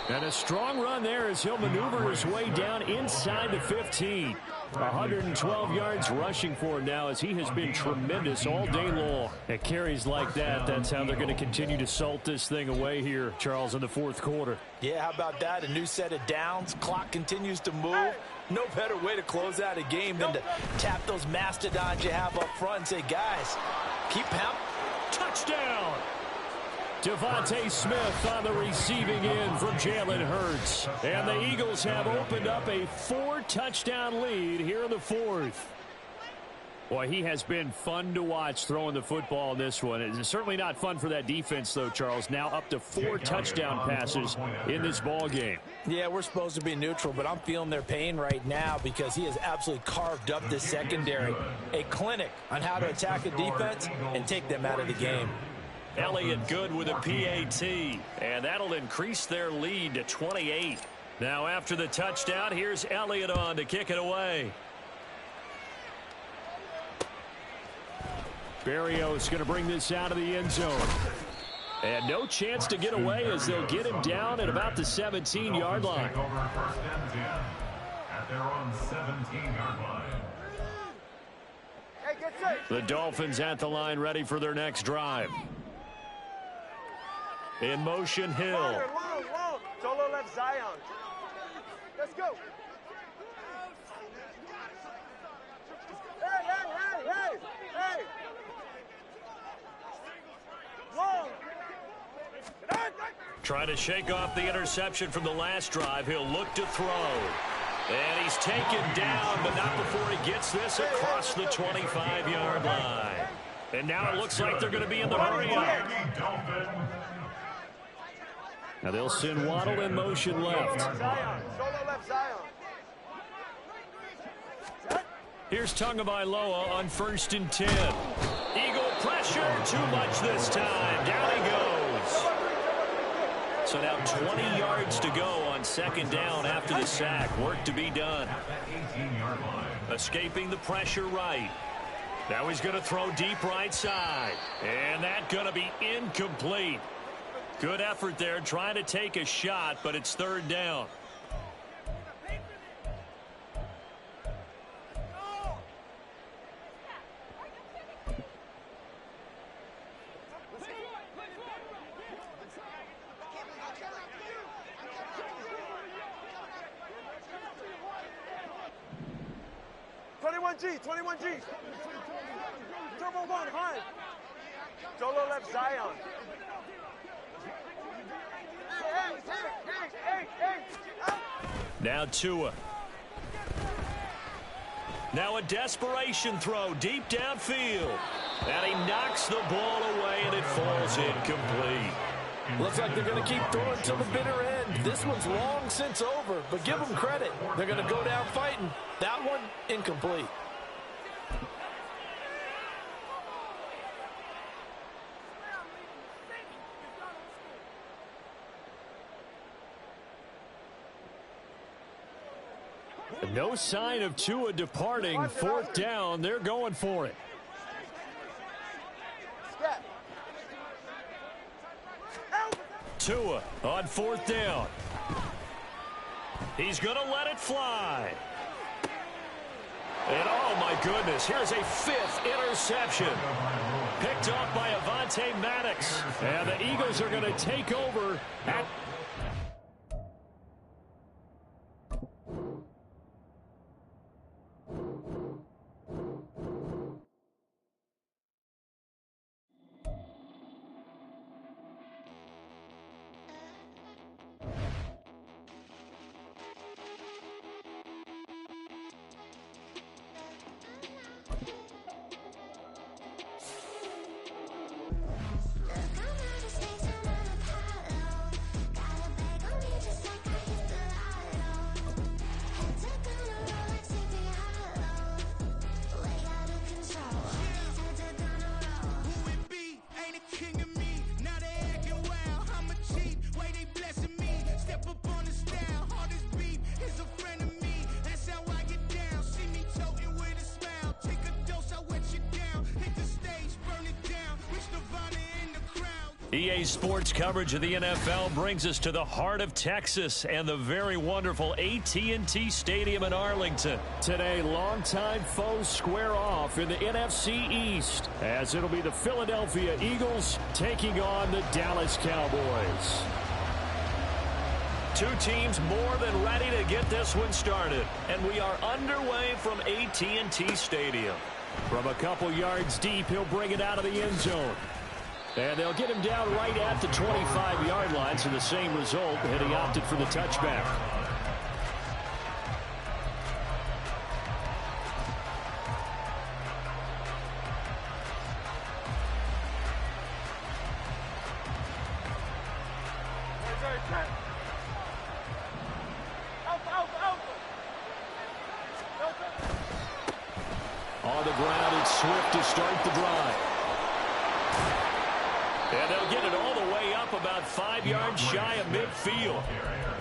And a strong run there as he'll maneuver his way down inside the 15. 112 yards rushing for him now as he has been tremendous all day long. At carries like that, that's how they're going to continue to salt this thing away here, Charles, in the fourth quarter. Yeah, how about that? A new set of downs. Clock continues to move. No better way to close out a game than to tap those mastodons you have up front and say, guys, keep pounding. Touchdown! Devontae Smith on the receiving end from Jalen Hurts. And the Eagles have opened up a 4-touchdown lead here in the fourth. Boy, he has been fun to watch throwing the football in this one. It's certainly not fun for that defense, though, Charles. Now up to 4 touchdown passes in this ball game. Yeah, we're supposed to be neutral, but I'm feeling their pain right now because he has absolutely carved up this secondary. A clinic on how to attack a defense and take them out of the game. Elliott good with a PAT, and that'll increase their lead to 28. Now after the touchdown, here's Elliott on to kick it away. Berrios going to bring this out of the end zone. And no chance to get away as they'll get him down at about the 17-yard line. At their own 17-yard line. Hey, get set. The Dolphins at the line ready for their next drive. In motion, Hill. Long. Solo left Zion. Let's go. Hey. Long. Trying to shake off the interception from the last drive. He'll look to throw. And he's taken down, but not before he gets this across the 25-yard line. And now it looks like they're going to be in the hurry-up. Now they'll send Waddle in motion left. Zion. Solo left Zion. Here's Tagovailoa on 1st and 10. Eagle pressure, too much this time. Down he goes. So now 20 yards to go on 2nd down after the sack. Work to be done. Escaping the pressure right. Now he's going to throw deep right side. And that's going to be incomplete. Good effort there trying to take a shot, but it's 3rd down. Twenty-one G. Turbo 1, high. Solo left Zion. Now Tua. Now a desperation throw deep downfield. And he knocks the ball away and it falls incomplete. Looks like they're going to keep throwing till the bitter end. This one's long since over, but give them credit. They're going to go down fighting. That one, incomplete. No sign of Tua departing. 4th down. They're going for it. Tua on 4th down. He's going to let it fly. And oh my goodness, here's a 5th interception. Picked off by Avonte Maddox. And the Eagles are going to take over at EA Sports coverage of the NFL brings us to the heart of Texas and the very wonderful AT&T Stadium in Arlington. Today, longtime foes square off in the NFC East, as it'll be the Philadelphia Eagles taking on the Dallas Cowboys. Two teams more than ready to get this one started, and we are underway from AT&T Stadium. From a couple yards deep, he'll bring it out of the end zone. And they'll get him down right at the 25-yard line, so the same result, and he opted for the touchback. On the ground, it's Swift to start the drive. And they'll get it all the way up about 5 yards shy of midfield.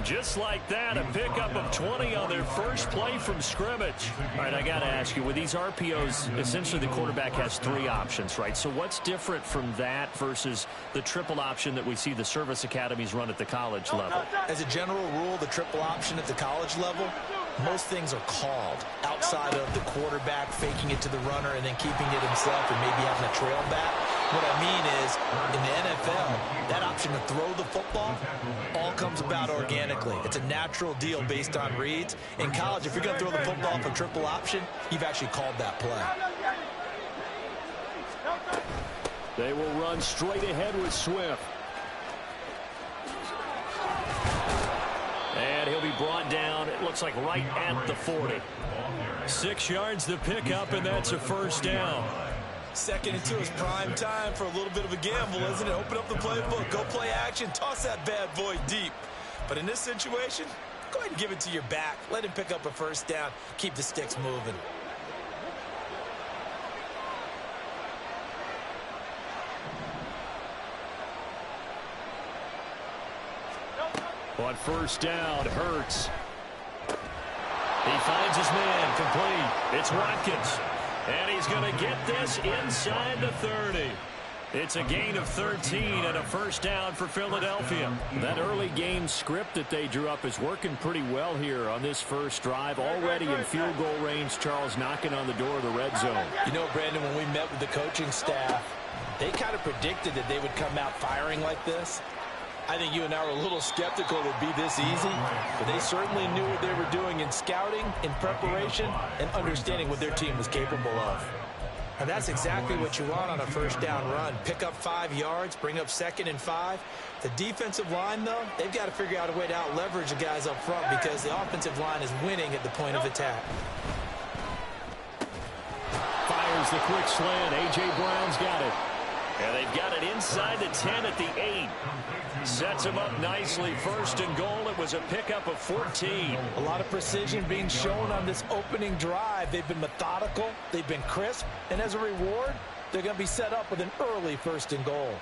Just like that, a pickup of 20 on their first play from scrimmage. All right, I got to ask you, with these RPOs, essentially the quarterback has 3 options, right? So what's different from that versus the triple option that we see the service academies run at the college level? As a general rule, the triple option at the college level, most things are called outside of the quarterback faking it to the runner and then keeping it himself and maybe having a trail back. What I mean is, in the NFL, that option to throw the football all comes about organically. It's a natural deal based on reads. In college, if you're going to throw the football for triple option, you've actually called that play. They will run straight ahead with Swift. And he'll be brought down, it looks like right at the 40. 6 yards to pick up, and that's a first down. 2nd and 2 is prime time for a little bit of a gamble, isn't it? Open up the playbook, go play action, toss that bad boy deep. But in this situation, go ahead and give it to your back. Let him pick up a first down, keep the sticks moving. On first down, Hurts. He finds his man, complete. It's Watkins. And he's going to get this inside the 30. It's a gain of 13 and a first down for Philadelphia. That early game script that they drew up is working pretty well here on this first drive. Already in field goal range, Charles knocking on the door of the red zone. You know, Brandon, when we met with the coaching staff, they kind of predicted that they would come out firing like this. I think you and I were a little skeptical it would be this easy, but they certainly knew what they were doing in scouting, in preparation, and understanding what their team was capable of. And that's exactly what you want on a first down run. Pick up 5 yards, bring up 2nd and 5. The defensive line, though, they've got to figure out a way to out-leverage the guys up front because the offensive line is winning at the point of attack. Fires the quick slant. A.J. Brown's got it. And they've got it inside the 10 at the 8. Sets him up nicely. 1st and goal. It was a pickup of 14. A lot of precision being shown on this opening drive. They've been methodical. They've been crisp. And as a reward, they're going to be set up with an early 1st and goal.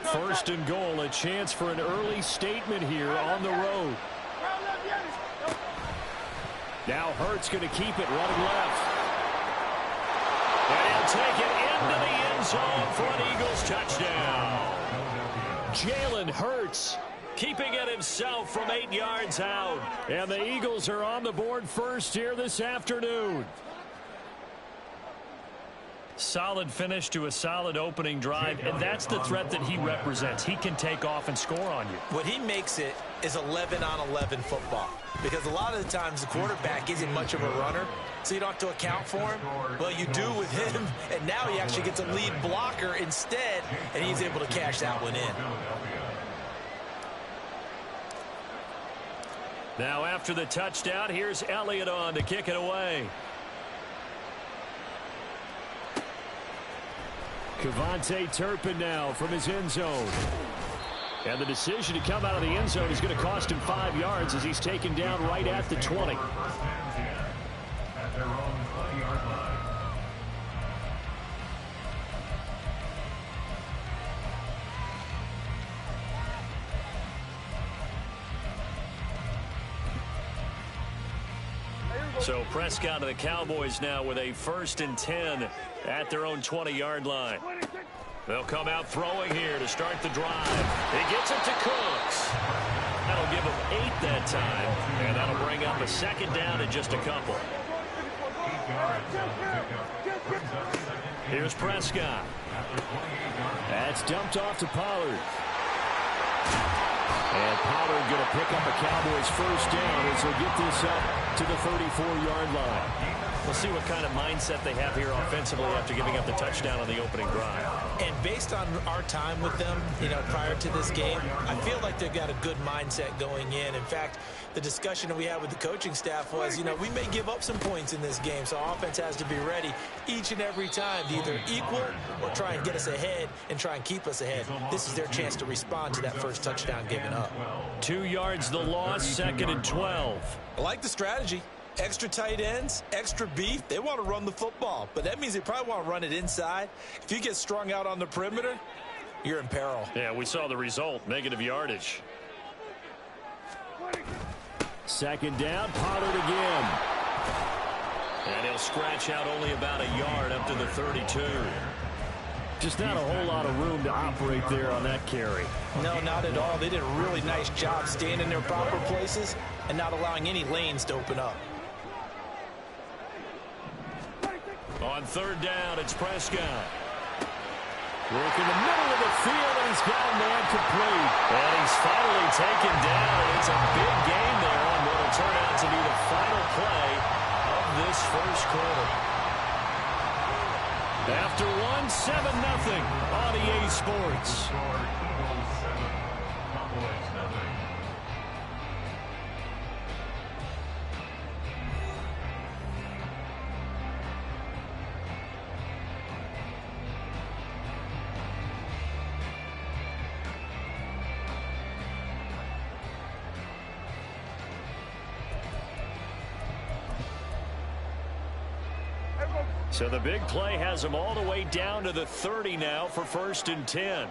1st and goal. A chance for an early statement here on the road. Now Hurts going to keep it running left. And he'll take it into the end zone for an Eagles touchdown. Jalen Hurts keeping it himself from 8 yards out. And the Eagles are on the board first here this afternoon. Solid finish to a solid opening drive, and that's the threat that he represents. He can take off and score on you. What he makes it is 11-on-11 football because a lot of the times the quarterback isn't much of a runner, so you don't have to account for him. Well, you do with him, and now he actually gets a lead blocker instead, and he's able to cash that one in. Now after the touchdown, here's Elliott on to kick it away. Kevontae Turpin now from his end zone. And the decision to come out of the end zone is going to cost him 5 yards as he's taken down right at the 20. At their own 20-yard line. So Prescott of the Cowboys now with a 1st and 10 at their own 20-yard line. They'll come out throwing here to start the drive. He gets it to Cooks. That'll give him 8 that time, and that'll bring up a second down in just a couple. Here's Prescott. That's dumped off to Pollard. And Pollard going to pick up a Cowboys first down as they get this up to the 34-yard line. We'll see what kind of mindset they have here offensively after giving up the touchdown on the opening drive. And based on our time with them, prior to this game, I feel like they've got a good mindset going in. In fact, the discussion that we had with the coaching staff was, we may give up some points in this game, so our offense has to be ready each and every time to either equal or try and get us ahead and try and keep us ahead. This is their chance to respond to that first touchdown given up. 2 yards the loss, 2nd and 12. I like the strategy. Extra tight ends, extra beef. They want to run the football, but that means they probably want to run it inside. If you get strung out on the perimeter, you're in peril. Yeah, we saw the result, negative yardage. 2nd down, Pollard again. And he'll scratch out only about a yard up to the 32. Just not a whole lot of room to operate there on that carry. No, not at all. They did a really nice job staying in their proper places and not allowing any lanes to open up. On 3rd down, it's Prescott. Work in the middle of the field, and he's got a man complete. And he's finally taken down, and it's a big gain there on what will turn out to be the final play of this first quarter. After 7-0 on EA Sports. So the big play has them all the way down to the 30 now for 1st and 10.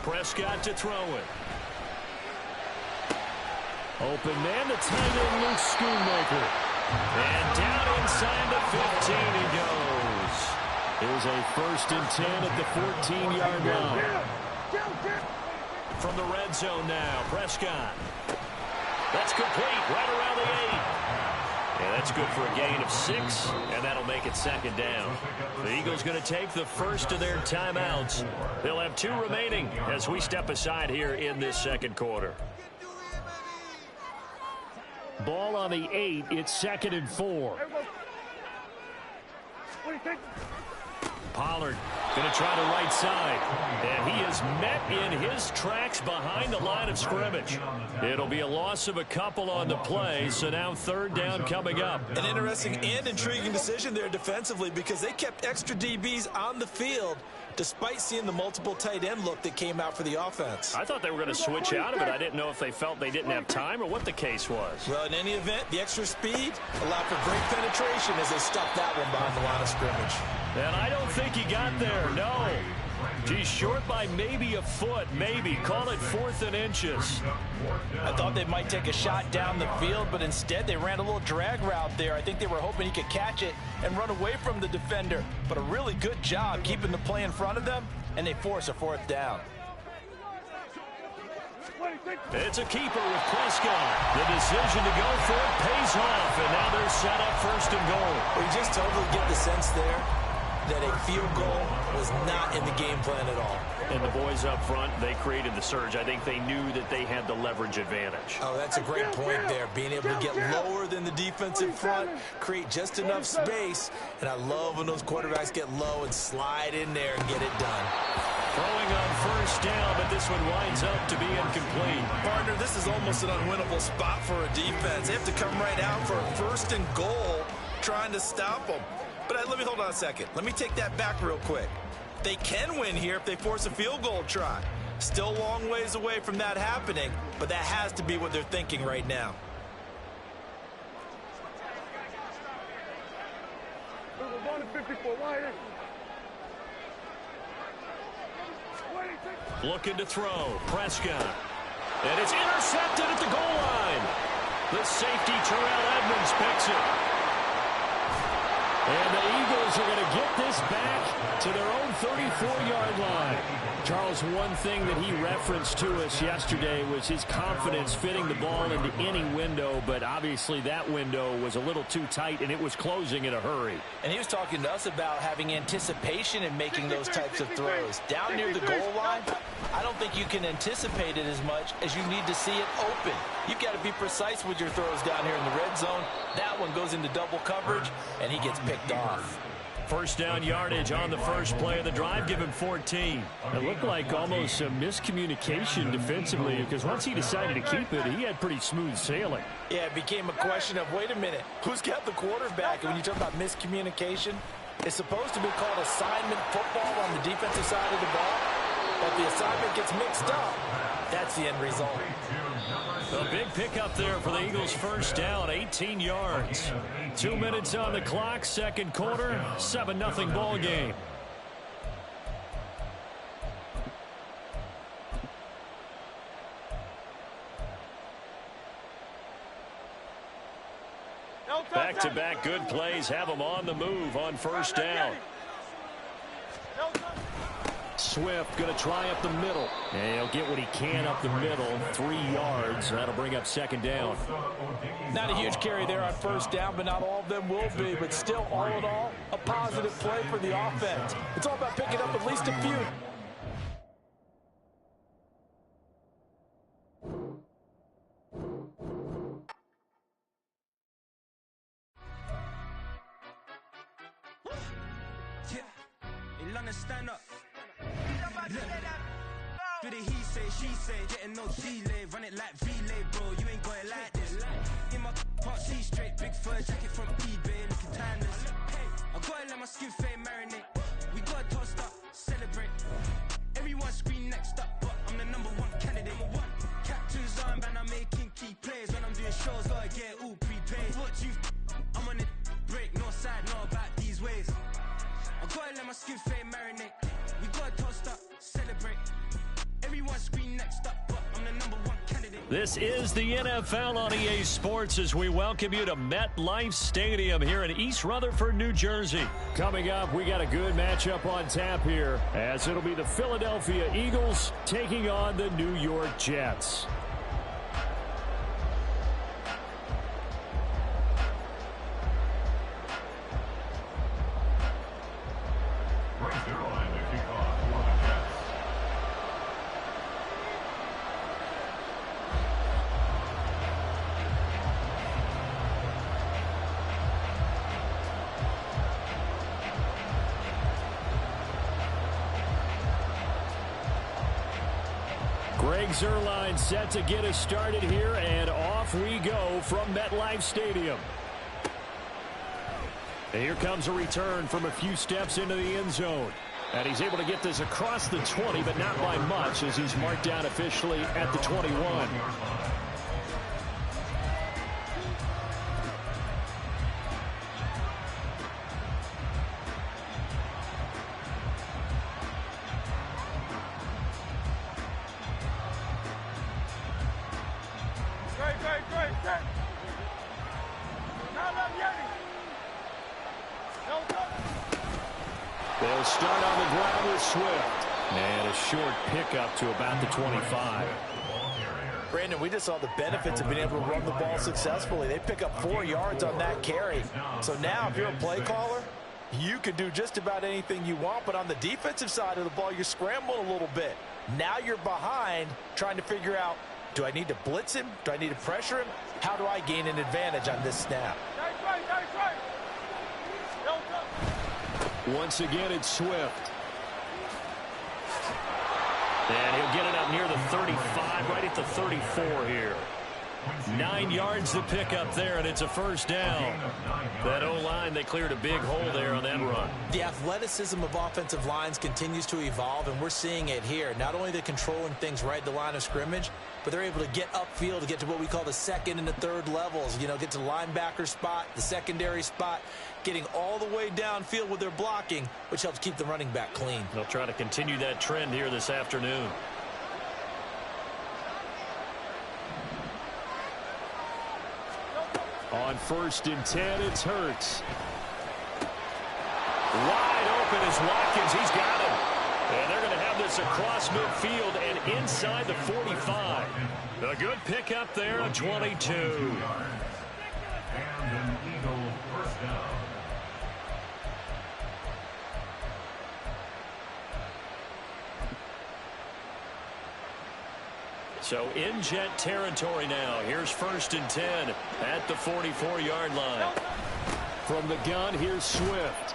Prescott to throw it. Open man, the tight end, Luke Schoonmaker. And down inside the 15 he goes. Here's a 1st and 10 at the 14-yard line. From the red zone now, Prescott. That's complete, right around the 8. Yeah, that's good for a gain of 6, and that'll make it 2nd down. The Eagles going to take the first of their timeouts. They'll have 2 remaining as we step aside here in this 2nd quarter. Ball on the 8. It's 2nd and 4. Pollard going to try the right side. And he is met in his tracks behind the line of scrimmage. It'll be a loss of a couple on the play, so now 3rd down coming up. An interesting and intriguing decision there defensively because they kept extra DBs on the field despite seeing the multiple tight end look that came out for the offense. I thought they were going to switch out of it. I didn't know if they felt they didn't have time or what the case was. Well, in any event, the extra speed allowed for great penetration as they stuffed that one behind the line of scrimmage. And I don't think he got there, no. He's short by maybe a foot, maybe. Call it 4th and inches. I thought they might take a shot down the field, but instead they ran a little drag route there. I think they were hoping he could catch it and run away from the defender. But a really good job keeping the play in front of them, and they force a 4th down. It's a keeper with Prescott. The decision to go for it pays off, and now they're set up 1st and goal. Well, you just totally get the sense there that a field goal was not in the game plan at all. And the boys up front, they created the surge. I think they knew that they had the leverage advantage. Oh, that's a great point there. Being able to get lower than the defensive front, create just enough space. And I love when those quarterbacks get low and slide in there and get it done. Throwing on 1st down, but this one winds up to be incomplete. Partner, this is almost an unwinnable spot for a defense. They have to come right out for a 1st and goal trying to stop them. But let me hold on a second. Let me take that back real quick. They can win here if they force a field goal try. Still a long ways away from that happening, but that has to be what they're thinking right now. Looking to throw. Prescott. And it's intercepted at the goal line. The safety, Terrell Edmonds, picks it. And the Eagles are going to get this back to their own 34-yard line. Charles, one thing that he referenced to us yesterday was his confidence fitting the ball into any window, but obviously that window was a little too tight, and it was closing in a hurry. And he was talking to us about having anticipation in making those types of throws. Down near the goal line, I don't think you can anticipate it as much as you need to see it open. You've got to be precise with your throws down here in the red zone. That one goes into double coverage, and he gets picked off. First down yardage on the first play of the drive, give him 14. It looked like almost a miscommunication defensively, because once he decided to keep it, he had pretty smooth sailing. Yeah, it became a question of, wait a minute, who's got the quarterback? And when you talk about miscommunication, it's supposed to be called assignment football on the defensive side of the ball. But if the assignment gets mixed up, that's the end result. A big pickup there for the Eagles' first down, 18 yards. 2 minutes on the clock, second quarter, 7-0 ball game. Back-to-back good plays have them on the move on first down. Swift going to try up the middle. And he'll get what he can up the middle. 3 yards. That'll bring up second down. Not a huge carry there on first down, but not all of them will be. But still, all in all, a positive play for the offense. It's all about picking up at least a few. Stand up. Do the he say, she say, getting no delay, run it like relay, bro. You ain't got it like this. In my part, see straight, big fur jacket from eBay, looking timeless. I gotta let my skin fade marinate. We gotta toast up, celebrate. Everyone scream next up, but I'm the #1 candidate. Captain's armband, I'm making key plays when I'm doing shows. Gotta get it all prepaid. What you? I'm on it break, no side, no about these ways. I gotta let my skin fade marinate. We gotta toast up, celebrate. Everyone scream next up, but I'm the #1 candidate. This is the NFL on EA Sports as we welcome you to MetLife Stadium here in East Rutherford, New Jersey. Coming up, we got a good matchup on tap here, as it'll be the Philadelphia Eagles taking on the New York Jets. Greg Zuerlein set to get us started here, and off we go from MetLife Stadium. And here comes a return from a few steps into the end zone. And he's able to get this across the 20, but not by much, as he's marked down officially at the 21. They'll start on the ground with Swift. And a short pickup to about the 25. Brandon, we just saw the benefits of being able to run the ball successfully. They pick up 4 yards on that carry. So now if you're a play caller, you can do just about anything you want. But on the defensive side of the ball, you're scrambling a little bit. Now you're behind trying to figure out, do I need to blitz him? Do I need to pressure him? How do I gain an advantage on this snap? Once again, it's Swift. And he'll get it up near the 35, right at the 34 here. 9 yards to pick up there, and it's a first down. That O-line, they cleared a big hole there on that run. The athleticism of offensive lines continues to evolve, and we're seeing it here. Not only they're controlling things right at the line of scrimmage, but they're able to get upfield to get to what we call the second and the third levels. You know, get to the linebacker spot, the secondary spot, getting all the way downfield with their blocking, which helps keep the running back clean. They'll try to continue that trend here this afternoon. On 1st and 10, it's Hurts. Wide open is Watkins. He's got him. And they're going to have this across midfield and inside the 45. A good pickup there on 22. And an Eagle first down. So in Jet territory now. Here's 1st and 10 at the 44-yard line. From the gun, here's Swift.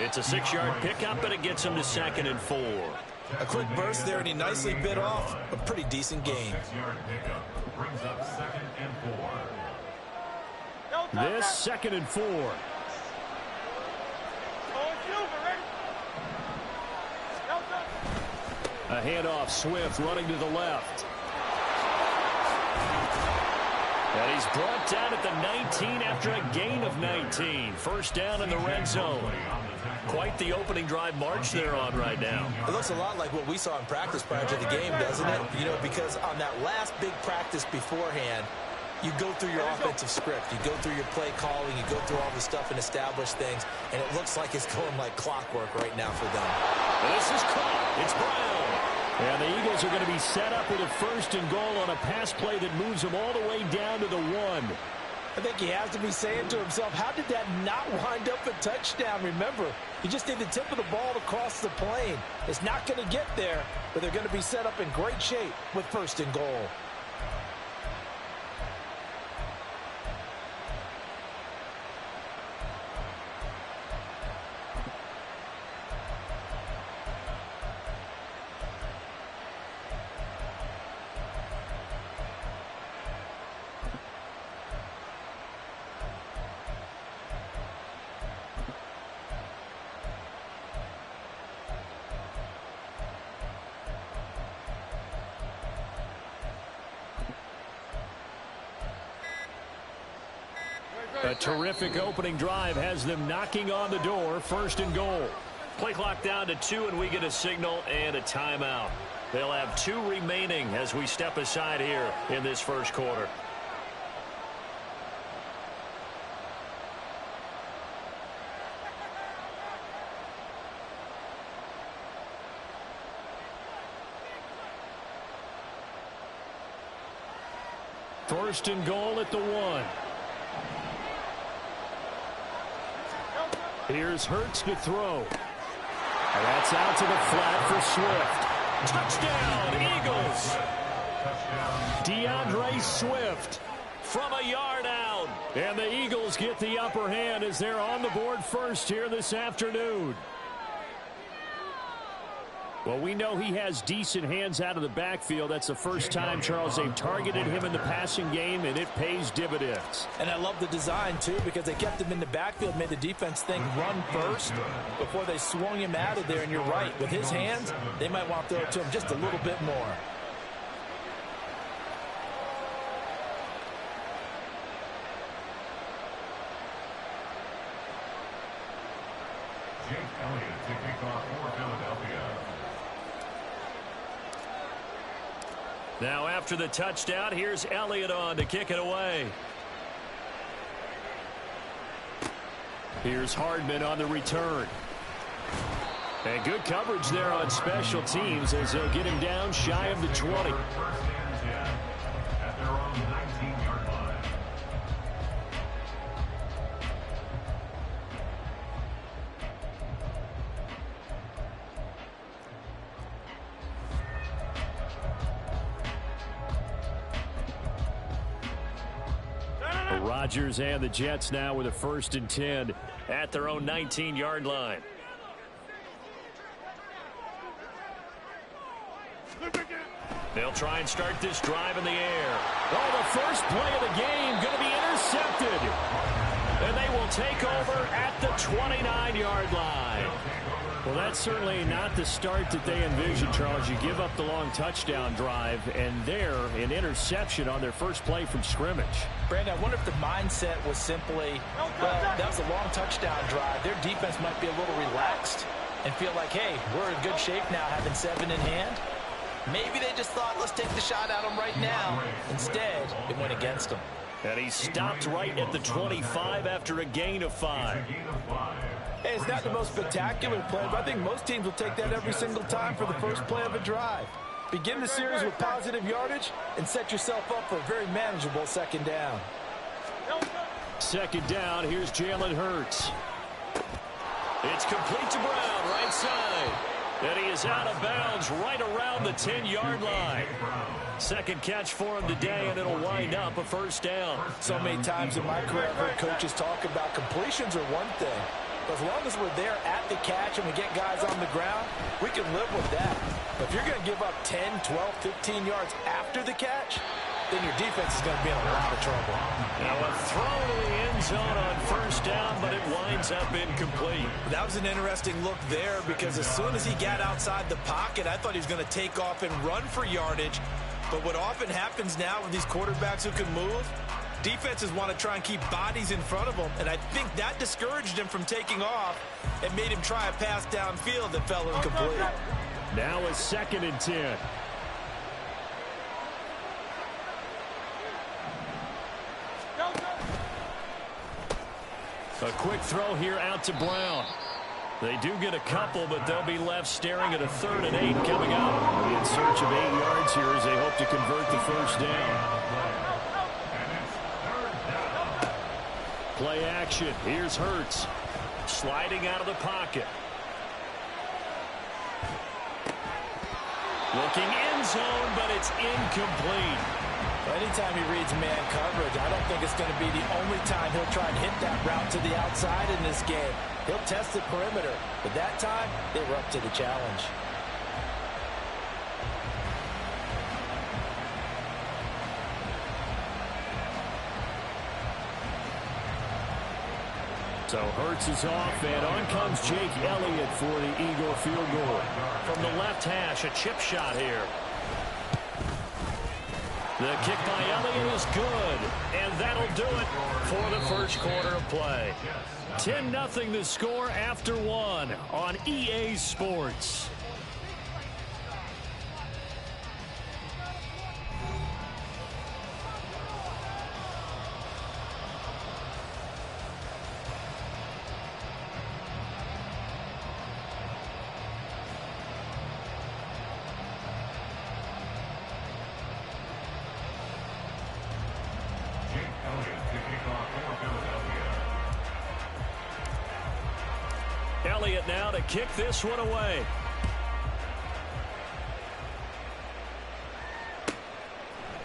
It's a 6-yard pickup, and it gets him to 2nd and 4. A quick burst there, and he nicely bit off a pretty decent gain. 6-yard pickup brings up 2nd and 4. This 2nd and 4. A handoff, Swift running to the left. And he's brought down at the 19 after a gain of 19. First down in the red zone. Quite the opening drive march they're on right now. It looks a lot like what we saw in practice prior to the game, doesn't it? You know, because on that last big practice beforehand, you go through your offensive script. You go through your play calling. You go through all the stuff and establish things. And it looks like it's going like clockwork right now for them. And this is caught. It's Brown. And the Eagles are going to be set up with a 1st and goal on a pass play that moves them all the way down to the 1. I think he has to be saying to himself, how did that not wind up a touchdown? Remember, you just need the tip of the ball to cross the plane. It's not going to get there, but they're going to be set up in great shape with 1st and goal. A terrific opening drive has them knocking on the door. 1st and goal. Play clock down to 2, and we get a signal and a timeout. They'll have 2 remaining as we step aside here in this first quarter. First and goal at the 1. Here's Hurts to throw. And that's out to the flat for Swift. Touchdown, Eagles! DeAndre Swift from a yard out. And the Eagles get the upper hand as they're on the board first here this afternoon. Well, we know he has decent hands out of the backfield. That's the first time, Charles, they've targeted him in the passing game, and it pays dividends. And I love the design, too, because they kept him in the backfield, made the defense think run first before they swung him out of there. And you're right, with his hands, they might want to throw it to him just a little bit more. Jake Elliott to kick off for Philadelphia. Now after the touchdown, here's Elliott on to kick it away. Here's Hardman on the return. And good coverage there on special teams as they'll get him down shy of the 20. First and 10 at their own 19-yard line. Rodgers and the Jets now with a 1st and 10 at their own 19-yard line. They'll try and start this drive in the air. Oh, the first play of the game going to be intercepted. And they will take over at the 29-yard line. Well, that's certainly not the start that they envisioned, Charles. You give up the long touchdown drive, and there, an interception on their first play from scrimmage. Brandon, I wonder if the mindset was simply, well, that was a long touchdown drive. Their defense might be a little relaxed and feel like, hey, we're in good shape now, having 7 in hand. Maybe they just thought, let's take the shot at them right now. Instead, it went against them. And he stopped right at the 25 after a gain of 5. Hey, it's not the most spectacular play, but I think most teams will take that every single time for the first play of a drive. Begin the series with positive yardage and set yourself up for a very manageable second down. Second down, here's Jalen Hurts. It's complete to Brown, right side. And he is out of bounds right around the 10-yard line. Second catch for him today, and it'll wind up a first down. So many times in my career, I've heard coaches talk about completions are one thing. But as long as we're there at the catch and we get guys on the ground, we can live with that. But if you're going to give up 10, 12, 15 yards after the catch, then your defense is going to be in a lot of trouble. Now a throw to the end zone on first down, but it winds up incomplete. That was an interesting look there because as soon as he got outside the pocket, I thought he was going to take off and run for yardage. But what often happens now with these quarterbacks who can move, defenses want to try and keep bodies in front of them, and I think that discouraged him from taking off and made him try a pass downfield that fell incomplete. Now a 2nd and 10. A quick throw here out to Brown. They do get a couple, but they'll be left staring at a 3rd and 8 coming up. In search of 8 yards here as they hope to convert the first down. Play action. Here's Hurts. Sliding out of the pocket. Looking end zone, but it's incomplete. Anytime he reads man coverage, I don't think it's going to be the only time he'll try and hit that route to the outside in this game. He'll test the perimeter, but that time, they were up to the challenge. So Hurts is off, and on comes Jake Elliott for the Eagle field goal. From the left hash, a chip shot here. The kick by Elliott is good, and that'll do it for the first quarter of play. 10-0 the score after 1 on EA Sports. Elliott now to kick this one away.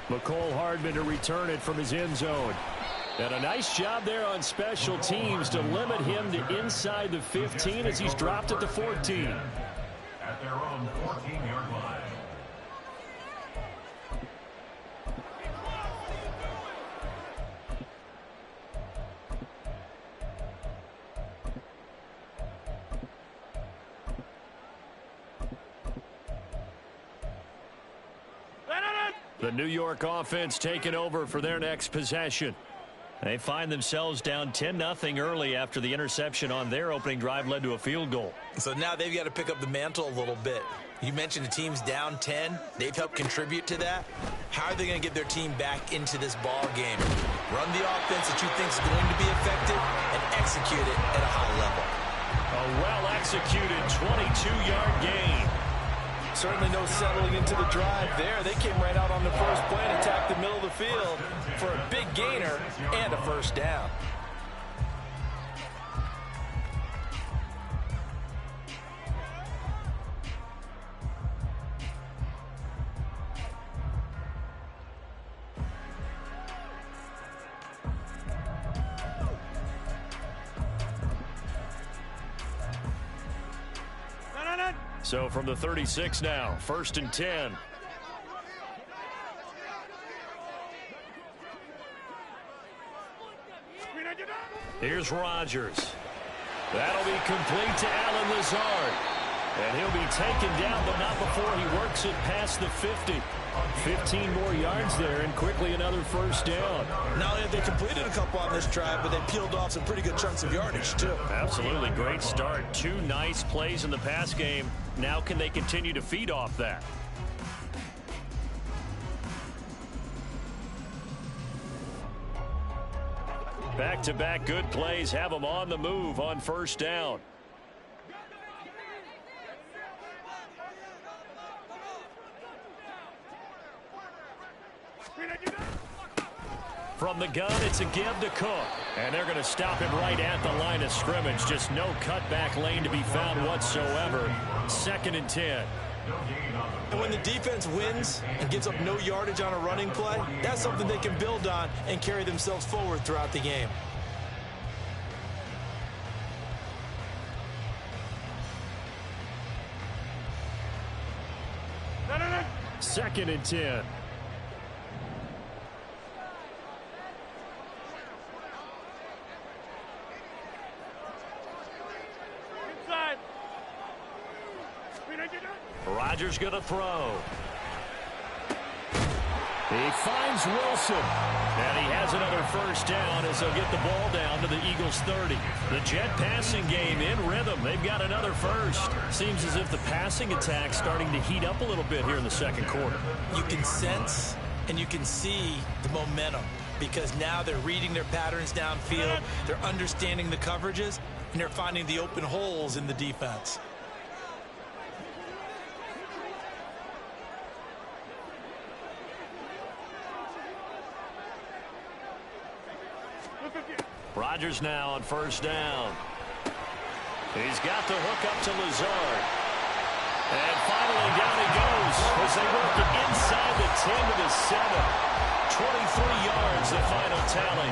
McCole Hardman to return it from his end zone. And a nice job there on special teams to limit him to inside the 15 as he's dropped at the 14. At their own 14-yard line. The New York offense taking over for their next possession. They find themselves down 10-0 early after the interception on their opening drive led to a field goal. So now they've got to pick up the mantle a little bit. You mentioned the team's down 10. They've helped contribute to that. How are they going to get their team back into this ball game? Run the offense that you think is going to be effective and execute it at a high level. A well-executed 22-yard gain. Certainly no settling into the drive there. They came right out on the first play and attacked the middle of the field for a big gainer and a first down. So from the 36 now, 1st and 10. Here's Rodgers. That'll be complete to Allen Lazard. And he'll be taken down, but not before he works it past the 50. 15 more yards there, and quickly another first down. Not only have they completed a couple on this drive, but they peeled off some pretty good chunks of yardage, too. Absolutely great start. 2 nice plays in the pass game. Now can they continue to feed off that? Back-to-back good plays have them on the move on first down. From the gun, it's a give to Cook. And they're going to stop him right at the line of scrimmage. Just no cutback lane to be found whatsoever. 2nd and 10. And when the defense wins and gives up no yardage on a running play, that's something they can build on and carry themselves forward throughout the game. Second and 10. Rodgers going to throw. He finds Wilson. And he has another first down as they'll get the ball down to the Eagles' 30. The Jet passing game in rhythm. They've got another first. Seems as if the passing attack's starting to heat up a little bit here in the second quarter. You can sense and you can see the momentum because now they're reading their patterns downfield. They're understanding the coverages, and they're finding the open holes in the defense. Rodgers now on first down. He's got the hook up to Lazard. And finally down he goes as they work it inside the 10 to the 7. 23 yards the final tally.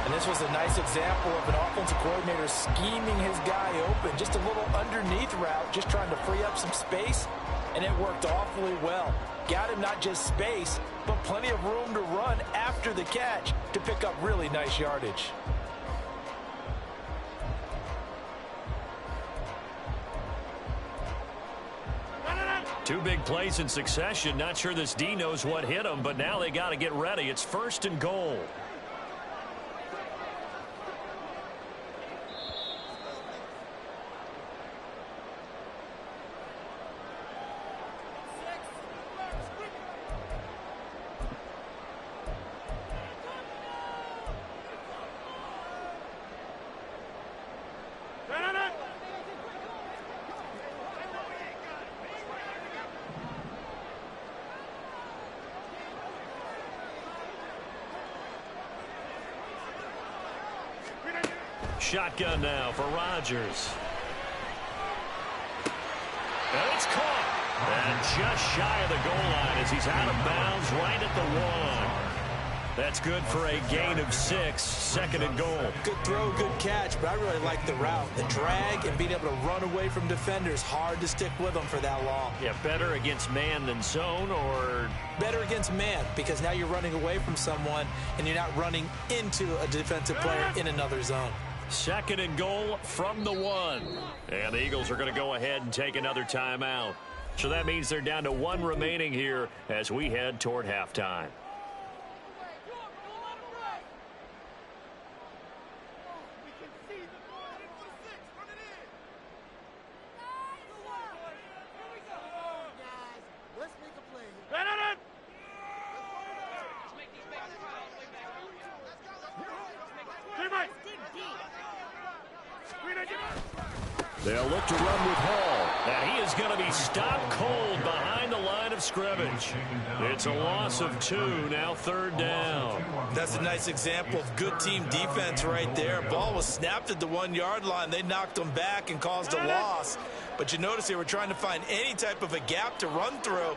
And this was a nice example of an offensive coordinator scheming his guy open. Just a little underneath route, just trying to free up some space. And it worked awfully well. Got him not just space, but plenty of room to run after the catch to pick up really nice yardage. Two big plays in succession. Not sure this D knows what hit him, but now they got to get ready. It's 1st and goal. Shotgun now for Rodgers. And it's caught. And just shy of the goal line as he's out of bounds right at the 1. That's good for a gain of 6. 2nd and goal. Good throw, good catch, but I really like the route. The drag and being able to run away from defenders. Hard to stick with them for that long. Yeah, better against man than zone, or? Better against man, because now you're running away from someone and you're not running into a defensive player in another zone. 2nd and goal from the 1. And the Eagles are going to go ahead and take another timeout. So that means they're down to 1 remaining here as we head toward halftime. They'll look to run with Hall, and he is going to be stopped cold behind the line of scrimmage. It's a loss of 2, now 3rd down. That's a nice example of good team defense right there. Ball was snapped at the 1-yard line. They knocked them back and caused a loss. But you notice they were trying to find any type of a gap to run through.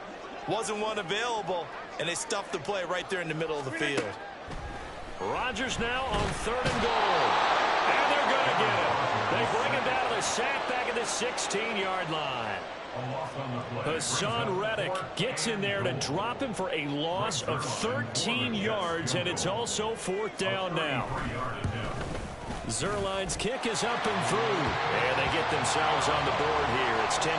Wasn't one available, and they stuffed the play right there in the middle of the field. Rodgers now on 3rd and goal. And they're going to get it. They bring him down to the sack back at the 16-yard line. Hassan Reddick gets in there to drop him for a loss of 13 yards, and it's also 4th down now. Zerline's kick is up and through, and they get themselves on the board here. It's 10-3.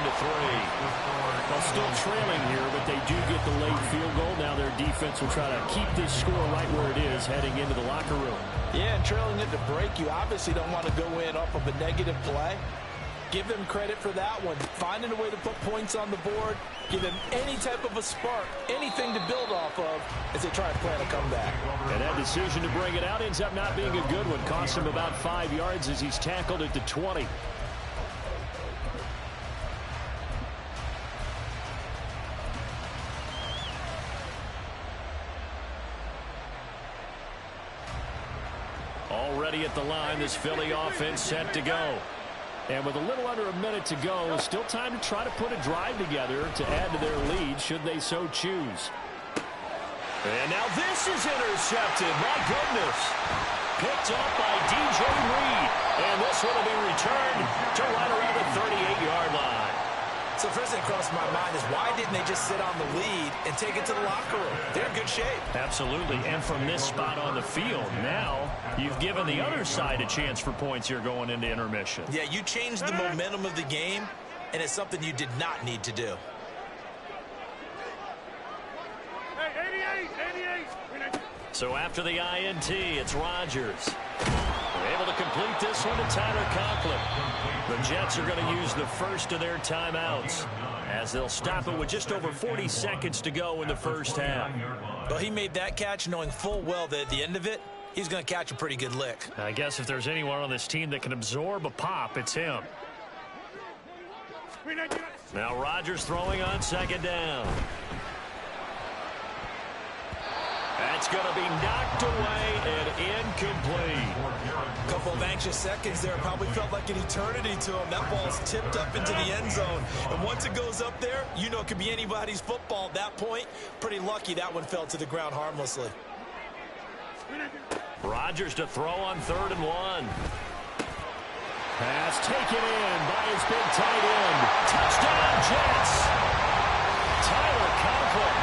Well, still trailing here, but they do get the late field goal. Now their defense will try to keep this score right where it is heading into the locker room. Yeah, and trailing at the break, you obviously don't want to go in off of a negative play. Give them credit for that one. Finding a way to put points on the board, give them any type of a spark, anything to build off of as they try and plan a comeback. And that decision to bring it out ends up not being a good one. Cost him about 5 yards as he's tackled at the 20. Already at the line, this Philly offense set to go. And with a little under a minute to go, still time to try to put a drive together to add to their lead should they so choose. And now this is intercepted. My goodness. Picked up by DJ Reed. And this one will be returned to right around the 38-yard line. So first thing that crossed my mind is why didn't they just sit on the lead and take it to the locker room? They're in good shape. Absolutely. And from this spot on the field, now you've given the other side a chance for points here going into intermission. Yeah, you changed the momentum of the game, and it's something you did not need to do. Hey, 88. So after the INT, it's Rodgers. They're able to complete this one to Tyler Conklin. The Jets are going to use the first of their timeouts as they'll stop it with just over 40 seconds to go in the first half. Well, he made that catch knowing full well that at the end of it, he's going to catch a pretty good lick. I guess if there's anyone on this team that can absorb a pop, it's him. Now Rodgers throwing on second down. That's going to be knocked away and incomplete. A couple of anxious seconds there. Probably felt like an eternity to him. That ball's tipped up into the end zone. And once it goes up there, you know it could be anybody's football at that point. Pretty lucky that one fell to the ground harmlessly. Rodgers to throw on 3rd and 1. Pass taken in by his big tight end. Touchdown, Jets. Tyler Conklin,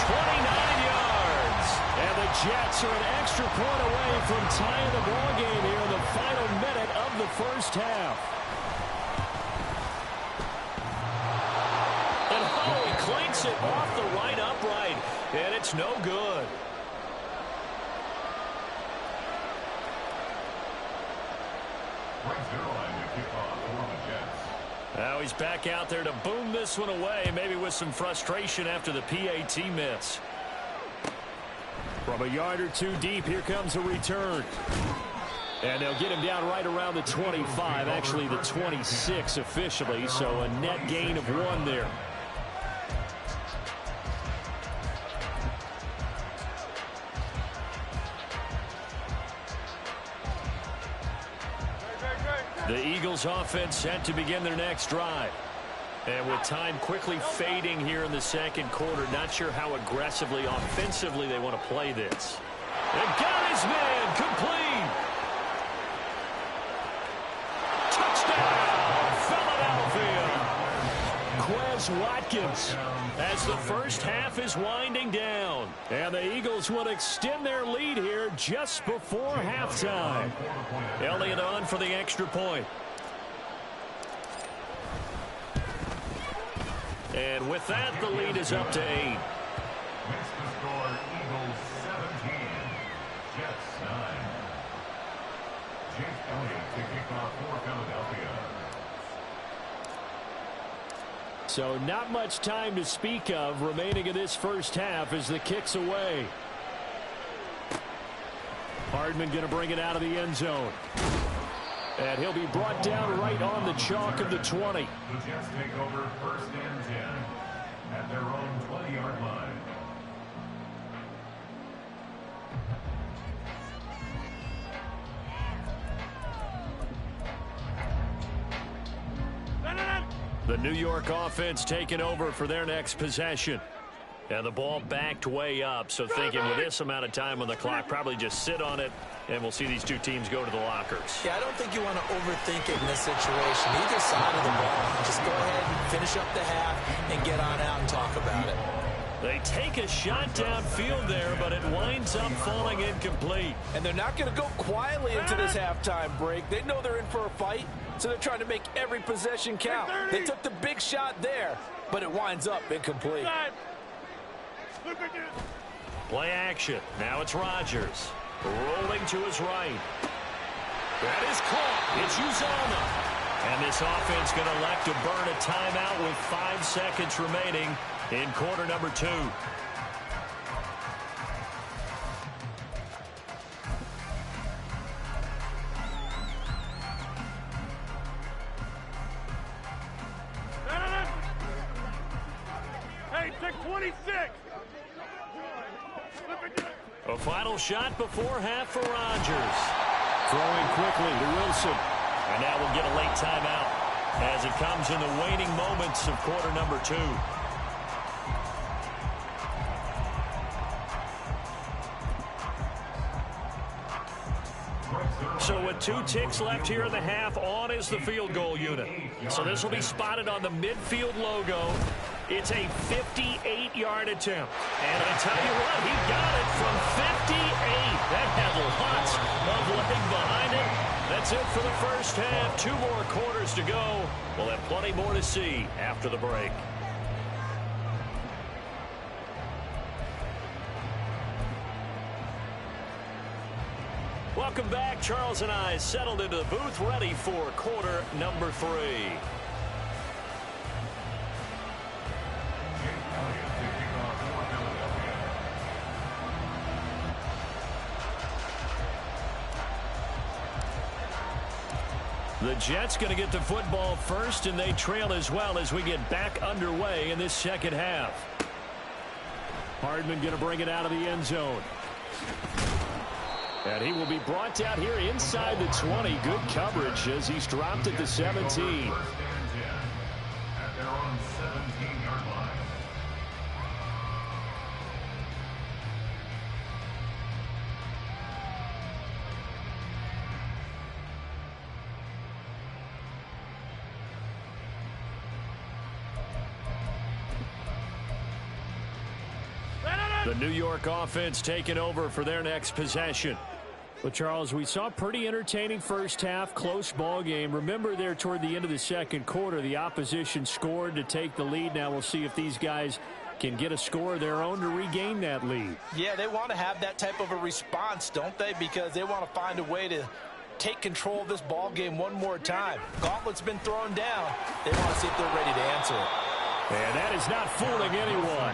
29 yards. And the Jets are an extra point away from tying the ball game here in the final minute of the first half. And he clanks it off the right upright, and it's no good. Now he's back out there to boom this one away, maybe with some frustration after the PAT miss. From a yard or two deep, here comes a return. And they'll get him down right around the 25, actually the 26 officially, so a net gain of 1 there. The Eagles offense set to begin their next drive. And with time quickly fading here in the second quarter, not sure how aggressively, offensively they want to play this. And got his man complete. Touchdown, Philadelphia. Quez Watkins as the first half is winding down. And the Eagles will extend their lead here just before halftime. Elliott on for the extra point. And with that, the lead is up to 8. Makes the score Eagles 17, Jets 9. Jake Elliott to kick off for Philadelphia. So not much time to speak of remaining in this first half as the kick's away. Hardman going to bring it out of the end zone. And he'll be brought down right on the chalk of the 20. The Jets take over 1st and 10 at their own 20-yard line. The New York offense taking over for their next possession. And the ball backed way up, so thinking with this amount of time on the clock, probably just sit on it, and we'll see these two teams go to the lockers. Yeah, I don't think you want to overthink it in this situation. Either side of the ball, just go ahead and finish up the half and get on out and talk about it. They take a shot downfield there, but it winds up falling incomplete. And they're not going to go quietly into this halftime break. They know they're in for a fight, so they're trying to make every possession count. They took the big shot there, but it winds up incomplete. Play action. Now it's Rodgers. Rolling to his right. That is caught. It's Uzomah. And this offense going to elect to burn a timeout with 5 seconds remaining in quarter number 2. Hey, take 26. A final shot before half for Rodgers. Throwing quickly to Wilson. And now we'll get a late timeout as it comes in the waning moments of quarter number 2. So with 2 ticks left here in the half, on is the field goal unit. So this will be spotted on the midfield logo. It's a 58-yard attempt. And I tell you what, he got it from 58. That had lots of leg behind it. That's it for the first half. 2 more quarters to go. We'll have plenty more to see after the break. Welcome back. Charles and I settled into the booth, ready for quarter number 3. The Jets going to get the football first, and they trail as well as we get back underway in this second half. Hardman going to bring it out of the end zone. And he will be brought down here inside the 20. Good coverage as he's dropped at the 17. At their own 17-yard line. The New York offense taking over for their next possession. Well, Charles, we saw a pretty entertaining first half, close ball game. Remember there toward the end of the second quarter, the opposition scored to take the lead. Now we'll see if these guys can get a score of their own to regain that lead. Yeah, they want to have that type of a response, don't they? Because they want to find a way to take control of this ball game one more time. Gauntlet's been thrown down. They want to see if they're ready to answer it. And that is not fooling anyone.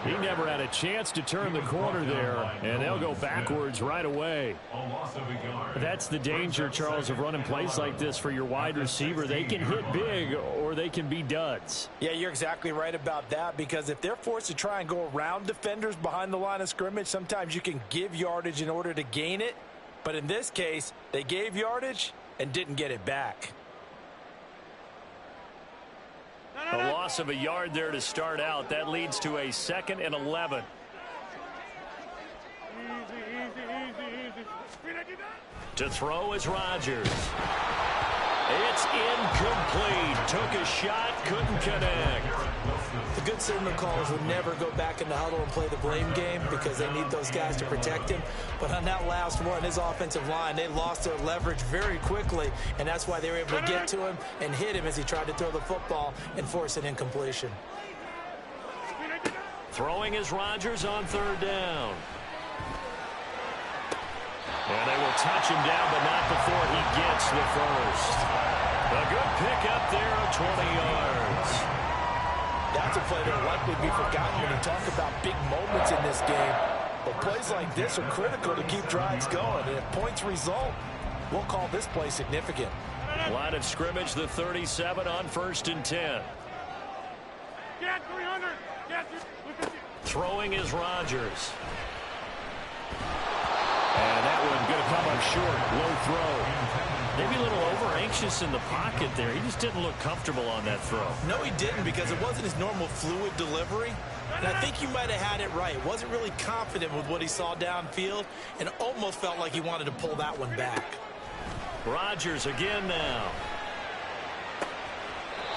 He never had a chance to turn the corner there, and they'll go backwards right away. That's the danger, Charles, of running plays like this for your wide receiver. They can hit big or they can be duds. Yeah, you're exactly right about that, because if they're forced to try and go around defenders behind the line of scrimmage, sometimes you can give yardage in order to gain it. But in this case, they gave yardage and didn't get it back. A loss of a yard there to start out. That leads to a 2nd and 11. To throw is Rodgers. It's incomplete. Took a shot, couldn't connect. The good signal callers would never go back in the huddle and play the blame game because they need those guys to protect him. But on that last one, his offensive line, they lost their leverage very quickly, and that's why they were able to get to him and hit him as he tried to throw the football and force an incompletion. Throwing is Rodgers on 3rd down. And they will touch him down, but not before he gets the first. A good pickup there of 20 yards. That's a play that will likely be forgotten when you talk about big moments in this game. But plays like this are critical to keep drives going. And if points result, we'll call this play significant. Line of scrimmage, the 37 on 1st and 10. Throwing is Rodgers. And that one going to come up short. Low throw. Maybe a little over-anxious in the pocket there. He just didn't look comfortable on that throw. No, he didn't, because it wasn't his normal fluid delivery. And I think you might have had it right. Wasn't really confident with what he saw downfield and almost felt like he wanted to pull that one back. Rodgers again now.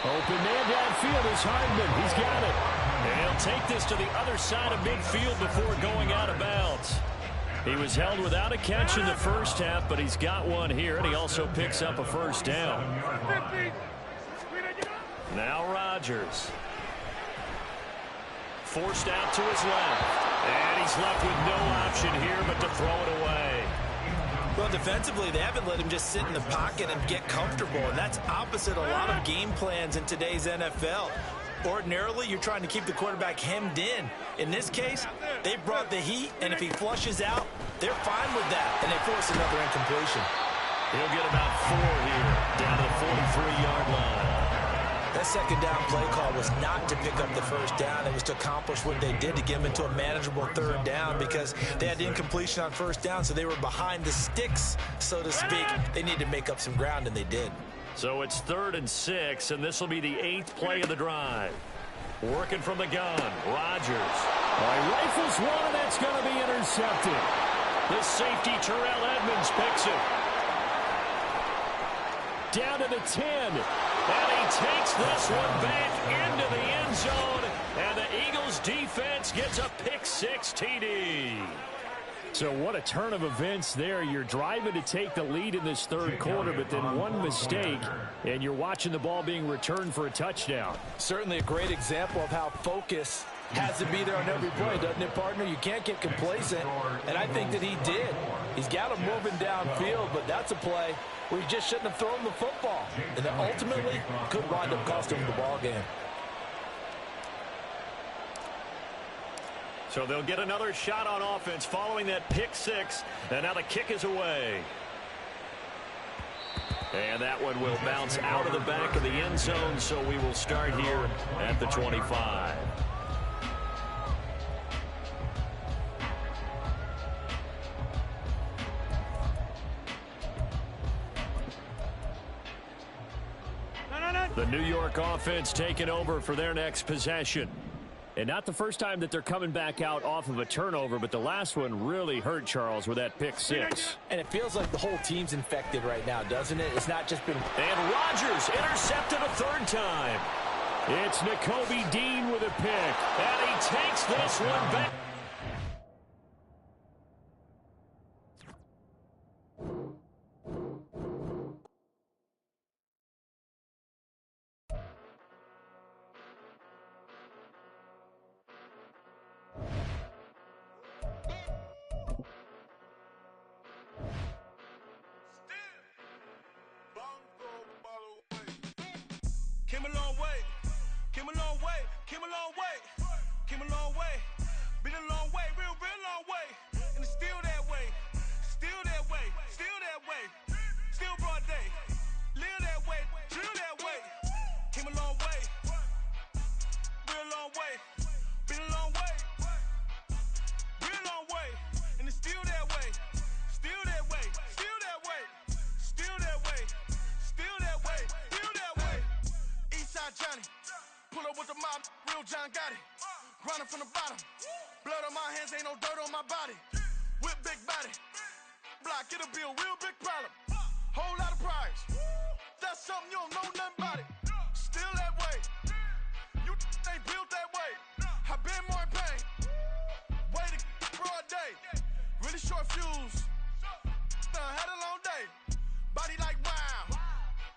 Open man downfield is Hardman. He's got it. And he'll take this to the other side of midfield before going out of bounds. He was held without a catch in the first half, but he's got one here, and he also picks up a 1st down. Now Rodgers. Forced out to his left. And he's left with no option here but to throw it away. Well, defensively, they haven't let him just sit in the pocket and get comfortable, and that's opposite a lot of game plans in today's NFL. Ordinarily, you're trying to keep the quarterback hemmed in. In this case, they brought the heat, and if he flushes out, they're fine with that, and they force another incompletion. He'll get about 4 here, down to the 43-yard line. That second down play call was not to pick up the first down. It was to accomplish what they did, to get them into a manageable third down, because they had incompletion on first down, so they were behind the sticks, so to speak. They needed to make up some ground, and they did. So it's 3rd and 6, and this will be the 8th play of the drive. Working from the gun, Rodgers. Rifles one, and that's going to be intercepted. The safety, Terrell Edmonds, picks it. Down to the 10, and he takes this one back into the end zone, and the Eagles defense gets a pick-6 TD. So what a turn of events there. You're driving to take the lead in this third quarter, but then one mistake, and you're watching the ball being returned for a touchdown. Certainly a great example of how focus has to be there on every play, doesn't it, partner? You can't get complacent, and I think that he did. He's got him moving downfield, but that's a play where he just shouldn't have thrown the football, and that ultimately could wind up costing him the ball game. So they'll get another shot on offense following that pick-6, and now the kick is away. And that one will bounce out of the back of the end zone, so we will start here at the 25. The New York offense taking over for their next possession. And not the first time that they're coming back out off of a turnover, but the last one really hurt, Charles, with that pick-6. And it feels like the whole team's infected right now, doesn't it? It's not just been... And Rodgers intercepted a third time. It's Nakobe Dean with a pick, and he takes this one back. Came a long way, came a long way, came a long way, came a long way, been a long way, real long way, and it's still that way, still that way, still that way, still broad day, live that way, drill that way, came a long way, real long way, been a long way, real long way, and it's still that way, still that way, still that way, still that way, still that way, still that way. Eastside Johnny, pull up with the mob, real John got it. Grinding from the bottom, blood on my hands, ain't no dirt on my body. Whip big body, block, it'll be a real big problem. Whole lot of prize, that's something you don't know nothing about it. Still that way, you ain't built that way. I been more in pain, way to broad day. Really short fuse, had a long day. Body like wow,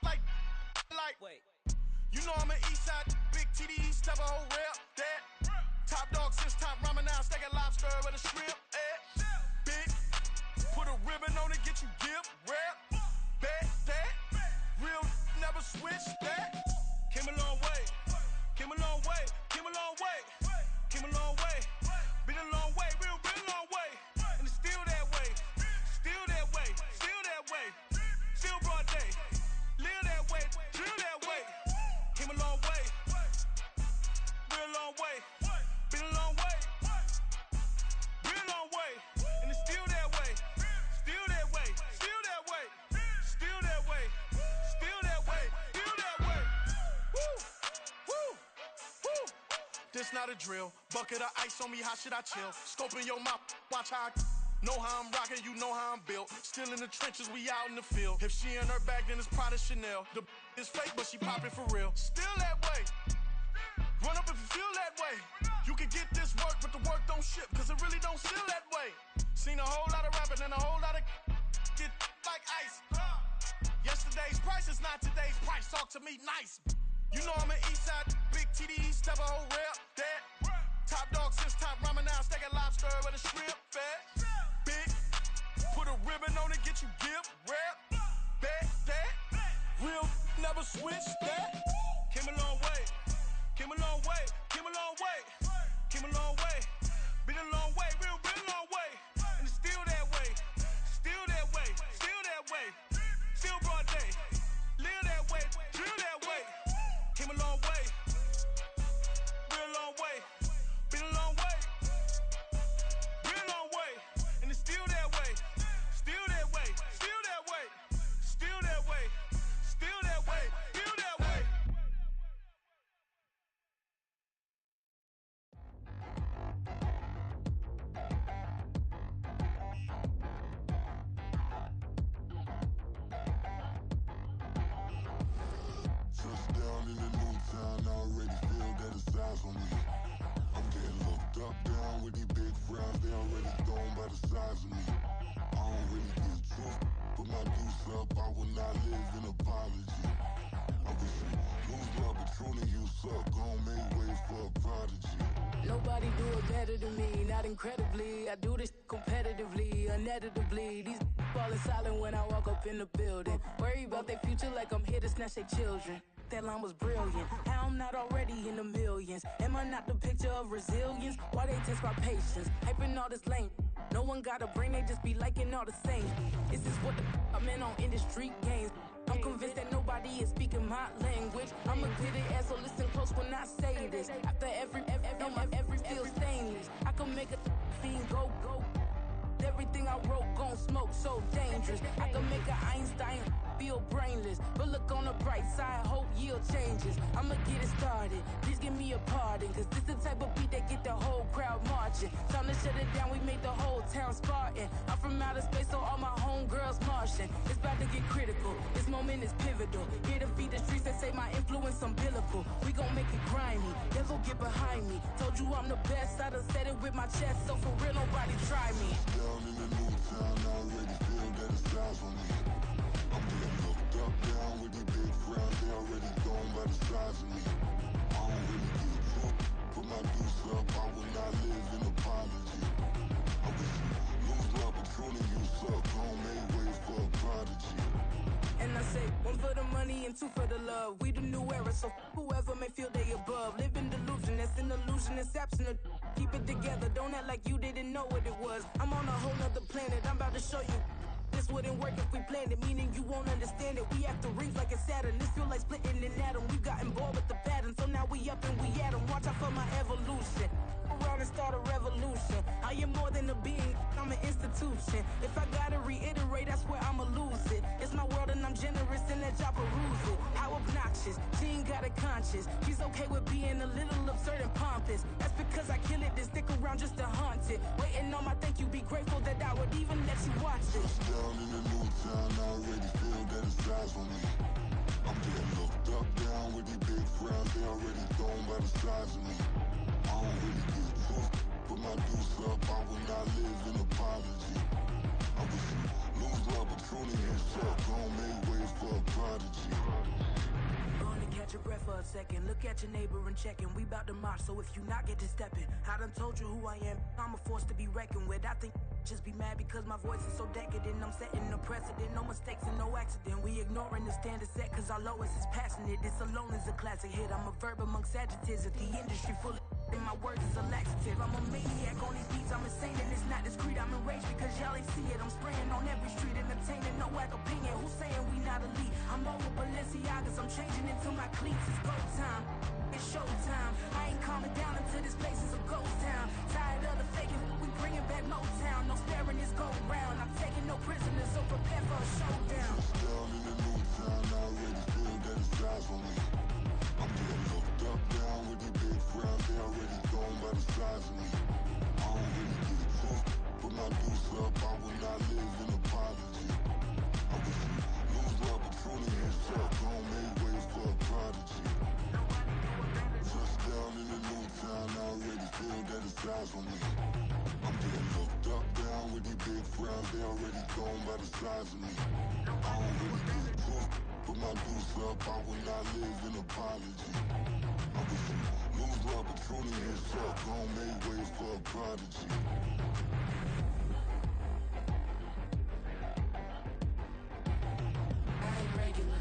like. Wait. You know I'm an Eastside, big TDs, type of whole rep, that. Top dog since top ramen now, stacking lobster with a shrimp, Big, put a ribbon on it, get you gift, rep, bet, that. Real, never switch, that. Came a long way, came a long way, came a long way, came a long way. Been a long way, real long way. And it's still that way, still that way, still that way. Still broad day, live that way, drill that way. Came a long way, real long way, been a long way, real long way, and it's still that way, still that way, still that way, still that way, still that way, still that way. Woo, woo, woo. This not a drill, bucket of ice on me, how should I chill? Scoping your mouth, watch how I know how I'm rocking, you know how I'm built. Still in the trenches, we out in the field. If she in her bag, then it's Prada Chanel. The is fake, but she poppin' for real. Still that way. Run up if you feel that way. You can get this work, but the work don't ship, cause it really don't feel that way. Seen a whole lot of rapping and a whole lot of get like ice. Yesterday's price is not today's price. Talk to me nice. You know I'm an Eastside, big TDs, type of whole rep, that. Top dog since top ramen now, stacking lobster with a shrimp, fat. Big, put a ribbon on it, get you switch that. Came a long way, came a long way, came a long way, came a long way. Been a long way, real long way. And it's still that way, still that way, still that way. Still broad day, live that way, drill that way. Came a long way, real long way. Been a long way, real long way. And it's still that way, still that way, still that way, still that way, still that way, still that way. Touchdown in the new town, I already feel that it's eyes on me. I'm getting looked up, down with these big frowns, they already gone by the size of me. I don't really get truth, put my deuce up, I will not live in apology. I wish you lose love, but truly you suck, gon' make way for a prodigy. Nobody do it better than me, not incredibly. I do this competitively, uneditably. These falling silent when I walk up in the building. Worry about their future like I'm here to snatch their children. That line was brilliant. How I'm not already in the millions? Am I not the picture of resilience? Why they test my patience? Hyping all this lame. No one got a brain, they just be liking all the same. This is what the I'm in on industry games. I'm convinced that nobody is speaking my language. I'm a good ass, so listen close when I say this. After every feel stainless. I can make a fiend go. Everything I wrote gon' smoke, so dangerous. I can make an Einstein feel brainless. But look on the bright side, hope yield changes. I'ma get it started, please give me a pardon. Cause this the type of beat that get the whole crowd marching. Time to shut it down, we made the whole town Spartan. I'm from outer space, so all my homegirls Martian. It's about to get critical, this moment is pivotal. Here to feed the streets that say my influence umbilical. We gon' make it grimy, devil get behind me. Told you I'm the best, I done said it with my chest. So for real, nobody try me. Down in the new town, I already feel that it's eyes on me. I'm getting looked up, down with these big frowns, they already gone by the size of me. I don't really get truth, put my deuce up, I will not live in apology. I wish you lose love, but truly you suck, gon' make way for a prodigy. And I say, one for the money and two for the love. We the new era, so whoever may feel they above. Live in delusion, that's an illusion, it's absent. Keep it together, don't act like you didn't know what it was. I'm on a whole nother planet, I'm about to show you. This wouldn't work if we planned it, meaning you won't understand it. We have to rings like a Saturn, this feel like splitting an atom. We gotten bored with the pattern, so now we up and we at 'em. Watch out for my evolution. Around and start a revolution. I am more than a being, I'm an institution. If I gotta reiterate, that's where I'ma lose it. It's my world and I'm generous and that y'all peruse it. How obnoxious, she ain't got a conscience. She's okay with being a little absurd and pompous. That's because I kill it, then stick around just to haunt it. Waiting on my thank you, be grateful that I would even let you watch it. Down in the new town, I already feel that it's eyes on me. I'm getting looked up, down with these big frowns, they already gone by the size of me. I don't really get truth, put my deuce up, I will not live in apology. I wish you lose love, but truly you suck, gon' make way for a prodigy. Gonna catch your breath for a second. Look at your neighbor and check in. We bout to march, so if you not get to stepping, I done told you who I am. I'm a force to be reckoned with. I think just be mad because my voice is so decadent. I'm setting a precedent, no mistakes and no accident. We ignoring the standard set cause our lowest is passionate. This alone is a classic hit. I'm a verb amongst adjectives. If the industry full of and my words is a laxative. I'm a maniac on these beats, I'm insane and it's not discreet. I'm enraged because y'all ain't see it. I'm spraying on every street, entertaining, no whack opinion. Who's saying we not elite? I'm over Balenciagas, I'm changing into my cleats. It's go time, it's showtime. I ain't calming down until this place is a ghost town. Tired of the faking, we bringing back Motown. No sparing this go round. I'm taking no prisoners, so prepare for a showdown. Down in the new town, I already feel that it's eyes on me. I'm getting looked up, down with these big frowns, they already gone by the size of me. I don't really get truth, put my deuce up, I will not live in apology. I wish you lose love, but truly you suck, gon' make way for a prodigy. Touchdown in the new town, I already feel that it's eyes on me. I'm getting looked up, down with these big frowns, they already gone by the size of me. I don't really get truth, put my deuce up, I will not live in apology. I wish you lose love, but truly you suck, gon' make way for a prodigy. I ain't regular.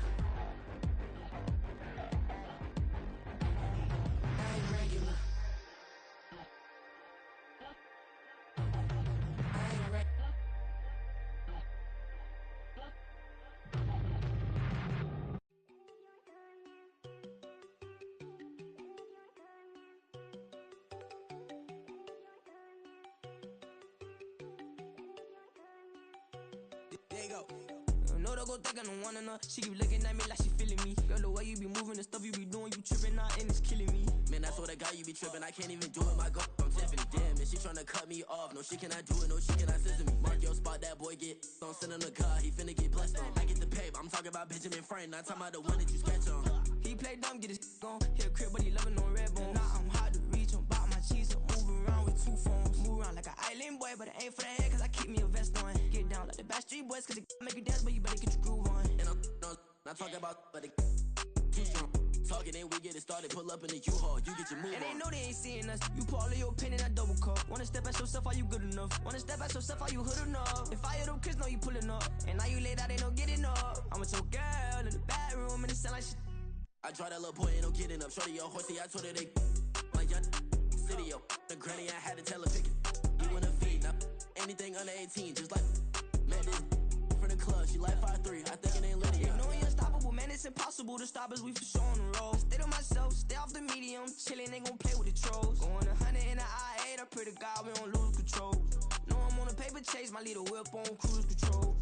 Diego. No, don't go think I don't want enough. She keep looking at me like she feeling me. Girl, the way you be moving, the stuff you be doing, you tripping out and it's killing me. Man, I swear to God, you be tripping. I can't even do it. My girl from Tiffany. Damn, and she tryna cut me off. No, she cannot do it. No, she cannot scissor me. Mark your spot, that boy get on. Send him the car. He finna get blessed on. I get the pay, but I'm talking about Benjamin Franklin. Not talking about the one that you sketch on. He play dumb, get his on. Hit a crib, but he loving on red bone. Now I'm hard to reach. I'm about my cheese. I'm moving around with 2 phones. Move around like an island boy, but it ain't for the head, cause I keep me a vest on. Get down like the Backstreet Boys, cause it make you dance, but you better get your groove on. And I'm not talking about, but it too strong. Talking and we get it started, pull up in the U-Haul, you get your move and on. they know they ain't seeing us. You put all of your opinion, I double cup. Wanna step at yourself, are you good enough? Wanna step at yourself, are you hood enough? If I hear them kids, know you pulling up. And now you laid out, ain't no getting up. I'm with your girl in the bedroom, and it sound like shit. I draw that little boy, ain't no getting up. Shorty, your horsey, I told her they my young city, yo. The granny, I had to tell her pick it. You wanna feed, now anything under 18, just like man, this from the club, she like 5'3", I think it ain't Lydia. You know we unstoppable, man, it's impossible to stop us, we for sure on the road. Stay to myself, stay off the medium, chillin', they gon' play with the trolls. Going 100 in the I-8, I pray to God we don't lose control. Know I'm on a paper chase, my leader whip on cruise control.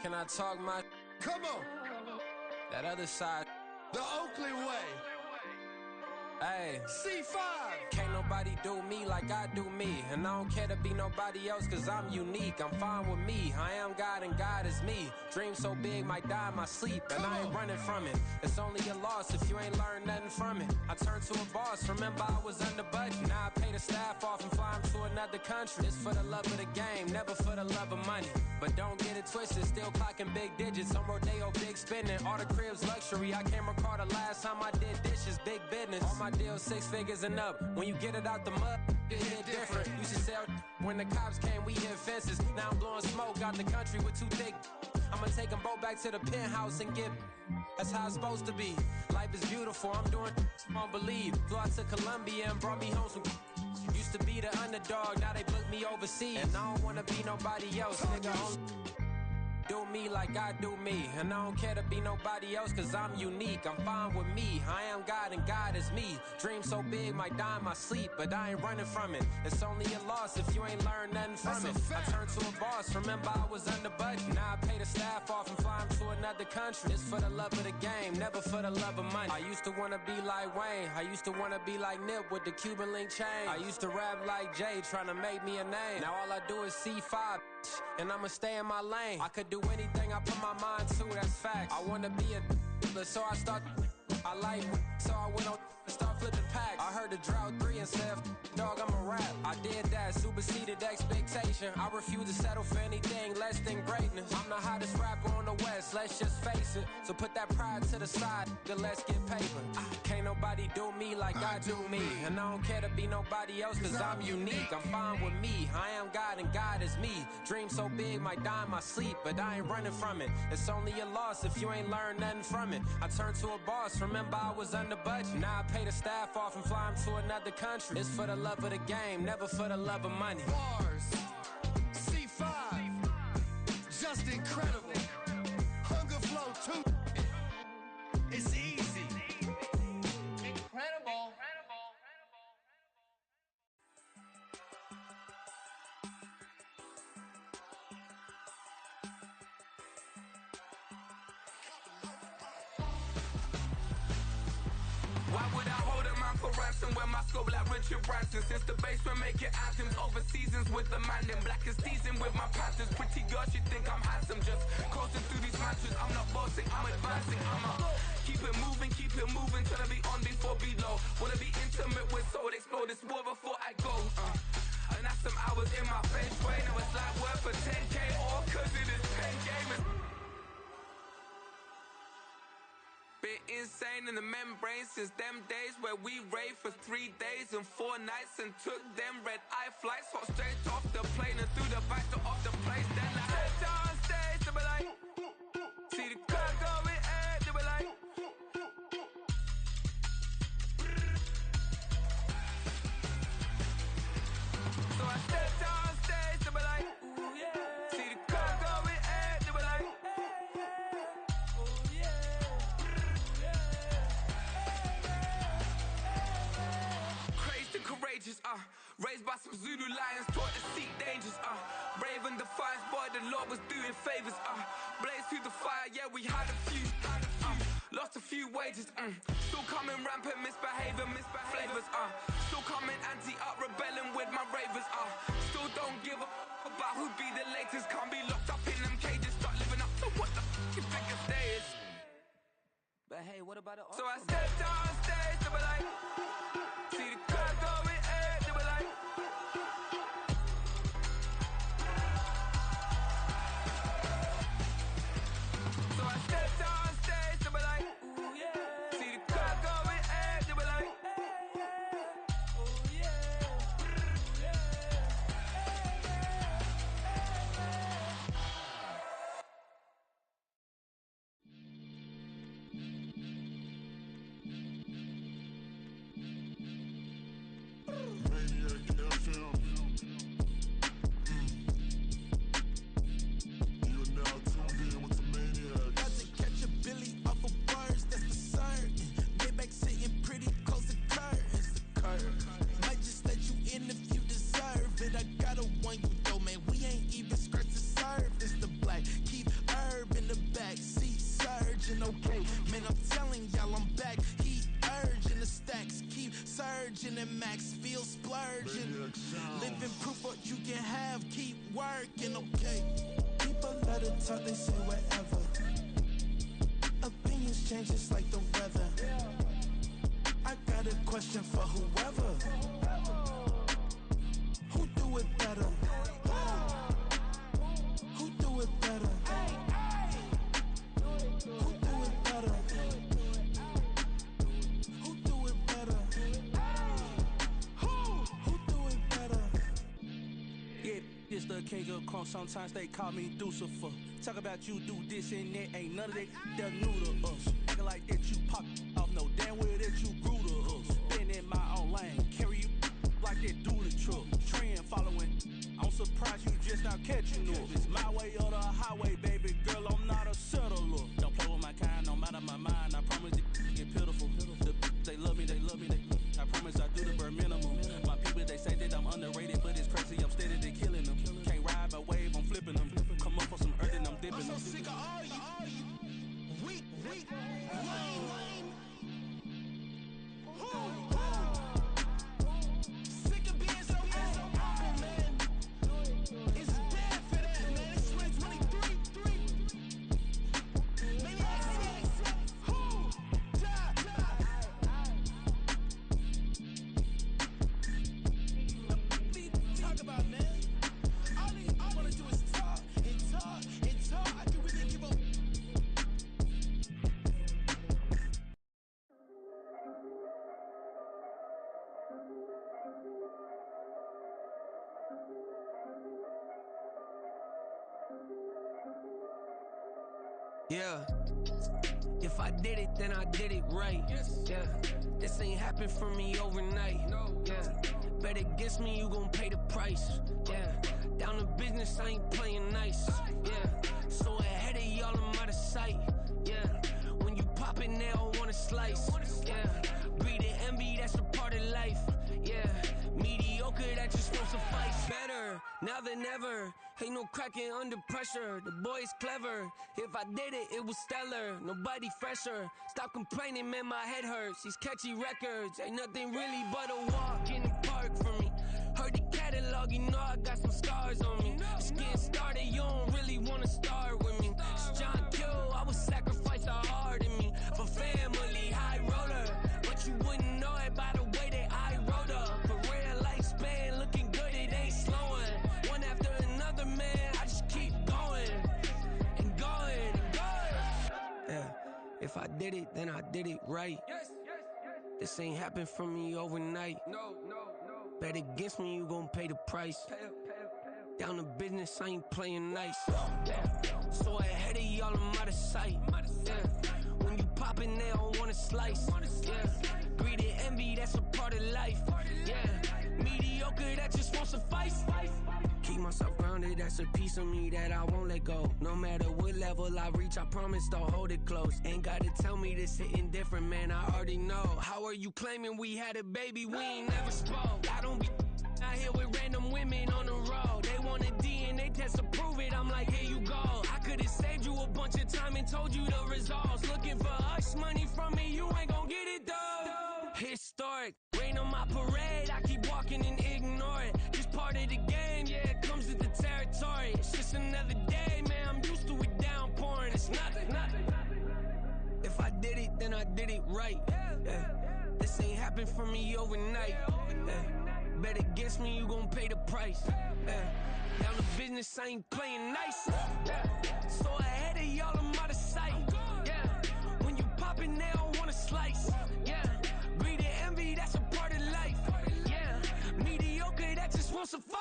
Can I talk my? Come on. That other side. The Oakley way. Hey. C5. Can't nobody do me like I do me. And I don't care to be nobody else cause I'm unique. I'm fine with me. I am God and God is me. Dream so big might die in my sleep. And I ain't running from it. It's only a loss if you ain't learned nothing from it. I turned to a boss. Remember I was under budget. Now I pay the staff off and fly them to another country. It's for the love of the game, never for the love of money. But don't get it twisted, still clocking big digits. On Rodeo, big spending. All the cribs luxury. I can't recall the last time I did dishes. Big business. All my deals 6 figures and up. When you get it out the mud, it hit different. Used to sell when the cops came, we hit fences. Now I'm blowing smoke out the country with 2 thick. I'ma take them both back to the penthouse and get. That's how it's supposed to be. Life is beautiful, I'm doing won't believe. Flew out to Colombia and brought me home some. Used to be the underdog, now they book me overseas. And I don't wanna be nobody else, nigga. Do me like I do me. And I don't care to be nobody else cause I'm unique. I'm fine with me. I am God and God is me. Dream so big might die in my sleep, but I ain't running from it. It's only a loss if you ain't learned nothing from it. I turned to a boss, remember I was under budget. Now I pay the staff off and fly them to another country. It's for the love of the game, never for the love of money. I used to wanna be like Wayne. I used to wanna be like Nip with the Cuban link chain. I used to rap like Jay, trying to make me a name. Now all I do is C5, and I'ma stay in my lane. I could do anything I put my mind to, that's facts. I wanna be a so I start. I like so I went on and start flipping packs. I heard the drought 3 and said, dog, I'm a rap. I did that, superseded expectation. I refuse to settle for anything less than greatness. I'm the hottest rapper on the West, let's just face it. So put that pride to the side, then let's get paper. Can't nobody do me like I do me. And I don't care to be nobody else cause I'm unique. I'm fine with me, I am God and God is me. Dream so big might die in my sleep, but I ain't running from it. It's only a loss if you ain't learned nothing from it. I turned to a boss, remember I was under budget. Now I pay the staff off and fly them to another country. It's for the love of the game, never for the love of money. Bars. C5. Just incredible. Hunger Flow 2. It's easy. Incredible. Why would I hold a man for ransom when my scope like Richard Branson? Since the basement making anthems over seasons with the man, then black is seasoned with my patterns. Pretty girl, she think I'm handsome, just coasting through these matches. I'm not bossing, I'm advancing, keep it moving, trying to be on before below. Wanna be intimate with soul, explode this war before I go. And that's some hours in my face, way. Now it's like work for 10K, all cause it is pen game. Been insane in the membrane since them days where we raved for 3 days and 4 nights and took them red eye flights, hot straight off the plane and through the back door of the place. Then I head on stage, they be like, see the crowd going ahead, they be like, so I stepped on stage, they be like, ooh yeah, see the crowd going ahead, they be like, Raised by some Zulu lions, taught to seek dangers, brave and defiance, boy, the Lord was doing favors, blaze through the fire, yeah, we had a few, lost a few wages, still coming rampant, misbehaving, flavors, still coming anti-up, rebelling with my ravers, still don't give a about who be the latest, can't be locked up in them cages, start living up to what the you think a day is. But hey, what about the So I stepped on stage, they were like, see the crowd going ahead, they were like, so I stepped on stage, they were like, ooh yeah, see the crowd going ahead, they were like, ooh yeah, and max feel splurging. Living proof what you can have, keep working, okay? People let it talk, they say whatever. Opinions change just like the weather. I got a question for whoever. Who do it better? Who do it better? Who do it better? Who do it better? Who do it better? Yeah, it's the king of crunk. Sometimes they call me Lucifer. Talk about you do this and that. Ain't none of that new to us. Acting like that you pop off. No damn well that you grew to us. Been in my own lane. Carry you like that dude truck. Trend following. I'm surprised you just not catching up. It's my way or the highway, baby girl. I'm not a settler. Don't play with my kind, no matter my mind. I promise it get pitiful. They love me, they love me, I promise I do the bare minimum. My people, they say that I'm underrated, but it's crazy, I'm steady, they killing them. Can't ride my wave, I'm flipping them. Come up for some earth and I'm dipping them. I'm so sick of all you weak, lame. Sick of being so humble, man. It's dead for that, man. It's 2023. Maniacs. Who? Die. Talk about, man. All I wanna do is talk and talk and talk. I can really give up. Yeah. If I did it, then I did it right. Yeah. This ain't happened for me overnight. Yeah. Bet against me, you gon' pay the price. Yeah. Down to business, I ain't playing nice. Yeah. So ahead of y'all, I'm out of sight. Yeah. When you pop it, they don't wanna slice. Yeah. Greed and envy, that's a part of life. Yeah. Mediocre, that just won't suffice. Better now than ever. Ain't no cracking under pressure. The boy's clever. If I did it, it was stellar. Nobody fresher. Stop complaining, man, my head hurts. These catchy records ain't nothing really but a walk in the park for me. Heard the catalog, you know I got some scars on me. Just getting started, you don't really wanna start with me. It's John Kill, I would sacrifice a heart in me. For family, high roller. But you wouldn't know it by the way that I wrote up. A real lifespan, looking good, it ain't slowing. One after another, man, I just keep going. And going, and going. Yeah, if I did it, then I did it right. This ain't happened for me overnight. No. Bet against me, you gon' pay the price. Down to business, I ain't playing nice. Yeah. So ahead of y'all, I'm out of sight. Yeah. When you poppin', they don't wanna slice. Yeah. Greed and envy, that's a part of life. Yeah. Mediocre, that just won't suffice. Keep myself grounded, that's a piece of me that I won't let go. No matter what level I reach, I promise to hold it close. Ain't gotta tell me this hitting different, man, I already know. How are you claiming we had a baby, we ain't never spoke? I don't be, I told you the results. Looking for hush money from me, you ain't gon' get it though. Historic, rain on my parade. I keep walking and ignore it. Just part of the game, yeah, it comes with the territory. It's just another day, man, I'm used to it downpouring. It's nothing. If I did it, then I did it right. Yeah. This ain't happened for me overnight. Yeah. Bet against me, you gon' pay the price. Yeah. Down the business, I ain't playing nice. Yeah. So ahead of y'all, I'm out of sight. Yeah. When you poppin', they don't wanna slice. Yeah. Greed and envy, that's a part of life. Yeah. Mediocre, that just won't suffice.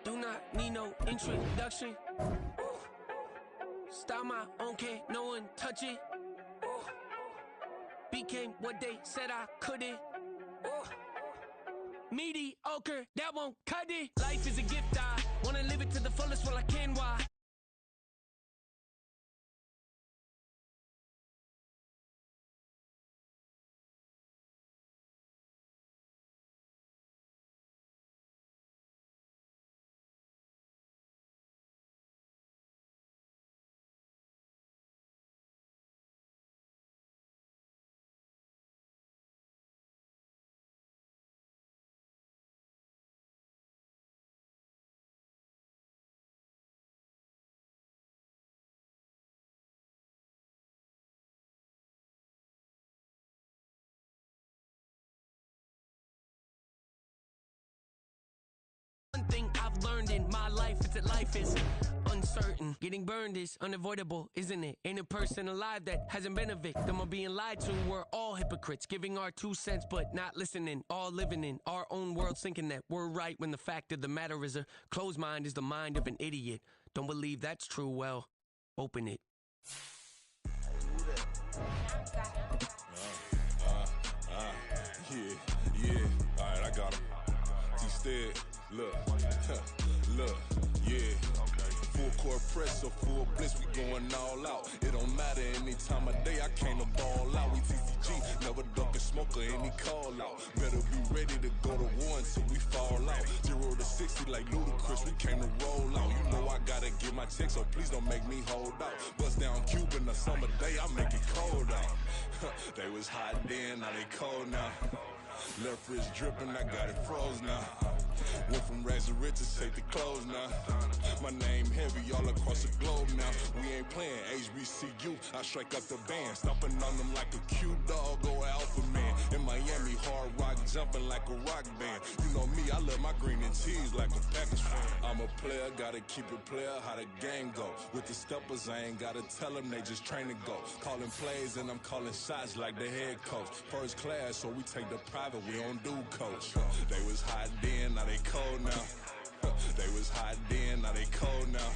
Do not need no introduction. Style my own, can't no one touch it. Became what they said I couldn't. Mediocre, that won't cut it. Life is a gift, I wanna live it to the fullest while I can. Why? One thing I've learned in my life is that life is uncertain. Getting burned is unavoidable, isn't it? Ain't a person alive that hasn't been a victim of being lied to. We're all hypocrites, giving our 2 cents but not listening. All living in our own world, thinking that we're right when the fact of the matter is a closed mind is the mind of an idiot. Don't believe that's true? Well, open it. Yeah. All right, I got him. Instead, look, yeah. Full court press or full blitz, we going all out. It don't matter any time of day, I came to ball out. We TCG, never duck a smoke or any call out. Better be ready to go to war until we fall out. 0 to 60 like Ludacris, we came to roll out. You know I gotta get my check, so please don't make me hold out. Bust down Cuban a summer day, I make it cold out. They was hot then, now they cold now. Left wrist dripping, I got it froze now. Went from rags to riches, take the clothes now. My name heavy all across the globe now. We ain't playing HBCU, I strike up the band. Stomping on them like a cute dog or alpha man. In Miami, hard rock jumping like a rock band. You know me, I love my green and cheese like a Packers fan. I'm a player, gotta keep it player, how the game go. With the steppers, I ain't gotta tell them, they just train to go. Calling plays and I'm calling shots like the head coach. First class, so we take the private, we don't do coach. They was hot then, now they cold now. They was hot then, now they cold now.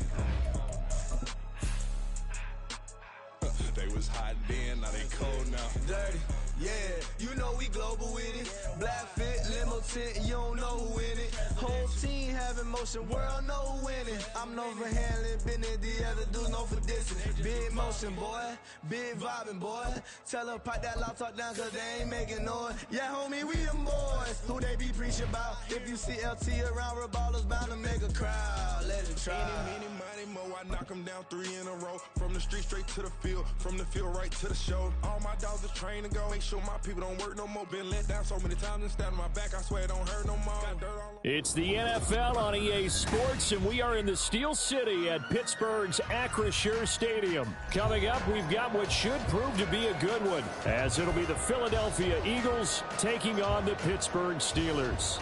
They was hot then, now they cold now. Dirty, yeah, you know we global with it. Black fit, limo tint, you don't know who in it. Whole team having motion, world know who winning. I'm known for handling business, the other dudes known for dissing. Big motion, boy, big vibing, boy. Tell her pipe that loud talk down, cause they ain't making noise. Yeah, homie, we them boys, who they be preaching about. If you see LT around, Reballo's bound to make a crowd. Let it try. Any, money, mo, I knock them down 3 in a row. From the street straight to the field, from the field right to the show. All my dogs are trained to go. Make sure my people don't work no more. Been let down so many times and stand on my back. I swear it don't hurt no more. Got dirt all It's the NFL on EA Sports, and we are in the Steel City at Pittsburgh's Acrisure Stadium. Coming up, we've got what should prove to be a good one, as it'll be the Philadelphia Eagles taking on the Pittsburgh Steelers.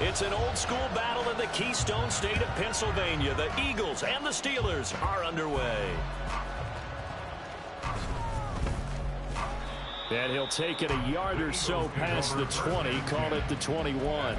It's an old-school battle in the Keystone State of Pennsylvania. The Eagles and the Steelers are underway. And he'll take it a yard or so past the 20, call it the 21.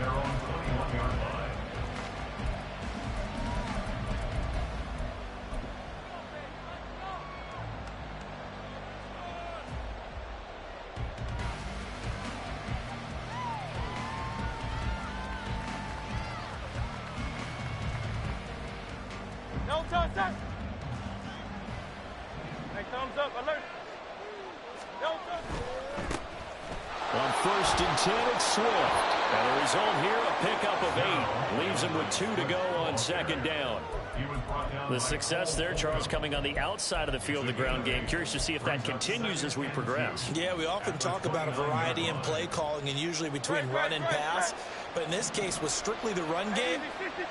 No touch, touch. Hey, thumbs up, alert. No touch. On 1st and 10, it's Swift. And the result here, a pickup of 8. Leaves him with 2 to go on 2nd down. The success there, Charles, coming on the outside of the field, the ground game. Curious to see if that continues as we progress. Yeah, we often talk about a variety in play calling and usually between run and pass. But in this case, with strictly the run game,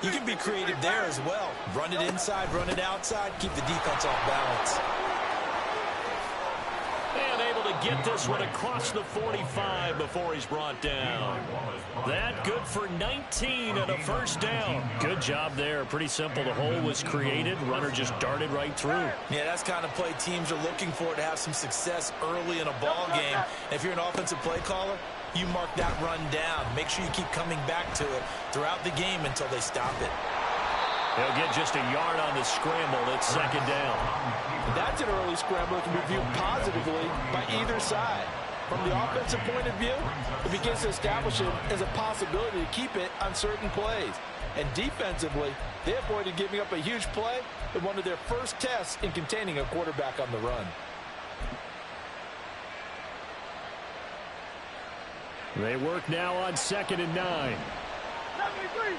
you can be creative there as well. Run it inside, run it outside, keep the defense off balance. And able to get this one across the 45 before he's brought down. That good for 19 and a 1st down. Good job there. Pretty simple. The hole was created. Runner just darted right through. Yeah, that's kind of play teams are looking for to have some success early in a ball game. If you're an offensive play caller, you mark that run down. Make sure you keep coming back to it throughout the game until they stop it. He'll get just a yard on the scramble. It's 2nd down. That's an early scramble that can be viewed positively by either side. From the offensive point of view, it begins to establish it as a possibility to keep it on certain plays. And defensively, they avoided giving up a huge play in one of their first tests in containing a quarterback on the run. They work now on 2nd and 9. 73.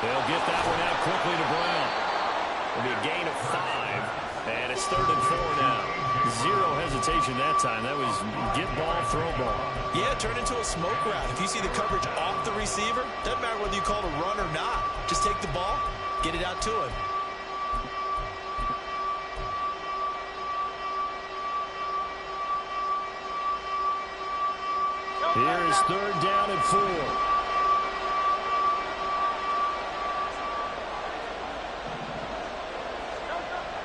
They'll get that one out quickly to Brown. It'll be a gain of 5, and it's 3rd and 4 now. 0 hesitation that time. That was get ball, throw ball. Yeah, turn into a smoke route. If you see the coverage off the receiver, doesn't matter whether you call it a run or not. Just take the ball, get it out to him. Here is 3rd down and 4.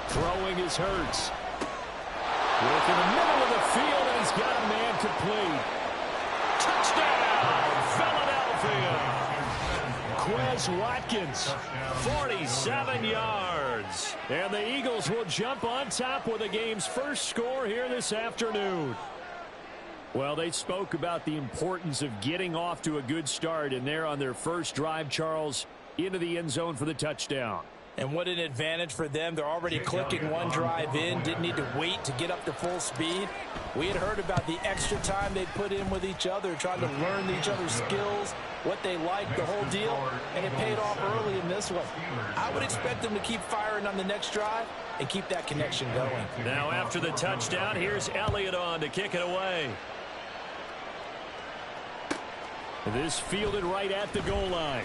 Throwing is Hurts. Work in the middle of the field, and he's got a man complete. Touchdown, Philadelphia. Quez Watkins, 47 yards. And the Eagles will jump on top with the game's first score here this afternoon. Well, they spoke about the importance of getting off to a good start, and they're on their first drive, Charles, into the end zone for the touchdown. And what an advantage for them. They're already clicking one drive in, didn't need to wait to get up to full speed. We had heard about the extra time they put in with each other, trying to learn each other's skills, what they like, the whole deal, and it paid off early in this one. I would expect them to keep firing on the next drive and keep that connection going. Now after the touchdown, here's Elliott on to kick it away. This fielded right at the goal line.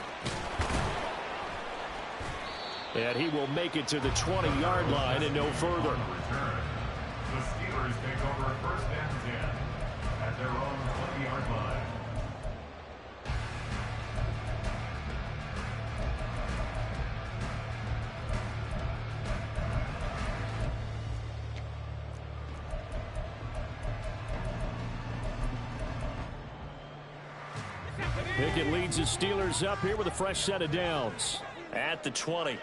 And he will make it to the 20-yard line and no further. The Steelers take over 1st and 10 at their own 20-yard line. Pickett leads the Steelers up here with a fresh set of downs. At the 20.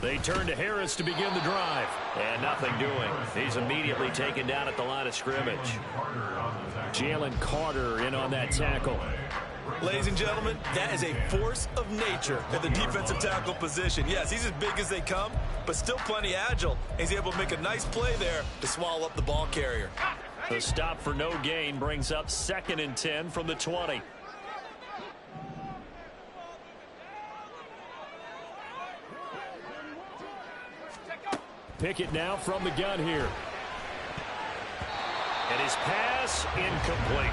They turn to Harris to begin the drive. And nothing doing. He's immediately taken down at the line of scrimmage. Jalen Carter in on that tackle. Ladies and gentlemen, that is a force of nature at the defensive tackle position. Yes, he's as big as they come, but still plenty agile. He's able to make a nice play there to swallow up the ball carrier. The stop for no gain brings up 2nd and 10 from the 20. Pickett now from the gun here. And his pass incomplete.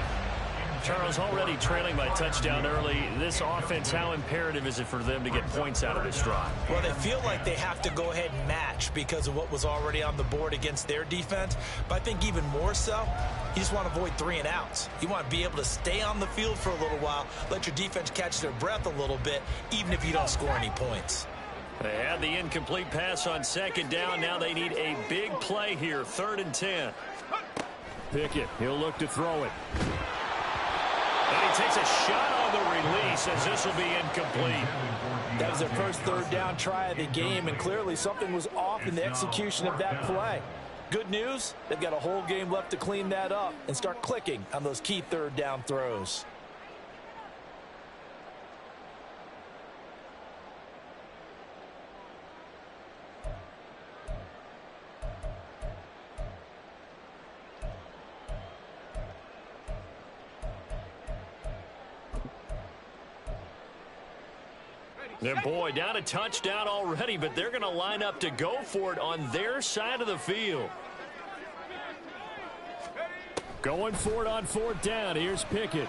Charles, already trailing by touchdown early. This offense, how imperative is it for them to get points out of this drive? Well, they feel like they have to go ahead and match because of what was already on the board against their defense. But I think even more so, you just want to avoid 3 and outs. You want to be able to stay on the field for a little while, let your defense catch their breath a little bit, even if you don't score any points. They had the incomplete pass on second down. Now they need a big play here, 3rd and 10. Pickett, he'll look to throw it. And he takes a shot on the release as this will be incomplete. That was their first 3rd down try of the game, and clearly something was off in the execution of that play. Good news, they've got a whole game left to clean that up and start clicking on those key 3rd down throws. Their boy down a touchdown already, but they're going to line up to go for it on their side of the field. Going for it on 4th down. Here's Pickett.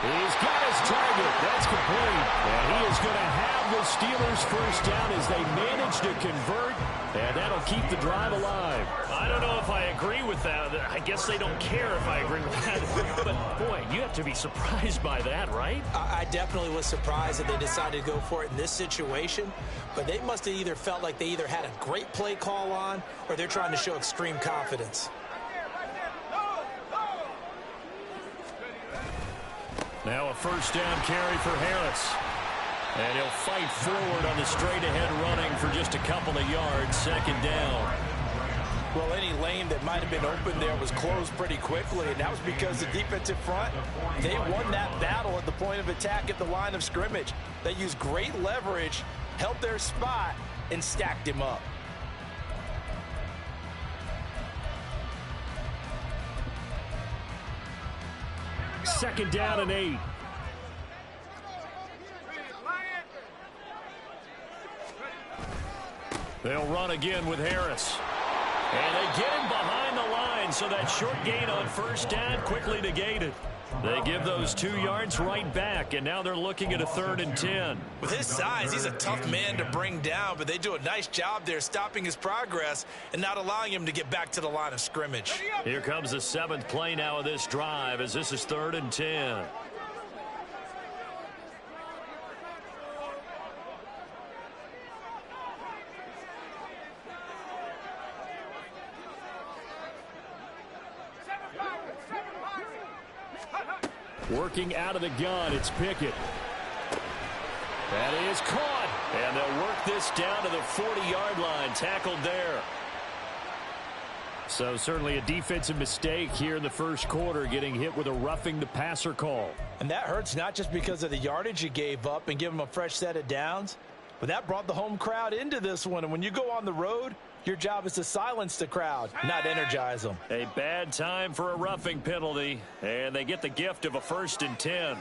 He's got his target. That's complete. And he is going to have the Steelers first down as they manage to convert, and that'll keep the drive alive. I don't know if I agree with that. I guess they don't care if I agree with that. But, boy, you have to be surprised by that, right? I definitely was surprised that they decided to go for it in this situation. But they must have either felt like they either had a great play call on or they're trying to show extreme confidence. Now a first down carry for Harris. And he'll fight forward on the straight-ahead running for just a couple of yards, 2nd down. Well, any lane that might have been open there was closed pretty quickly, and that was because the defensive front, they won that battle at the point of attack at the line of scrimmage. They used great leverage, held their spot, and stacked him up. Second down and 8. They'll run again with Harris. And they get him behind the line, so that short gain on first down quickly negated. They give those 2 yards right back, and now they're looking at a 3rd and 10. With his size, he's a tough man to bring down, but they do a nice job there stopping his progress and not allowing him to get back to the line of scrimmage. Here comes the 7th play now of this drive as this is 3rd and 10. Working out of the gun, it's Pickett. That is caught. And they'll work this down to the 40-yard line. Tackled there. So certainly a defensive mistake here in the first quarter, getting hit with a roughing the passer call. And that hurts not just because of the yardage you gave up and give them a fresh set of downs, but that brought the home crowd into this one. And when you go on the road, your job is to silence the crowd, not energize them. A bad time for a roughing penalty, and they get the gift of a 1st and 10.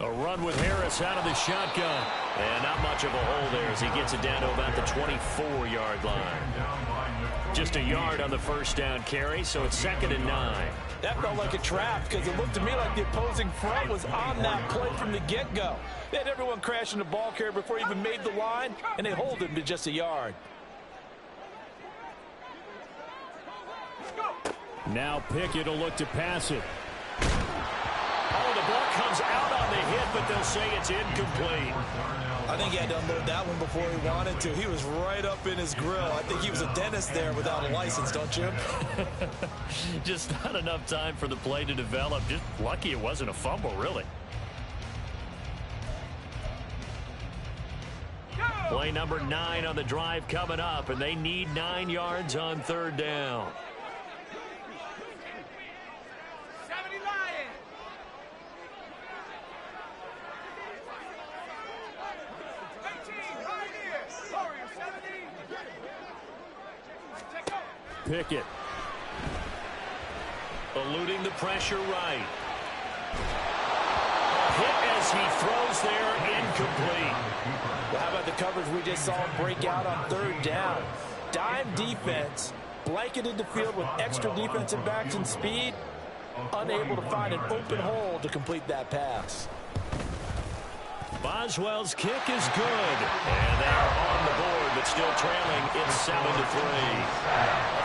A run with Harris out of the shotgun. And not much of a hole there as he gets it down to about the 24-yard line. Just a yard on the first down carry, so it's 2nd and 9. That felt like a trap because it looked to me like the opposing front was on that play from the get-go. They had everyone crashing the ball carrier before he even made the line, and they hold him to just a yard. Now Pickett will look to pass it. Oh, the ball comes out on the hit, but they'll say it's incomplete. I think he had to unload that one before he wanted to. He was right up in his grill. I think he was a dentist there without a license, don't you? Just not enough time for the play to develop. Just lucky it wasn't a fumble, really. Play number 9 on the drive coming up, and they need 9 yards on 3rd down. Pickett. Eluding the pressure right. A hit as he throws there, incomplete. Well, how about the coverage we just saw break out on 3rd down? Dime defense, blanketed the field with extra defensive backs and speed, unable to find an open hole to complete that pass. Boswell's kick is good, and they are on the board but still trailing. It's 7-3.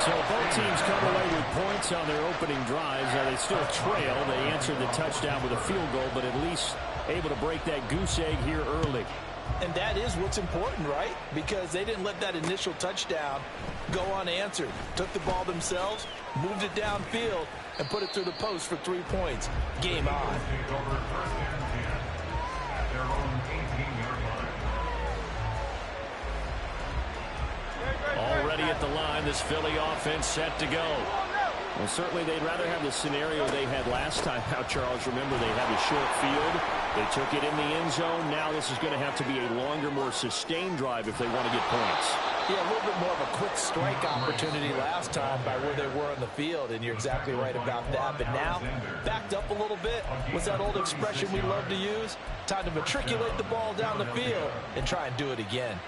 So both teams come away with points on their opening drives. Now they still trail. They answered the touchdown with a field goal, but at least able to break that goose egg here early. And that is what's important, right? Because they didn't let that initial touchdown go unanswered. Took the ball themselves, moved it downfield, and put it through the post for 3 points. Game on. Already at the line, this Philly offense set to go. Well, certainly they'd rather have the scenario they had last time out, Charles. Remember, they had a short field. They took it in the end zone. Now this is going to have to be a longer, more sustained drive if they want to get points. Yeah, a little bit more of a quick strike opportunity last time by where they were on the field, and you're exactly right about that. But now, backed up a little bit, what's that old expression we love to use? Time to matriculate the ball down the field and try and do it again.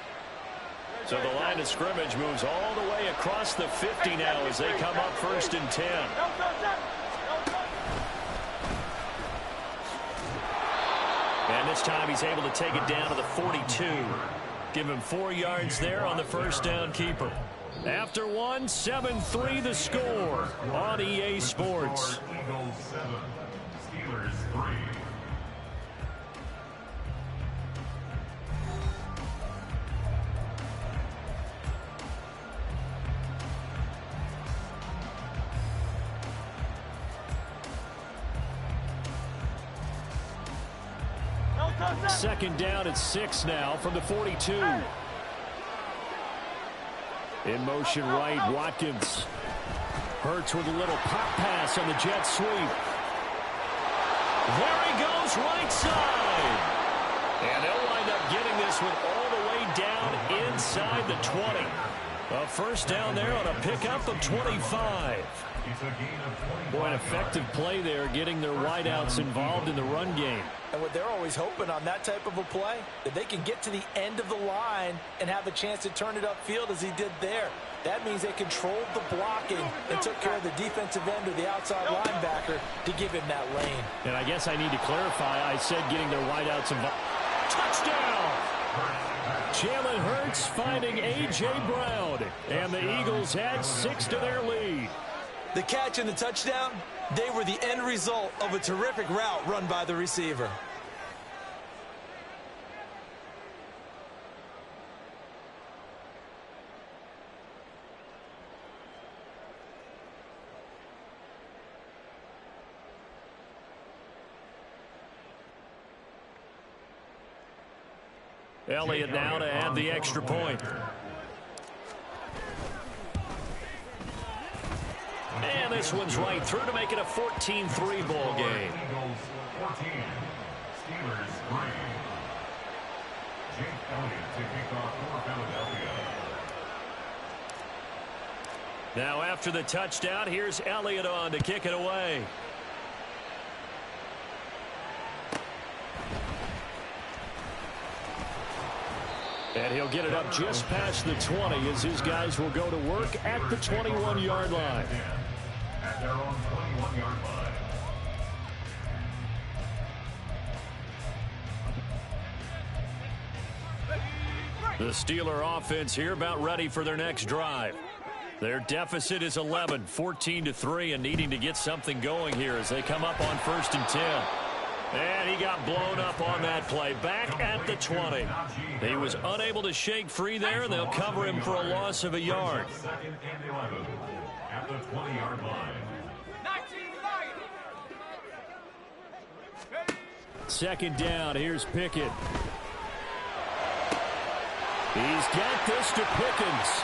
So the line of scrimmage moves all the way across the 50 now as they come up 1st and 10. And this time he's able to take it down to the 42. Give him 4 yards there on the first down keeper. After 1, 7-3 the score on EA Sports. Eagles 7, Steelers 3. Second down at 6 now from the 42. In motion right, Watkins. Hurts with a little pop pass on the jet sweep. There he goes, right side. And they'll wind up getting this one all the way down inside the 20. A first down there on a pickup of 25. Boy, an effective play there, getting their wideouts involved in the run game. And what they're always hoping on that type of a play, that they can get to the end of the line and have a chance to turn it upfield as he did there. That means they controlled the blocking and took care of the defensive end or the outside linebacker to give him that lane. And I guess I need to clarify, I said getting their wideouts involved. Touchdown! Jalen Hurts finding A.J. Brown. And the Eagles add 6 to their lead. The catch and the touchdown, they were the end result of a terrific route run by the receiver. Elliott now to add the extra point. And this one's right through to make it a 14-3 ball game. Eagles 14, Steelers 3. Jake Elliott to kick off for Philadelphia. Now after the touchdown, here's Elliott on to kick it away. And he'll get it up just past the 20 as his guys will go to work at the 21-yard line. At their own 21-yard line. The Steeler offense here about ready for their next drive. Their deficit is 11, 14-3, and needing to get something going here as they come up on 1st and 10. And he got blown up on that play. Back at the 20. He was unable to shake free there, and they'll cover him for a loss of a yard. 2nd and 11 at the 20-yard line. Second down, here's Pickett. He's got this to Pickens.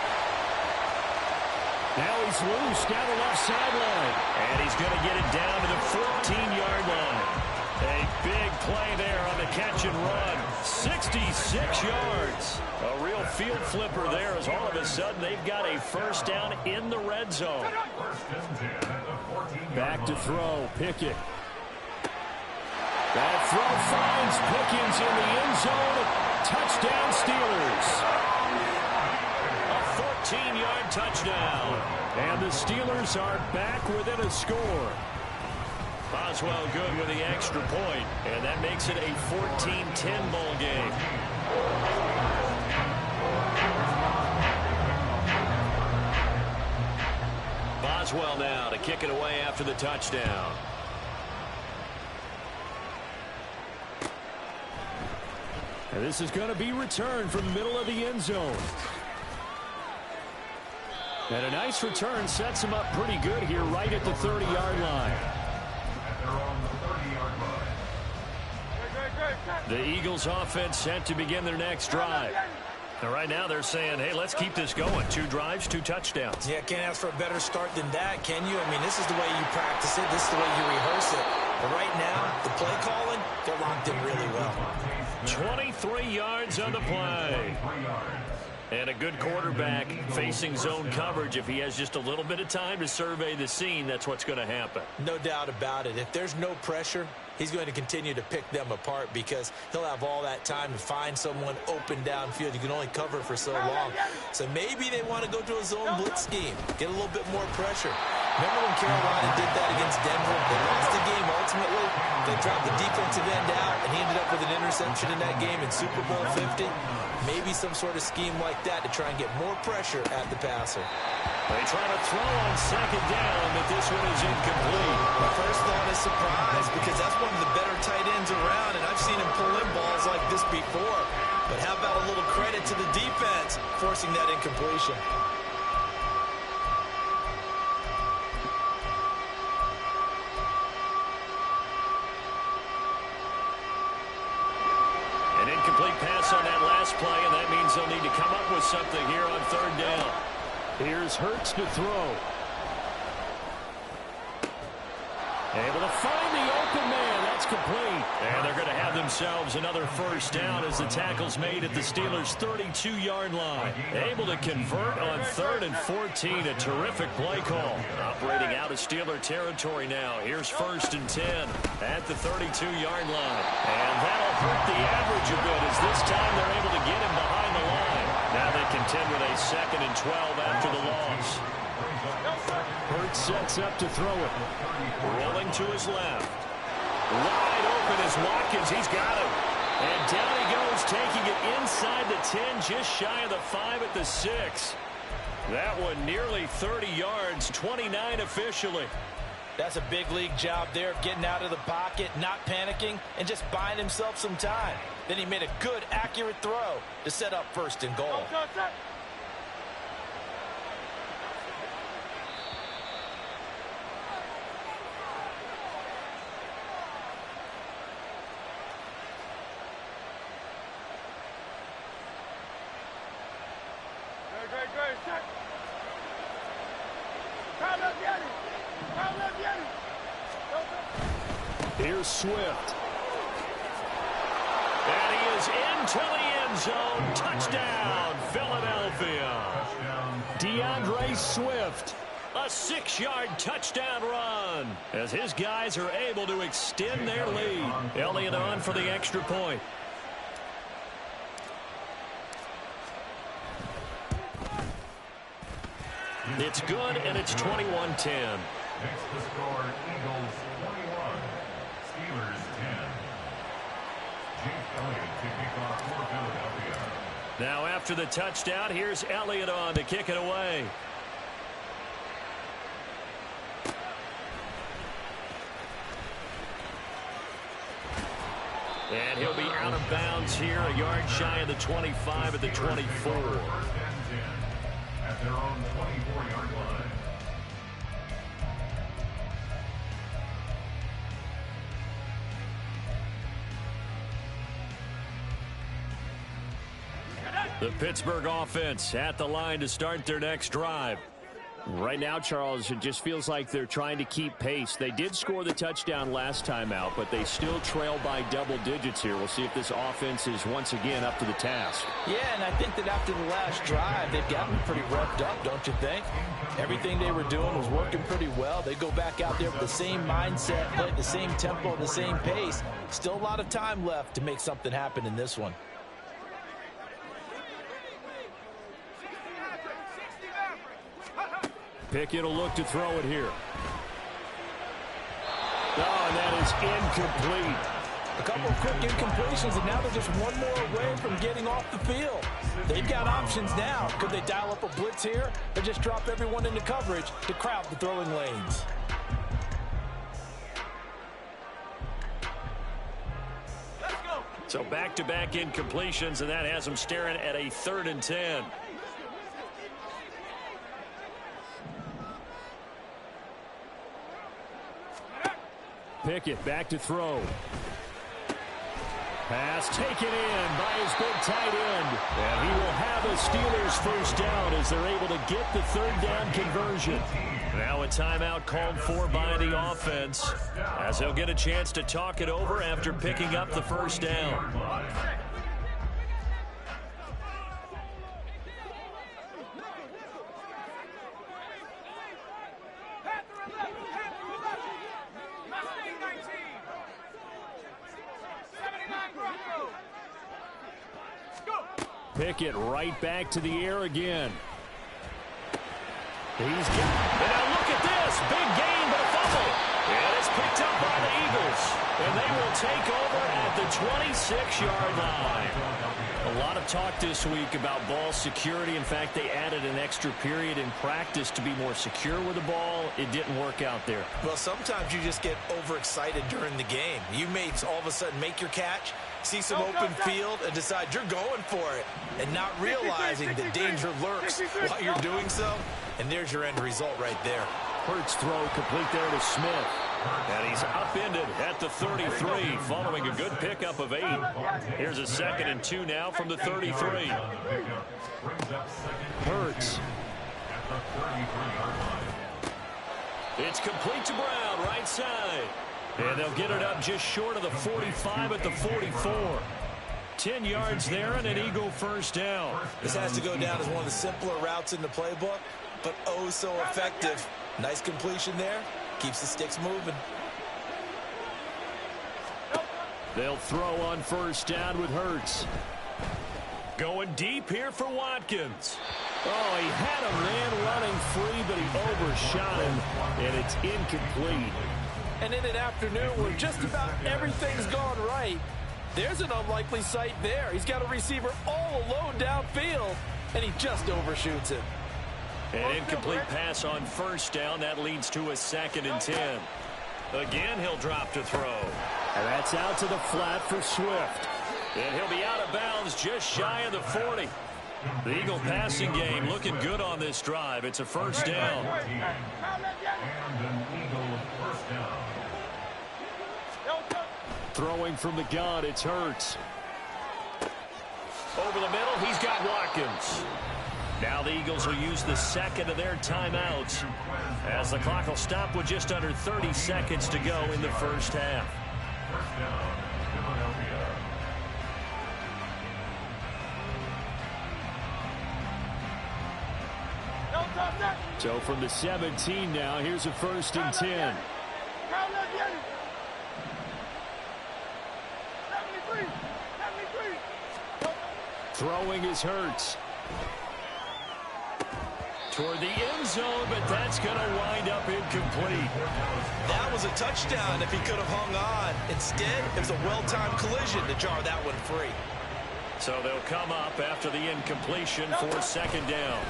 Now he's loose down the left sideline. And he's going to get it down to the 14-yard line. A big play there on the catch and run. 66 yards. A real field flipper there as all of a sudden they've got a first down in the red zone. Back to throw, Pickett. That throw finds Pickens in the end zone. Touchdown Steelers. A 14-yard touchdown. And the Steelers are back within a score. Boswell good with the extra point, and that makes it a 14-10 ball game. Boswell now to kick it away after the touchdown. And this is going to be returned from the middle of the end zone. And a nice return sets him up pretty good here right at the 30-yard line. The Eagles offense set to begin their next drive. And right now they're saying, hey, let's keep this going. 2 drives, 2 touchdowns. Yeah, can't ask for a better start than that, can you? I mean, this is the way you practice it. This is the way you rehearse it. But right now, the play calling, they're locked in really well. 23 yards on the play. And a good quarterback facing zone coverage. If he has just a little bit of time to survey the scene, that's what's going to happen. No doubt about it. If there's no pressure, he's going to continue to pick them apart because he'll have all that time to find someone open downfield. You can only cover for so long. So maybe they want to go to a zone blitz scheme, get a little bit more pressure. Remember when Carolina did that against Denver? They lost the game ultimately. They dropped the defensive end out, and he ended up with an interception in that game in Super Bowl 50. Maybe some sort of scheme like that to try and get more pressure at the passer. They try to throw on second down, but this one is incomplete. My first thought is surprise because that's one of the better tight ends around, and I've seen him pull in balls like this before. But how about a little credit to the defense forcing that incompletion? Incomplete pass on that last play, and that means they'll need to come up with something here on third down. Here's Hurts to throw. Able to find the open man. That's complete. And they're going to have themselves another first down as the tackle's made at the Steelers' 32-yard line. Able to convert on 3rd and 14. A terrific play call. Operating out of Steeler territory now. Here's 1st and 10 at the 32-yard line. And that'll hurt the average a bit as this time they're able to get him behind the line. Now they contend with a 2nd and 12 after the loss. Hurts sets up to throw it. Rolling to his left. Wide open is Watkins. He's got him. And down he goes, taking it inside the 10, just shy of the 5 at the 6. That one nearly 30 yards, 29 officially. That's a big league job there, getting out of the pocket, not panicking, and just buying himself some time. Then he made a good, accurate throw to set up 1st and goal. Here's Swift. And he is into the end zone. Touchdown, Philadelphia. DeAndre Swift. A 6-yard touchdown run as his guys are able to extend their lead. Elliott on for the extra point. It's good, and it's 21-10. Next to score, Eagles 21, Steelers 10. Jake Elliott to kick off for Philadelphia. Now after the touchdown, here's Elliott on to kick it away. And he'll be out of bounds here, a yard shy of the 25 at the 24. At their own 24-yard line. The Pittsburgh offense at the line to start their next drive. Right now, Charles, it just feels like they're trying to keep pace. They did score the touchdown last time out, but they still trail by double digits here. We'll see if this offense is once again up to the task. Yeah, and I think that after the last drive, they've gotten pretty revved up, don't you think? Everything they were doing was working pretty well. They go back out there with the same mindset, play at the same tempo, the same pace. Still a lot of time left to make something happen in this one. Pickett will look to throw it here. Oh, and that is incomplete. A couple of quick incompletions, and now they're just one more away from getting off the field. They've got options now. Could they dial up a blitz here or just drop everyone into coverage to crowd the throwing lanes? So back-to-back incompletions, and that has them staring at a 3rd and 10. Pickett back to throw. Pass taken in by his big tight end. And he will have a Steelers first down as they're able to get the 3rd down conversion. Now a timeout called for by the offense as they'll get a chance to talk it over after picking up the first down. Pickett right back to the air again. He's got it. And now look at this. Big gain, but a fumble. And it's picked up by the Eagles. And they will take over at the 26-yard line. A lot of talk this week about ball security. In fact, they added an extra period in practice to be more secure with the ball. It didn't work out there. Well, sometimes you just get overexcited during the game. You may all of a sudden make your catch, see some open field, and decide you're going for it, and not realizing that danger lurks while you're doing so. And there's your end result right there. Hurts throw complete there to Smith. And he's upended at the 33 following a good pickup of 8. Here's a 2nd and 2 now from the 33. Hurts. It's complete to Brown, right side. And they'll get it up just short of the 45 at the 44. 10 yards there and an Eagle first down. This has to go down as one of the simpler routes in the playbook, but oh so effective. Nice completion there. Keeps the sticks moving. They'll throw on first down with Hurts. Going deep here for Watkins. Oh, he had a man running free, but he overshot him, and it's incomplete. And in an afternoon where just about everything's gone right, there's an unlikely sight there. He's got a receiver all alone downfield, and he just overshoots him. An incomplete pass on first down. That leads to a 2nd and 10. Again, he'll drop to throw. And that's out to the flat for Swift. And he'll be out of bounds just shy of the 40. The Eagle passing game looking good on this drive. It's a first down. And an Eagle first down. Throwing from the gun, it's Hurts. Over the middle, he's got Watkins. Now the Eagles will use the 2nd of their timeouts as the clock will stop with just under 30 seconds to go in the first half. First down, Philadelphia. So from the 17 now, here's a 1st and 10. Throwing is Hurts. Toward the end zone, but that's going to wind up incomplete. That was a touchdown if he could have hung on. Instead, it was a well-timed collision to jar that one free. So they'll come up after the incompletion for 2nd down.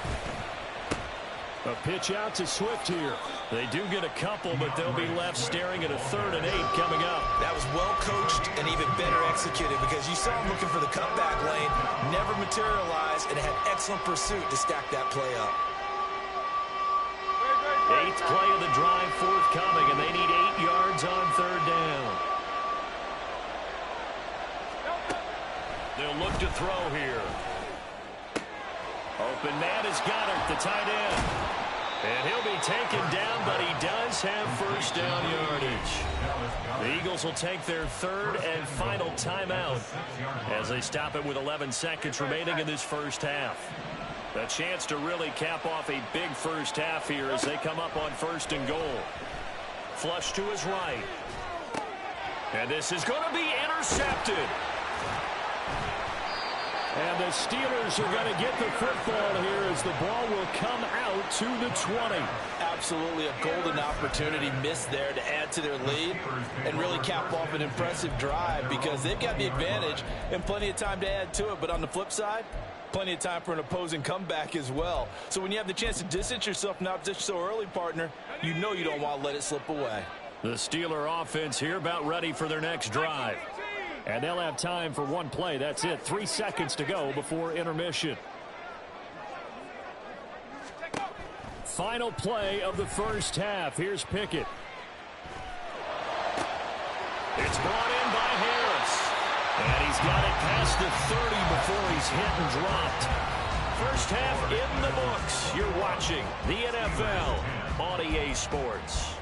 A pitch out to Swift here. They do get a couple, but they'll be left staring at a 3rd and 8 coming up. That was well coached and even better executed because you saw him looking for the cutback lane, never materialized, and had excellent pursuit to stack that play up. 8th play of the drive forthcoming, and they need 8 yards on 3rd down. They'll look to throw here. Open man is Goddard, the tight end. And he'll be taken down, but he does have first down yardage. The Eagles will take their 3rd and final timeout as they stop it with 11 seconds remaining in this first half. A chance to really cap off a big first half here as they come up on 1st and goal. Flush to his right. And this is going to be intercepted. And the Steelers are going to get the football here as the ball will come out to the 20. Absolutely a golden opportunity missed there to add to their lead and really cap off an impressive drive because they've got the advantage and plenty of time to add to it. But on the flip side, plenty of time for an opposing comeback as well. So when you have the chance to distance yourself from opposition so early, partner, you know you don't want to let it slip away. The Steeler offense here about ready for their next drive. And they'll have time for one play. That's it. 3 seconds to go before intermission. Final play of the first half. Here's Pickett. It's brought in by Harris. And he's got it past the 30 before he's hit and dropped. First half in the books. You're watching the NFL on EA Sports.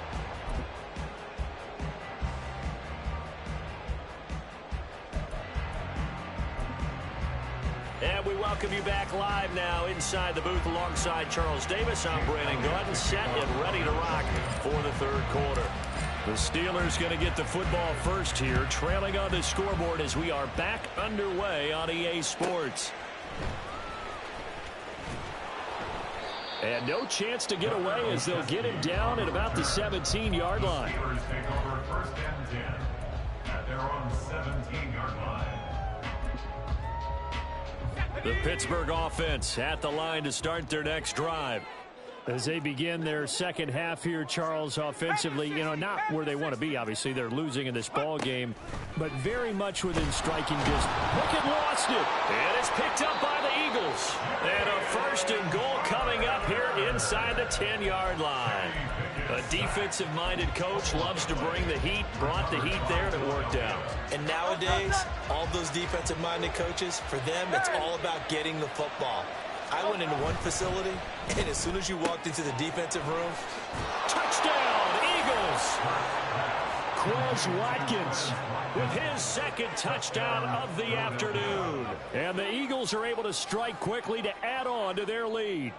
And we welcome you back live now inside the booth alongside Charles Davis. I'm Brandon Gordon, set and ready to rock for the third quarter. The Steelers going to get the football first here, trailing on the scoreboard as we are back underway on EA Sports. And no chance to get away as they'll get him down at about the 17-yard line. Steelers take over first and 10 at their own 17-yard line. The Pittsburgh offense at the line to start their next drive. As they begin their second half here, Charles, offensively, not where they want to be, obviously. They're losing in this ball game, but very much within striking distance. Pickett lost it. And it's picked up by the Eagles. And a first and goal coming up here inside the 10-yard line. A defensive-minded coach loves to bring the heat, brought the heat there, and it worked out. And nowadays, all those defensive-minded coaches, for them, it's all about getting the football. I went into one facility, and as soon as you walked into the defensive room, touchdown, Eagles! Quez Watkins with his second touchdown of the afternoon. And the Eagles are able to strike quickly to add on to their lead.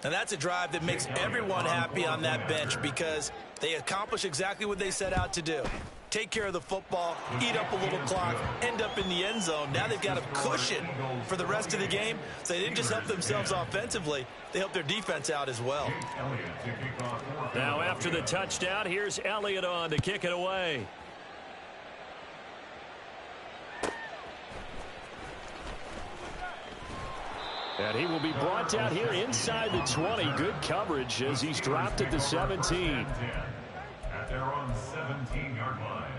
and that's a drive that makes everyone happy on that bench because they accomplish exactly what they set out to do. Take care of the football, eat up a little clock, end up in the end zone. Now they've got a cushion for the rest of the game. So they didn't just help themselves offensively, they helped their defense out as well. Now after the touchdown, here's Elliott on to kick it away. And he will be brought down here inside the 20. Good coverage as he's dropped at the 17. At their own 17-yard line.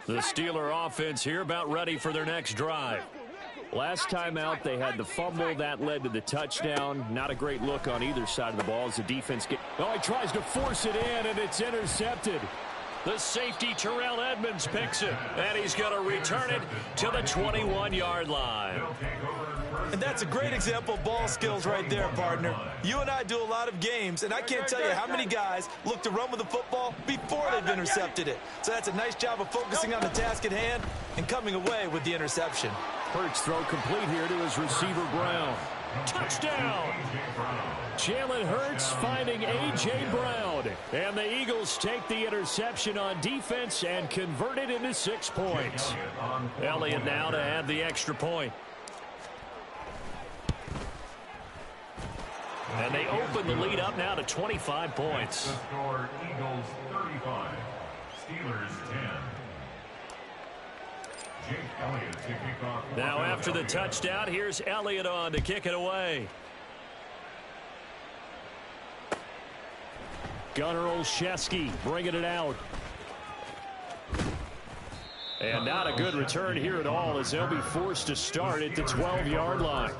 The Steeler offense here about ready for their next drive. Last time out, they had the fumble. That led to the touchdown. Not a great look on either side of the ball as the defense he tries to force it in, and it's intercepted. The safety, Terrell Edmonds, picks it, and he's going to return it to the 21-yard line. And that's a great example of ball skills right there, partner. You and I do a lot of games, and I can't tell you how many guys look to run with the football before they've intercepted it. So that's a nice job of focusing on the task at hand and coming away with the interception. Hurts throw complete here to his receiver, Brown. Touchdown! Jalen Hurts finding A.J. Brown. And the Eagles take the interception on defense and convert it into 6 points. Elliott now to add the extra point. And they open the lead up now to 25 points. The score, Eagles 35, Steelers 10. Jake Elliott to kick off. Now after the touchdown, here's Elliott on to kick it away. Gunnar Olszewski bringing it out. And not a good return here at all as they'll be forced to start at the 12-yard line.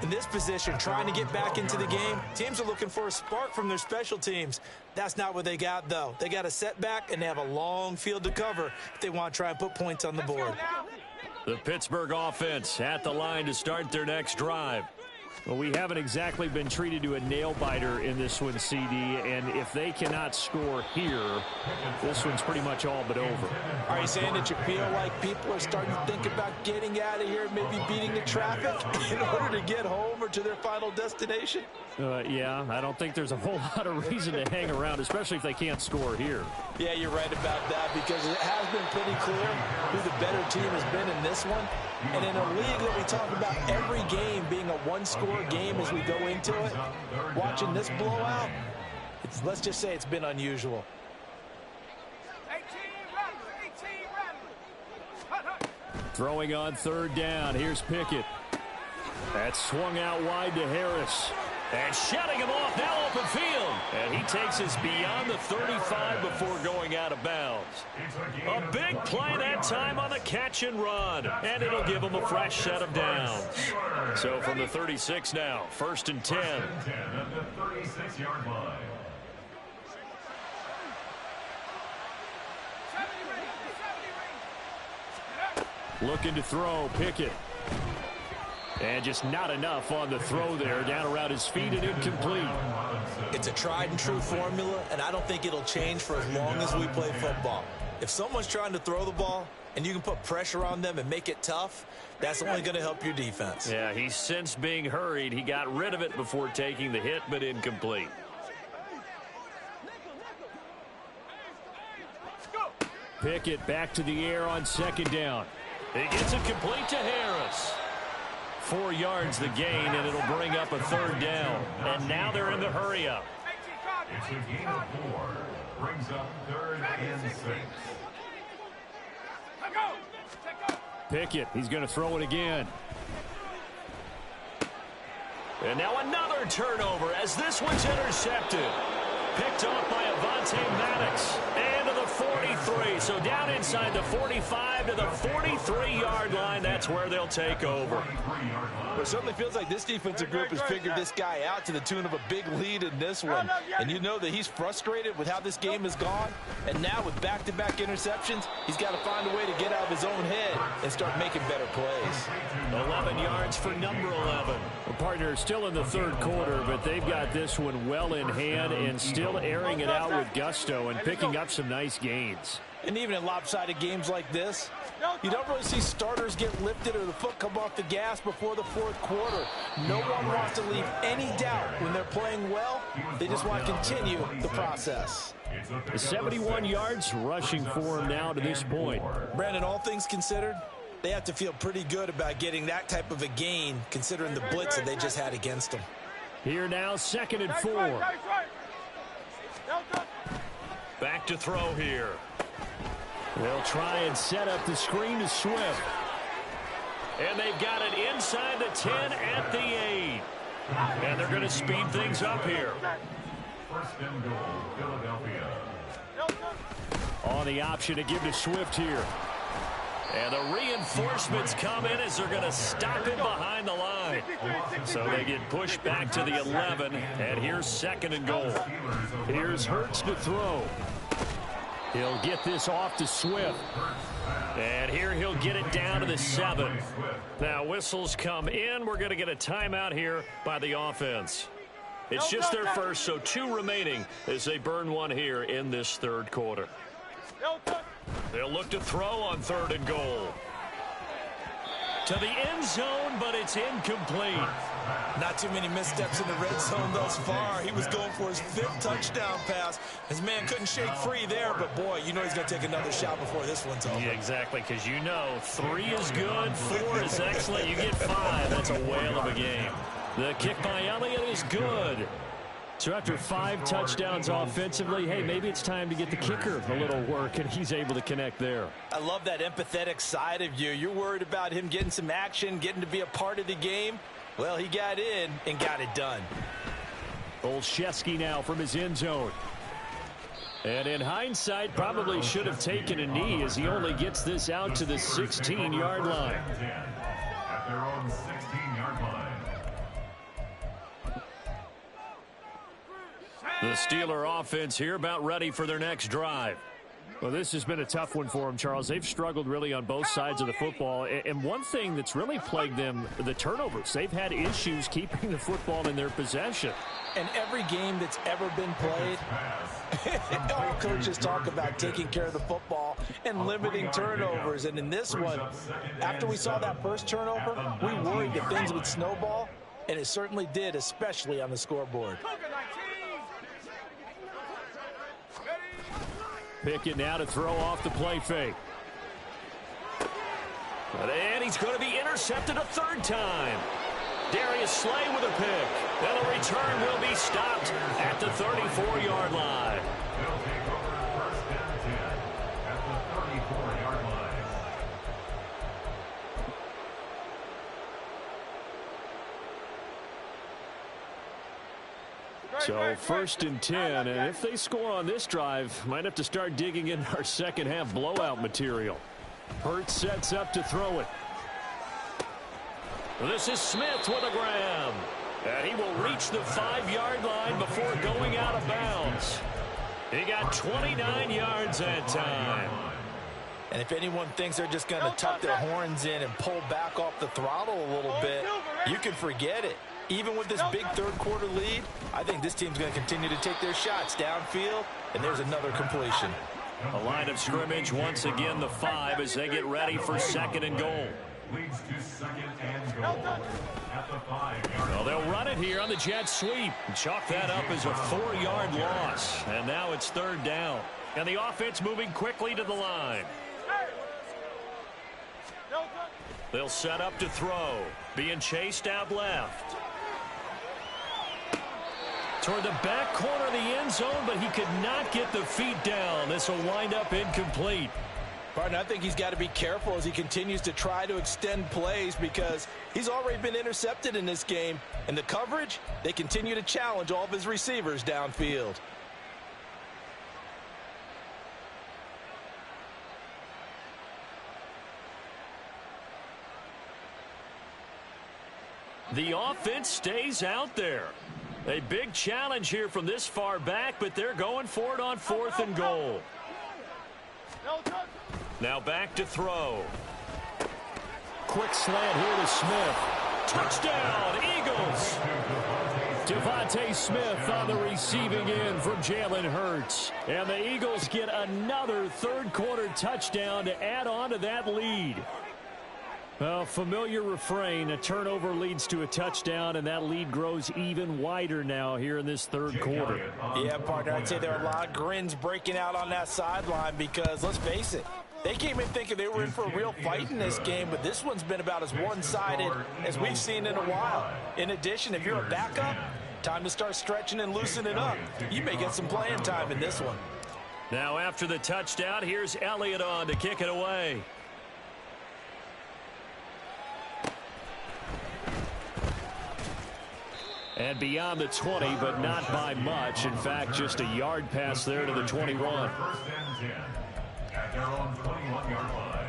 In this position, trying to get back into the game, teams are looking for a spark from their special teams. That's not what they got, though. They got a setback, and they have a long field to cover if they want to try and put points on the board. The Pittsburgh offense at the line to start their next drive. Well, we haven't exactly been treated to a nail-biter in this one, CD, and if they cannot score here, this one's pretty much all but over. Are you saying that you feel like people are starting to think about getting out of here, maybe beating the traffic in order to get home or to their final destination? Yeah, I don't think there's a whole lot of reason to hang around, especially if they can't score here. Yeah, you're right about that, because it has been pretty clear who the better team has been in this one. And in a league that we talk about every game being a one-score game as we go into it, watching this blowout, let's just say it's been unusual. Throwing on third down. Here's Pickett. That's swung out wide to Harris. And shutting him off, now open field. And he takes us beyond the 35 before going out of bounds. A big play that time on the catch and run. And it'll give him a fresh set of downs. So from the 36 now, 1st and 10. At the 36-yard line. Looking to throw, Pickett. And just not enough on the throw there. Down around his feet and incomplete. It's a tried and true formula, and I don't think it'll change for as long as we play football. If someone's trying to throw the ball and you can put pressure on them and make it tough, that's only going to help your defense. Yeah, he's since being hurried. He got rid of it before taking the hit, but incomplete. Pickett back to the air on 2nd down. He gets it complete to Harris. 4 yards the gain, and it'll bring up a 3rd down. And now they're in the hurry-up. It's a gain of 4. Brings up 3rd and 6. Pickett, he's going to throw it again. And now another turnover as this one's intercepted. Picked off by Avonte Maddox. And to the 43. So down inside the 45 to the 43-yard line. That's where they'll take over. Well, it certainly feels like this defensive group has figured this guy out to the tune of a big lead in this one. And you know that he's frustrated with how this game has gone. And now with back-to-back interceptions, he's got to find a way to get out of his own head and start making better plays. 11 yards for number 11. The partner is still in the 3rd quarter, but they've got this one well in hand and still airing it out with gusto and picking up some nice gains. And even in lopsided games like this, you don't really see starters get lifted or the foot come off the gas before the 4th quarter. No one wants to leave any doubt when they're playing well. They just want to continue the process. 71 yards rushing for him now to this point. Brandon, all things considered, they have to feel pretty good about getting that type of a gain considering the blitz that they just had against them. Here now, 2nd and 4. Back to throw here. They'll try and set up the screen to Swift. And they've got it inside the 10 at the 8. And they're going to speed things up here. 1st and goal, Philadelphia. On the option to give to Swift here. And the reinforcements come in as they're going to stop him behind the line. So they get pushed back to the 11. And here's 2nd and goal. Here's Hurts to throw. He'll get this off to Swift. And here he'll get it down to the 7. Now whistles come in. We're going to get a timeout here by the offense. It's just their first, so 2 remaining as they burn one here in this 3rd quarter. They'll look to throw on 3rd and goal. To the end zone, but it's incomplete. Not too many missteps in the red zone thus far. He was going for his 5th touchdown pass. His man couldn't shake free there, but boy, you know he's going to take another shot before this one's over. Yeah, exactly, because you know 3 is good, 4 is excellent. You get 5. That's a whale of a game. The kick by Elliott is good. So after 5 touchdowns offensively, hey, maybe it's time to get the kicker a little work, and he's able to connect there. I love that empathetic side of you. You're worried about him getting some action, getting to be a part of the game. Well, he got in and got it done. Olszewski now from his end zone. And in hindsight, probably should have taken a knee as he only gets this out to the 16-yard line. At their own 16-yard line. The Steeler offense here about ready for their next drive. Well, this has been a tough one for them, Charles. They've struggled really on both sides of the football. And one thing that's really plagued them, the turnovers. They've had issues keeping the football in their possession. And every game that's ever been played, all coaches talk about taking care of the football and limiting turnovers. And in this one, after we saw that first turnover, we worried that things would snowball, and it certainly did, especially on the scoreboard. Pickett now to throw off the play fake. And he's going to be intercepted a third time. Darius Slay with a pick. And the return will be stopped at the 34-yard line. They'll take over first and 10 at the 34-yard line. So first and 10, and if they score on this drive, might have to start digging in our second half blowout material. Hurts sets up to throw it. This is Smith with a grab. And he will reach the 5-yard line before going out of bounds. He got 29 yards that time. And if anyone thinks they're just going to tuck their horns in and pull back off the throttle a little bit, you can forget it. Even with this big third-quarter lead, I think this team's going to continue to take their shots downfield, and there's another completion. A line of scrimmage once again, the 5, as they get ready for second and goal. Leads to second and goal at the 5-yard Well, they'll run it here on the jet sweep. Chalk that up as a 4-yard loss. And now it's third down. And the offense moving quickly to the line. They'll set up to throw. Being chased out left. Toward the back corner of the end zone, but he could not get the feet down. This will wind up incomplete. Partner, I think he's got to be careful as he continues to try to extend plays because he's already been intercepted in this game. And the coverage, they continue to challenge all of his receivers downfield. The offense stays out there. A big challenge here from this far back, but they're going for it on 4th and goal. Now back to throw. Quick slant here to Smith. Touchdown, Eagles. Devontae Smith on the receiving end from Jalen Hurts. And the Eagles get another third-quarter touchdown to add on to that lead. Well, familiar refrain, a turnover leads to a touchdown, and that lead grows even wider now here in this third quarter. Yeah, partner, I'd say there are a lot of grins breaking out on that sideline because, let's face it, they came in thinking they were in for a real fight in this game, but this one's been about as one-sided as we've seen in a while. In addition, if you're a backup, time to start stretching and loosening up. You may get some playing time in this one. Now after the touchdown, here's Elliott on to kick it away. And beyond the 20, but not by much. In fact, just a yard pass there to the 21. First and 10 at their own 21-yard line.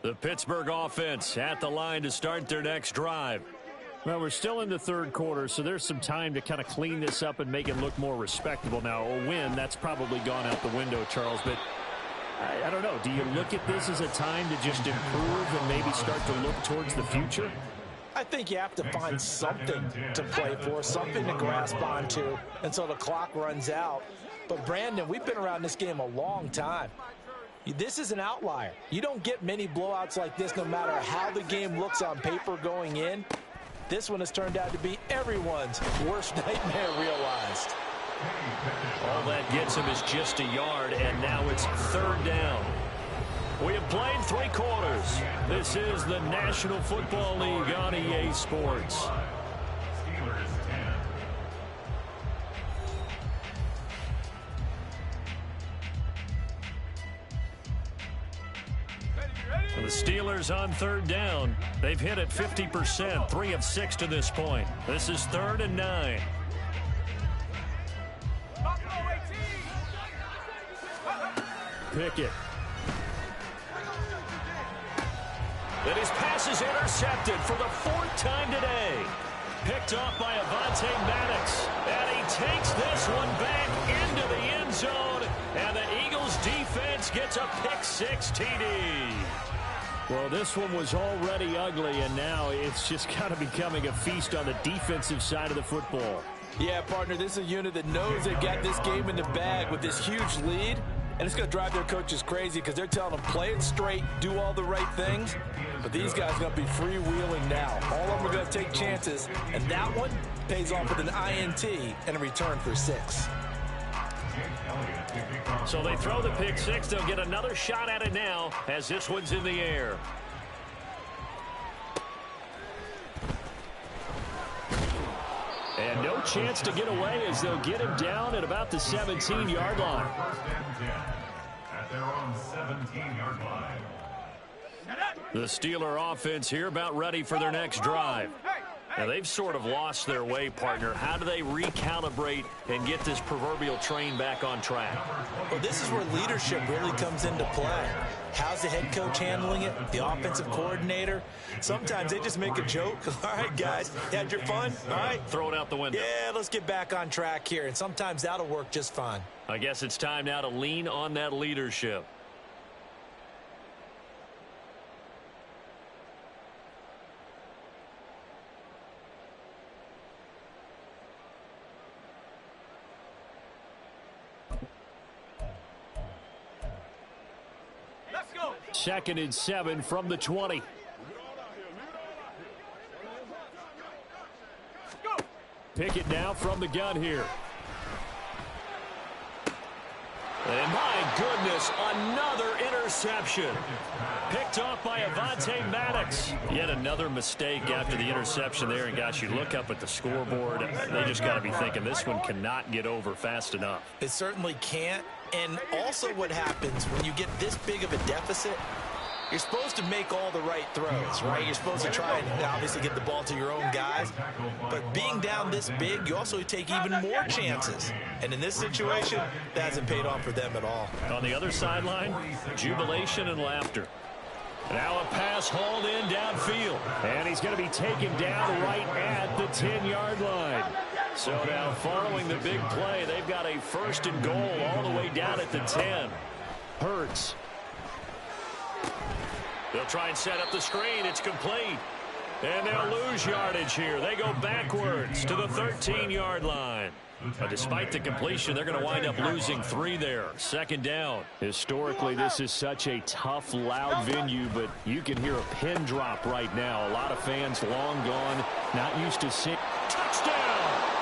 The Pittsburgh offense at the line to start their next drive. Well, we're still in the third quarter, so there's some time to kind of clean this up and make it look more respectable. Now, a win, that's probably gone out the window, Charles, but I don't know. Do you look at this as a time to just improve and maybe start to look towards the future? I think you have to find something to play for, something to grasp onto until the clock runs out. But, Brandon, we've been around this game a long time. This is an outlier. You don't get many blowouts like this no matter how the game looks on paper going in. This one has turned out to be everyone's worst nightmare realized. All that gets him is just a yard, and now it's third down. We have played 3 quarters. This is the National Football League on EA Sports. Steelers 10. The Steelers on third down. They've hit it 50%, 3 of 6 to this point. This is 3rd and 9. Pickett. And his pass is intercepted for the 4th time today. Picked off by Avonte Maddox. And he takes this one back into the end zone. And the Eagles defense gets a pick-6 TD. Well, this one was already ugly, and now it's just kind of becoming a feast on the defensive side of the football. Yeah, partner, this is a unit that knows they got this game in the bag with this huge lead. And it's going to drive their coaches crazy because they're telling them, play it straight, do all the right things. But these guys are going to be freewheeling now. All of them are going to take chances. And that one pays off with an INT and a return for 6. So they throw the pick-6. They'll get another shot at it now as this one's in the air. And no chance to get away as they'll get him down at about the 17-yard line. At their own 17-yard line. The Steeler offense here about ready for their next drive. Now, they've sort of lost their way, partner. How do they recalibrate and get this proverbial train back on track? Well, this is where leadership really comes into play. How's the head coach handling it? The offensive coordinator? Sometimes they just make a joke. All right, guys, you had your fun? All right. Throw it out the window. Yeah, let's get back on track here. And sometimes that'll work just fine. I guess it's time now to lean on that leadership. Let's go. 2nd and 7 from the 20. Pickett now from the gun here. And my goodness, another interception. Picked off by Avonte Maddox. Yet another mistake after the interception there. And gosh, you look up at the scoreboard, they just got to be thinking this one cannot get over fast enough. It certainly can't. And also what happens when you get this big of a deficit, you're supposed to make all the right throws, right? You're supposed to try and obviously get the ball to your own guys. But being down this big, you also take even more chances. And in this situation, that hasn't paid off for them at all. On the other sideline, jubilation and laughter. Now a pass hauled in downfield. And he's going to be taken down right at the 10-yard line. So now following the big play, they've got a 1st and goal all the way down at the 10. Hurts. They'll try and set up the screen. It's complete. And they'll lose yardage here. They go backwards to the 13-yard line. But despite the completion, they're going to wind up losing 3 there. 2nd down. Historically, this is such a tough, loud venue, but you can hear a pin drop right now. A lot of fans long gone, not used to seeing. Touchdown!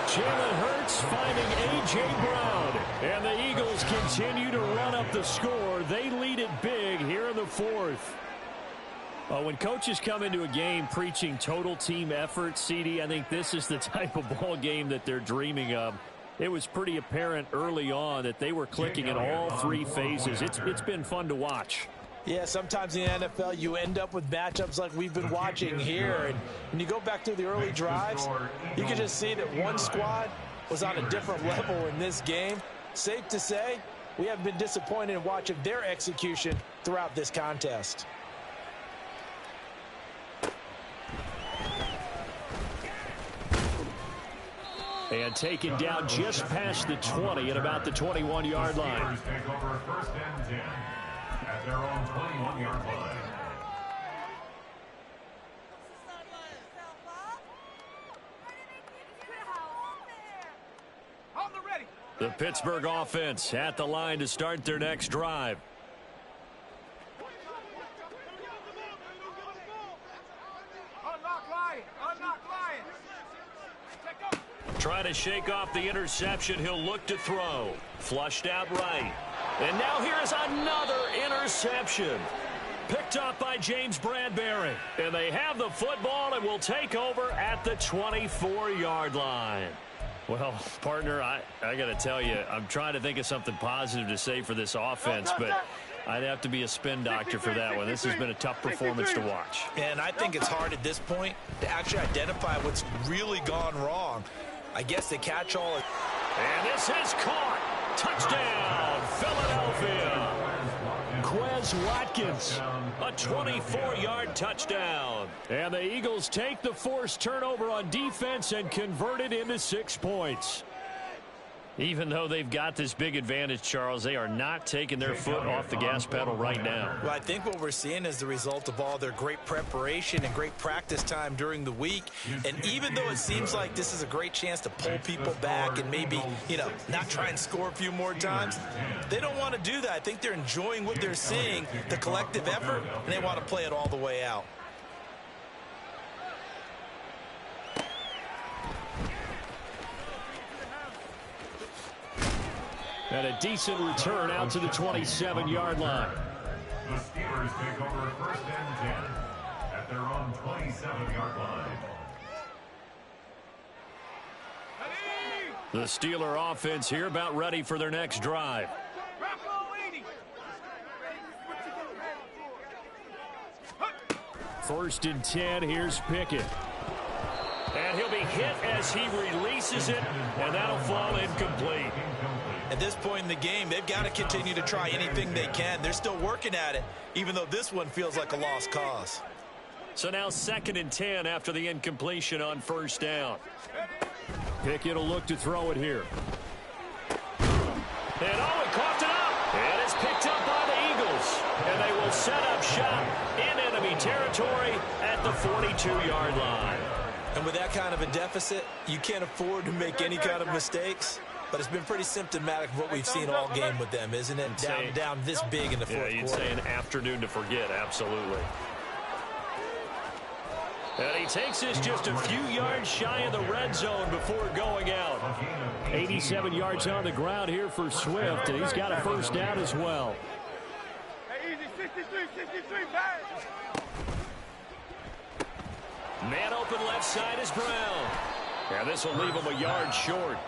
Jalen Hurts finding A.J. Brown. And the Eagles continue to run up the score. They lead it big here in the 4th. When coaches come into a game preaching total team effort, CD, I think this is the type of ball game that they're dreaming of. It was pretty apparent early on that they were clicking in all 3 phases. It's been fun to watch. Yeah, sometimes in the NFL you end up with matchups like we've been watching here. And when you go back to the early drives, you can just see that one squad was on a different level in this game. Safe to say, we haven't been disappointed in watching their execution throughout this contest. And taken down just past the 20 at about the 21-yard line. Take over 1st and 10 at their own 21-yard line. The Pittsburgh offense at the line to start their next drive. Try to shake off the interception. He'll look to throw. Flushed out right. And now here is another interception. Picked up by James Bradbury. And they have the football and will take over at the 24-yard line. Well, partner, I got to tell you, I'm trying to think of something positive to say for this offense, but I'd have to be a spin doctor for that one. This has been a tough performance to watch. And I think it's hard at this point to actually identify what's really gone wrong. I guess the catch-all. And this is caught. Touchdown, Philadelphia. Quez Miles Watkins, a 24-yard touchdown. And the Eagles take the forced turnover on defense and convert it into 6 points. Even though they've got this big advantage, Charles, they are not taking their foot off the gas pedal right now. Well, I think what we're seeing is the result of all their great preparation and great practice time during the week. And even though it seems like this is a great chance to pull people back and maybe, not try and score a few more times, they don't want to do that. I think they're enjoying what they're seeing, the collective effort, and they want to play it all the way out. And a decent return out to the 27-yard line. The Steelers take over 1st and 10 at their own 27-yard line. The Steeler offense here about ready for their next drive. First and 10, here's Pickett. And he'll be hit as he releases it, and that'll fall incomplete. At this point in the game, they've got to continue to try anything they can. They're still working at it, even though this one feels like a lost cause. So now 2nd and 10 after the incompletion on 1st down. Pickett will look to throw it here. And he coughed it up. And it's picked up by the Eagles. And they will set up shop in enemy territory at the 42-yard line. And with that kind of a deficit, you can't afford to make any kind of mistakes. But it's been pretty symptomatic of what we've seen all game with them, isn't it? Down this big in the fourth quarter. You'd say an afternoon to forget, absolutely. And he takes this just a few yards shy of the red zone before going out. 87 yards on the ground here for Swift, and he's got a 1st down as well. Man open left side is Brown. And this will leave him a yard short.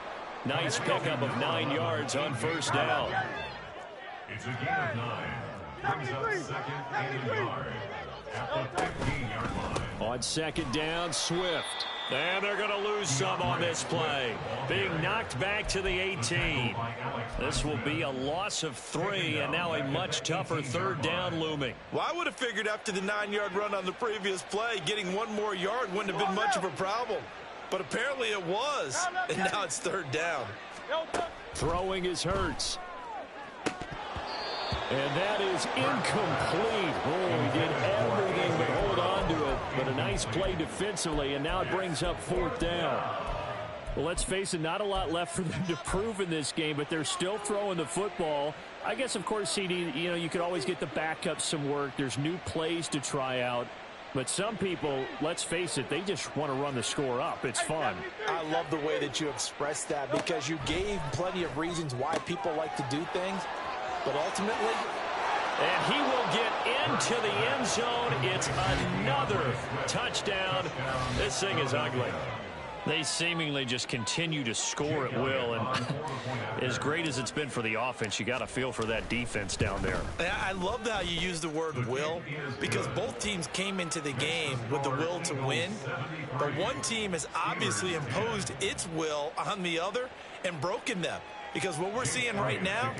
Nice pickup of 9 yards on 1st down. It's a gain of 9. Brings up 2nd and a yard at the 15-yard line. On 2nd down, Swift. And they're going to lose some on this play. Being knocked back to the 18. This will be a loss of 3, and now a much tougher 3rd down looming. Well, I would have figured after the 9-yard run on the previous play, getting 1 more yard wouldn't have been much of a problem. But apparently it was, and now it's 3rd down. Throwing is Hurts. And that is incomplete. Oh, he did everything but hold on to it. But a nice play defensively, and now it brings up 4th down. Well, let's face it, not a lot left for them to prove in this game, but they're still throwing the football. I guess, of course, CD, you could always get the backup some work. There's new plays to try out. But some people, let's face it, they just want to run the score up. It's fun. I love the way that you expressed that because you gave plenty of reasons why people like to do things. But ultimately, and he will get into the end zone. It's another touchdown. This thing is ugly. They seemingly just continue to score at will, and as great as it's been for the offense, you got to feel for that defense down there. I love how you use the word will, because both teams came into the game with the will to win, but one team has obviously imposed its will on the other and broken them. Because what we're seeing right now,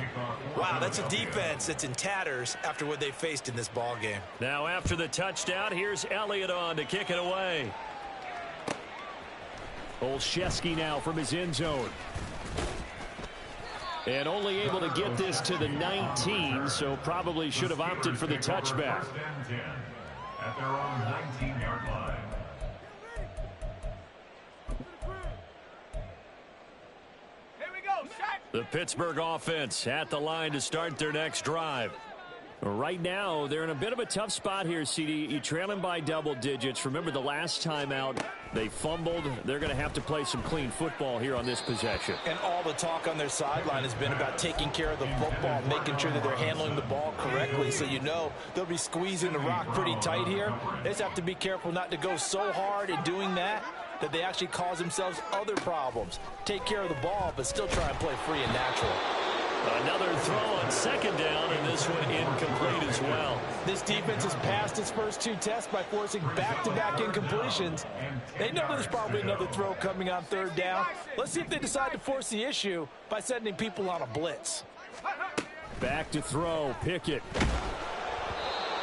wow, that's a defense that's in tatters after what they faced in this ball game. Now after the touchdown, here's Elliott on to kick it away. Olszewski now from his end zone. And only able to get this to the 19, so probably should have opted for the touchback. At their own 19-yard line. The Pittsburgh offense at the line to start their next drive. Right now, they're in a bit of a tough spot here, CD. You're trailing by double digits. Remember the last time out, they fumbled. They're going to have to play some clean football here on this possession. And all the talk on their sideline has been about taking care of the football, making sure that they're handling the ball correctly. So you know they'll be squeezing the rock pretty tight here. They just have to be careful not to go so hard in doing that they actually cause themselves other problems. Take care of the ball, but still try and play free and natural. Another throw on second down, and this one incomplete as well. This defense has passed its first 2 tests by forcing back-to-back incompletions. They know there's probably another throw coming on 3rd down. Let's see if they decide to force the issue by sending people on a blitz. Back to throw, Pickett.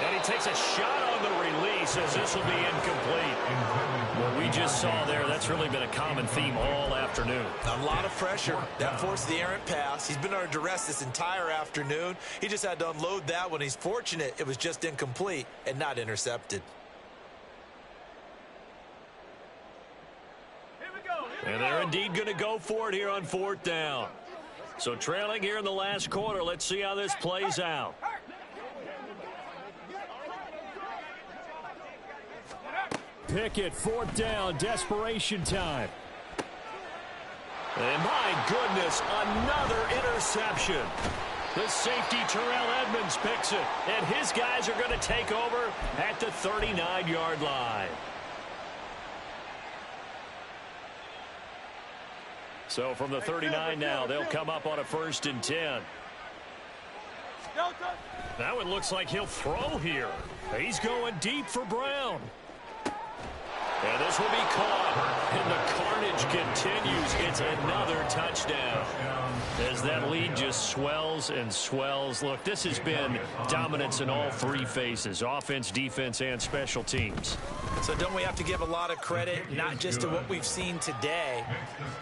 And he takes a shot on the release as this will be incomplete. What we just saw there, that's really been a common theme all afternoon. A lot of pressure. That forced the errant pass. He's been under duress this entire afternoon. He just had to unload that one. He's fortunate it was just incomplete and not intercepted. And they're indeed going to go for it here on 4th down. So trailing here in the last quarter. Let's see how this plays out. Pickett, 4th down, desperation time. And my goodness, another interception. The safety, Terrell Edmonds, picks it. And his guys are going to take over at the 39-yard line. So from the 39 now, they'll come up on a 1st and 10. Now it looks like he'll throw here. He's going deep for Brown. And this will be caught. And the carnage continues. It's another touchdown. As that lead just swells and swells. Look, this has been dominance in all 3 phases. Offense, defense, and special teams. So don't we have to give a lot of credit, not just to what we've seen today,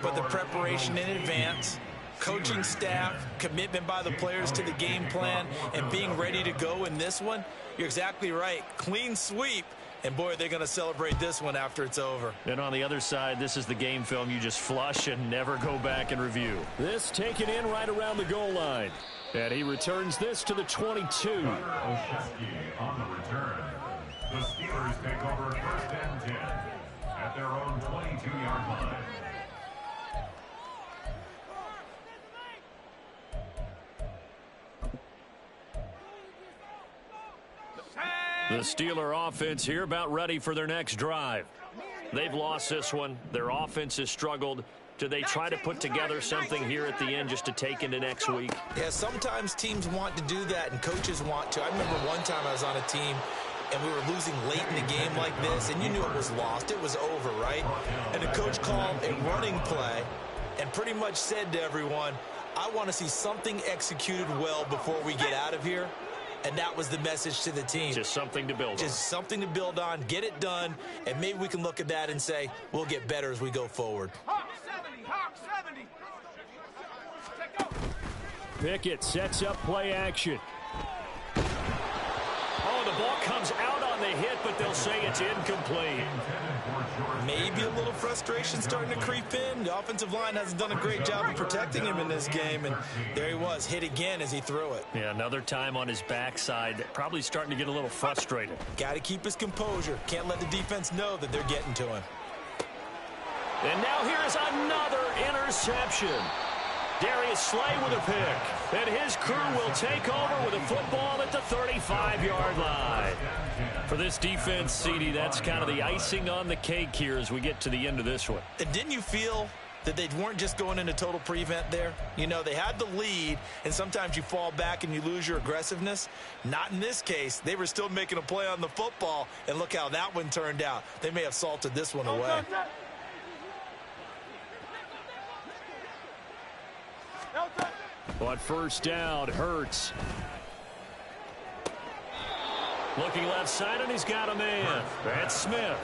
but the preparation in advance, coaching staff, commitment by the players to the game plan, and being ready to go in this one? You're exactly right. Clean sweep. And, boy, they're going to celebrate this one after it's over. And on the other side, this is the game film you just flush and never go back and review. This taken in right around the goal line. And he returns this to the 22. On the return. The Steelers take over 1st and 10 at their own 22-yard line. The Steeler offense here about ready for their next drive. They've lost this one. Their offense has struggled. Do they try to put together something here at the end just to take into next week? Yeah, sometimes teams want to do that and coaches want to. I remember one time I was on a team and we were losing late in the game like this, and you knew it was lost. It was over, right? And the coach called a running play and pretty much said to everyone, I want to see something executed well before we get out of here. And that was the message to the team. Just something to build on. Just something to build on, get it done, and maybe we can look at that and say, we'll get better as we go forward. Hawk 70. Pickett sets up play action. Oh, the ball comes out on the hit, but they'll say it's incomplete. Maybe a little frustration starting to creep in. The offensive line hasn't done a great job of protecting him in this game, and there he was, hit again as he threw it. Yeah, another time on his backside, probably starting to get a little frustrated. Got to keep his composure. Can't let the defense know that they're getting to him. And now here's another interception. Darius Slay with a pick. And his crew will take over with a football at the 35-yard line. For this defense, CD, that's kind of the icing on the cake here as we get to the end of this one. And didn't you feel that they weren't just going into total prevent there? You know, they had the lead, and sometimes you fall back and you lose your aggressiveness. Not in this case. They were still making a play on the football, and look how that one turned out. They may have salted this one away. But 1st down, Hurts. Looking left side, and he's got a man. That's Smith.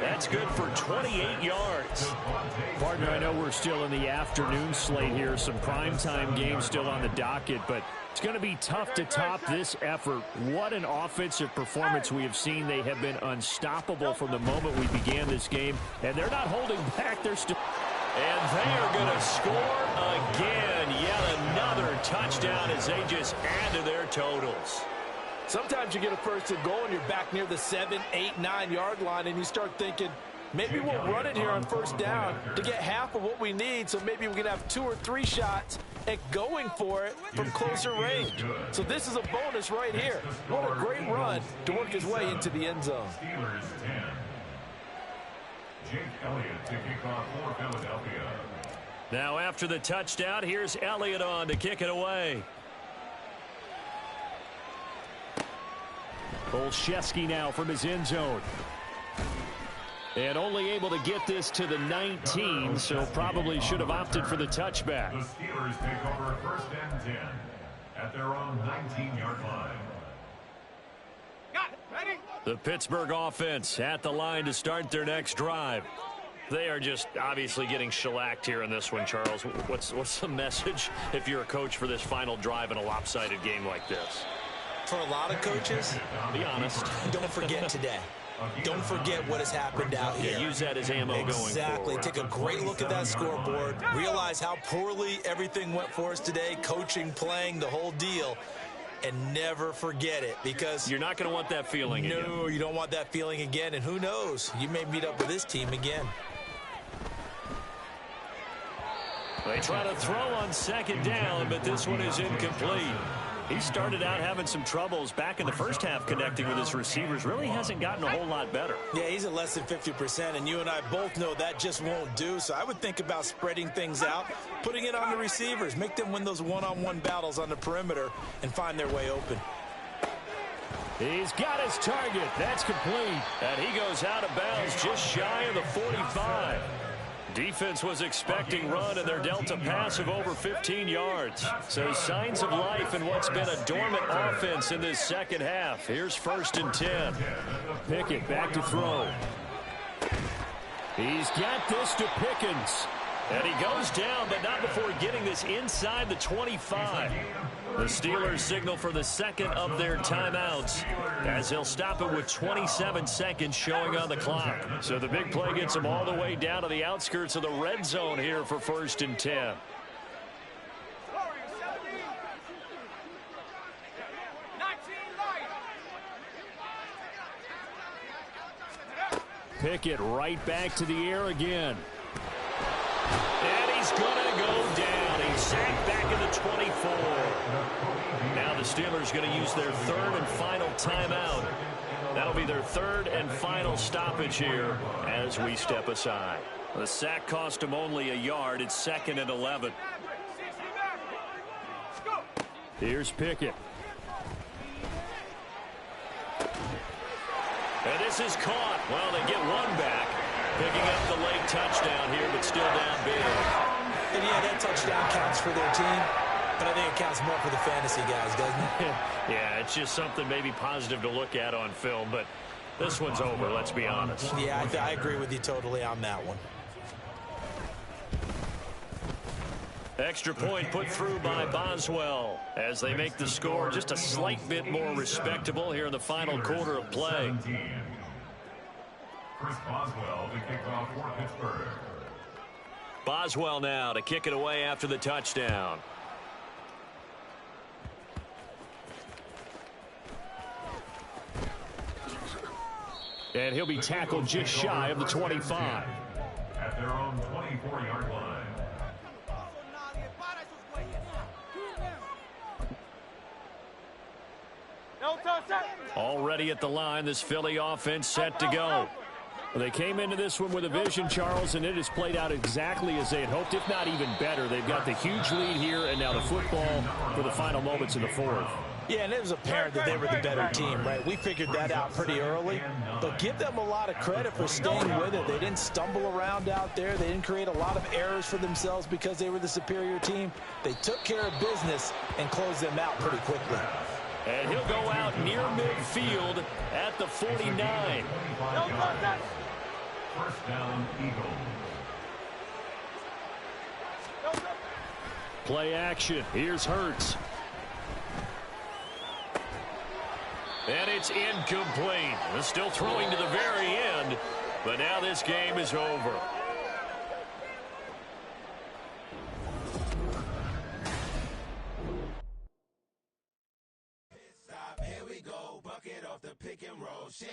That's good for 28 yards. Partner, I know we're still in the afternoon slate here. Some primetime games still on the docket, but it's going to be tough to top this effort. What an offensive performance we have seen. They have been unstoppable from the moment we began this game, and they're not holding back. They're still... And they are going to score again. Yet another touchdown as they just add to their totals. Sometimes you get a 1st and goal and you're back near the 7, 8, 9-yard line, and you start thinking, maybe we'll run it here on 1st down to get half of what we need, so maybe we can have 2 or 3 shots at going for it from closer range. So this is a bonus right here. What a great run to work his way into the end zone. Steelers 10. Jake Elliott to kick off for Philadelphia. Now after the touchdown, here's Elliott on to kick it away. Olszewski now from his end zone. And only able to get this to the 19, so probably should have opted for the touchback. The Steelers take over 1st and 10 at their own 19-yard line. The Pittsburgh offense at the line to start their next drive. They are just obviously getting shellacked here in this one, Charles. What's the message if you're a coach for this final drive in a lopsided game like this? For a lot of coaches, be honest, don't forget today. Don't forget what has happened out here. Yeah, use that as ammo going forward. Exactly. Take a great look at that scoreboard. Realize how poorly everything went for us today. Coaching, playing, the whole deal. And never forget it, because you're not going to want that feeling again. No, you don't want that feeling again. And who knows? You may meet up with this team again. They try to throw on second down, but this one is incomplete. He started out having some troubles back in the first half connecting with his receivers. Really hasn't gotten a whole lot better. Yeah, he's at less than 50%, and you and I both know that just won't do. So I would think about spreading things out, putting it on the receivers, make them win those one-on-one battles on the perimeter and find their way open. He's got his target. That's complete. And he goes out of bounds just shy of the 45. Defense was expecting run, and they're dealt a pass of over 15 yards. So signs of life in what's been a dormant offense in this second half. Here's 1st and 10. Pickett back to throw. He's got this to Pickens. And he goes down, but not before getting this inside the 25. The Steelers signal for the second of their timeouts, as he'll stop it with 27 seconds showing on the clock. So the big play gets them all the way down to the outskirts of the red zone here for 1st and 10. Pickett right back to the air again. And he's going to go down. He's sacked back in the 24. Now the Steelers going to use their 3rd and final timeout. That'll be their 3rd and final stoppage here as we step aside. The sack cost him only a yard. It's 2nd and 11. Here's Pickett. And this is caught. Well, they get one back. Picking up the late touchdown here, but still down big. And yeah, that touchdown counts for their team, but I think it counts more for the fantasy guys, doesn't it? Yeah, it's just something maybe positive to look at on film, but this one's over, let's be honest. Yeah, I agree with you totally on that one. Extra point put through by Boswell as they make the score just a slight bit more respectable here in the final quarter of play. Chris Boswell to kick off for Pittsburgh. Boswell now to kick it away after the touchdown. And he'll be tackled just shy of the 25. At their own 24-yard line. Already at the line, this Philly offense set to go. They came into this one with a vision, Charles, and it has played out exactly as they had hoped, if not even better. They've got the huge lead here, and now the football for the final moments of the 4th. Yeah, and it was apparent that they were the better team, right? We figured that out pretty early, but give them a lot of credit for staying with it. They didn't stumble around out there. They didn't create a lot of errors for themselves because they were the superior team. They took care of business and closed them out pretty quickly. And he'll go out near midfield at the 49. First down, Eagles. Play action. Here's Hurts. And it's incomplete. They're still throwing to the very end, but now this game is over. Here we go, bucket off the pick and roll. Shit,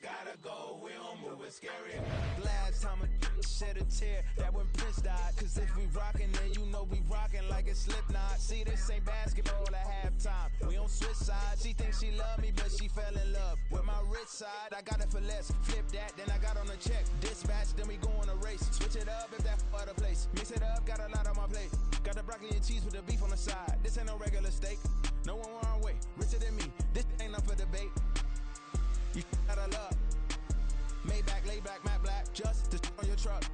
gotta go, we don't move it scary. Last time a shed a tear, that when Prince died. Cause if we rockin', then you know we rockin' like a Slipknot. See, this ain't basketball at halftime. We on switch sides. She thinks she love me, but she fell in love with my rich side. I got it for less. Flip that, then I got on a check. Dispatch, then we go on a race. Switch it up if that other place. Mix it up, got a lot on my plate. Got the broccoli and cheese with the beef on the side. This ain't no regular steak. No one wrong way. Richer than me. This ain't up for debate. You out of luck. Maybach, laid back, matte black, just to on your truck.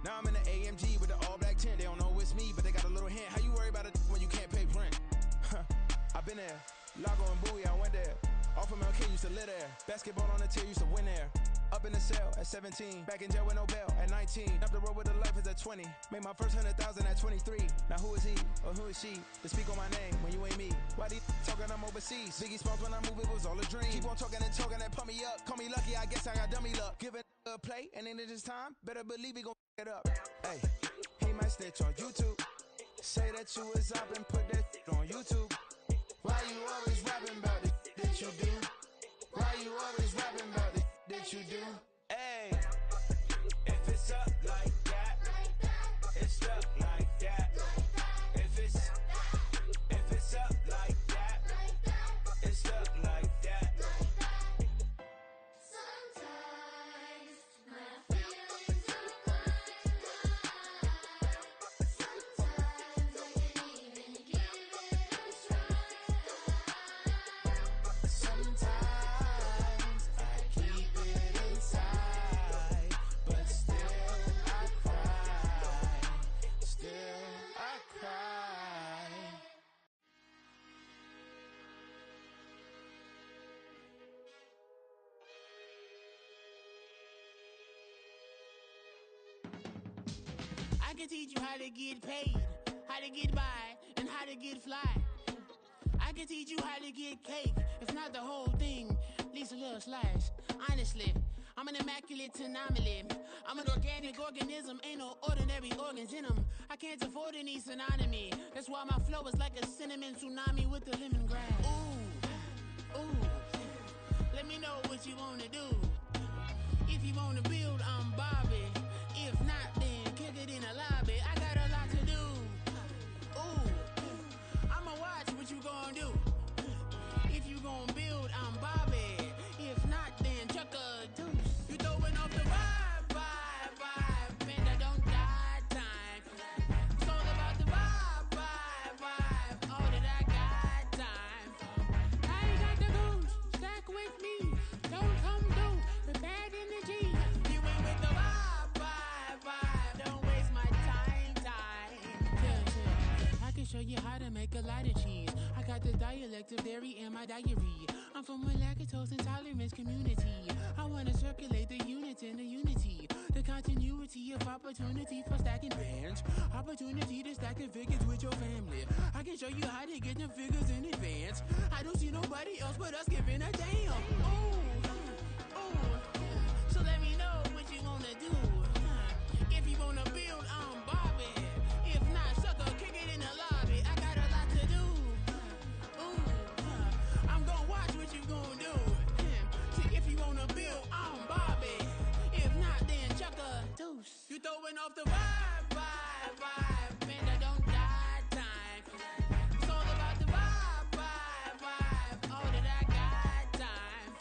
Now I'm in the AMG with the all black tint. They don't know it's me, but they got a little hint. How you worry about it when you can't pay rent? I've been there. Lago and Bowie, I went there. Off from LK, used to live there. Basketball on the tier, used to win there. Up in the cell at 17, back in jail with no bail at 19. Up the road with the life is at 20. Made my first 100,000 at 23. Now who is he or who is she to speak on my name when you ain't me? Why they talking I'm overseas? Biggie Smalls when I move, it was all a dream. Keep on talking and talking and pump me up. Call me lucky, I guess I got dummy luck. Give it a play and then it's time. Better believe he gon' it up. Hey, he might snitch on YouTube. Say that you was up and put that on YouTube. Why you always rapping about it that you do? Why you always rapping about it that you do? Hey, if it's up like that, it's stuck like that. If it's up like that, it's stuck like that. Sometimes my feelings are running high. Sometimes I can't even give it a try. Sometimes I keep it inside, but still I cry. Still I cry. I can teach you how to get paid, how to get by, and how to get fly. I can teach you how to get cake, if not the whole thing, at least a little slice. Honestly, I'm an immaculate anomaly. I'm an organic organism, ain't no ordinary organs in them. I can't afford any synonymy. That's why my flow is like a cinnamon tsunami with the lemongrass. Ooh, ooh, let me know what you wanna do. If you wanna build, I'm Bobby. If not, then kick it in the lobby. I got a lot to do. Ooh, I'ma watch what you gon' do. If you gon' build, I'm Bobby. If not, then chuck a deuce. You throwing off the vibe, and I don't got time. It's all about the vibe, all that I got time. I ain't got the goose, stack with me. Don't come through with bad energy. You ain't with the vibe, don't waste my time. Yeah, I can show you how to make a lot of cheese. I got the dialect of dairy in my diary. I'm from a lactose intolerance community. I wanna circulate the units in the unity. The continuity of opportunity for stacking bands. Opportunity to stack figures with your family. I can show you how to get them figures in advance. I don't see nobody else but us giving a damn. Ooh, so let me know what you wanna do. If you wanna build, I'm Bobby. If not, sucker, kick it in the lobby. I got a lot to do. I'm gonna watch what you gonna do. See, if you wanna build, I'm Bobby. If not, then chuck a deuce. You throwing off the vibe, and I don't got time. It's all about the vibe, all that I got time.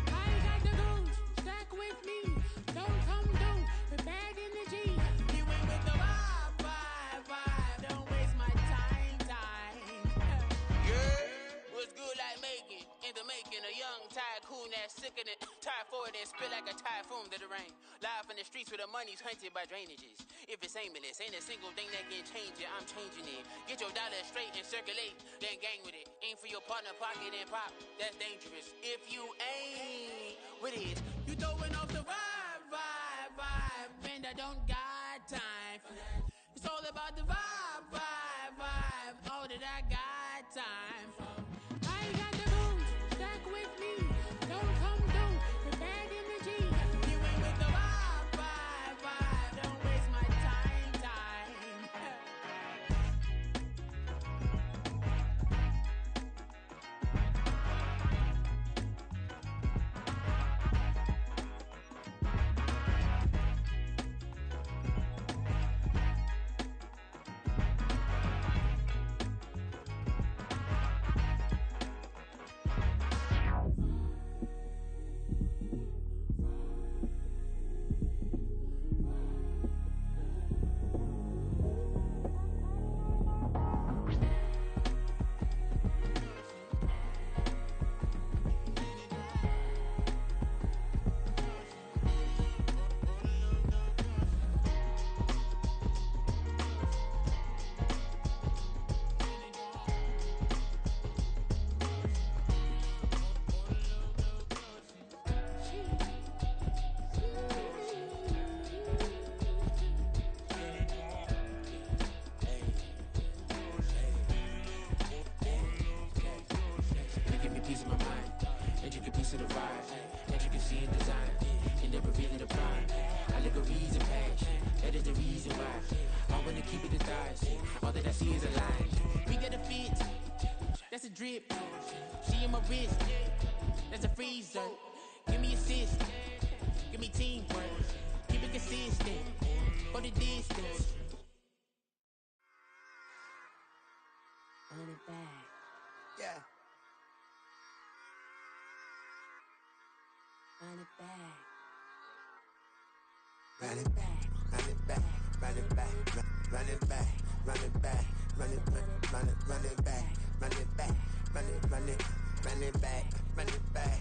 I ain't got the goose, stack with me. Don't come through with bad energy. You ain't with the vibe, don't waste my time. Yeah, what's good like making? In the making, a young tycoon that's sick in it. Tire forward and spit like a typhoon to the rain. Live in the streets where the money's hunted by drainages. If it's aimless, ain't a single thing that can change it. I'm changing it. Get your dollar straight and circulate, then gang with it. Aim for your partner, pocket and pop. That's dangerous. If you ain't with it, you throwing off the vibe, and I don't got time. It's all about the vibe, all that I got time. I ain't got the goose, stack with me. Don't come through with bad energy. You ain't with the vibe, don't waste my time. to the ride. Intricacy and design, and never really the pride. Allegories and passion, that is the reason why I wanna keep it the thighs. All that I see is a line. We got a fit, that's a drip. She in my wrist, that's a freezer. Give me assist, give me teamwork. Keep it consistent, go the distance. Run it back. Yeah. Run it back. Run it back, run it back, run it back, run it back, run it back, run it back, run it back, run it back, run it back, run it back,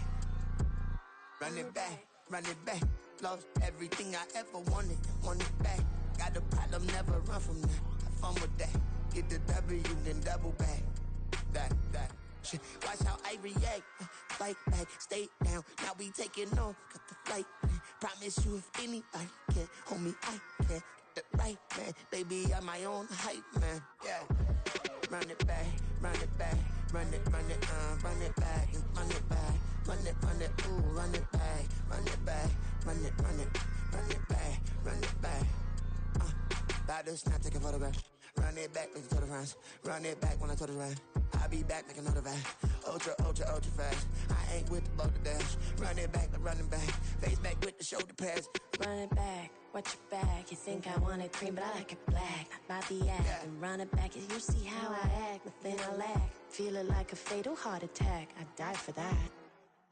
run it back, run it back. Lost everything I ever wanted, want it back. Got a problem, never run from that. Have fun with that. Get the W, then double back. That. Shit. Watch how I react. Fight back, stay down. Now we taking off, got the flight. Promise you if anybody can hold me, I can. Get the right man, baby, I'm my own hype man. Yeah. Run it back, run it back, run it back, and run it back, ooh, run it back, run it back, run it back, run it back. About to snap, take a photograph. Run it back, make it to the friends. Run it back when I told it right. I'll be back, make another back. Ultra fast. I ain't with the boat to dash. Run it back, I'm running back. Face back with the shoulder pads. Run it back, watch your back. You think I want it cream, but I like it black. Not by the act. Yeah. And run it back, you see how I act. Nothing I lack. Feel it like a fatal heart attack. I'd die for that.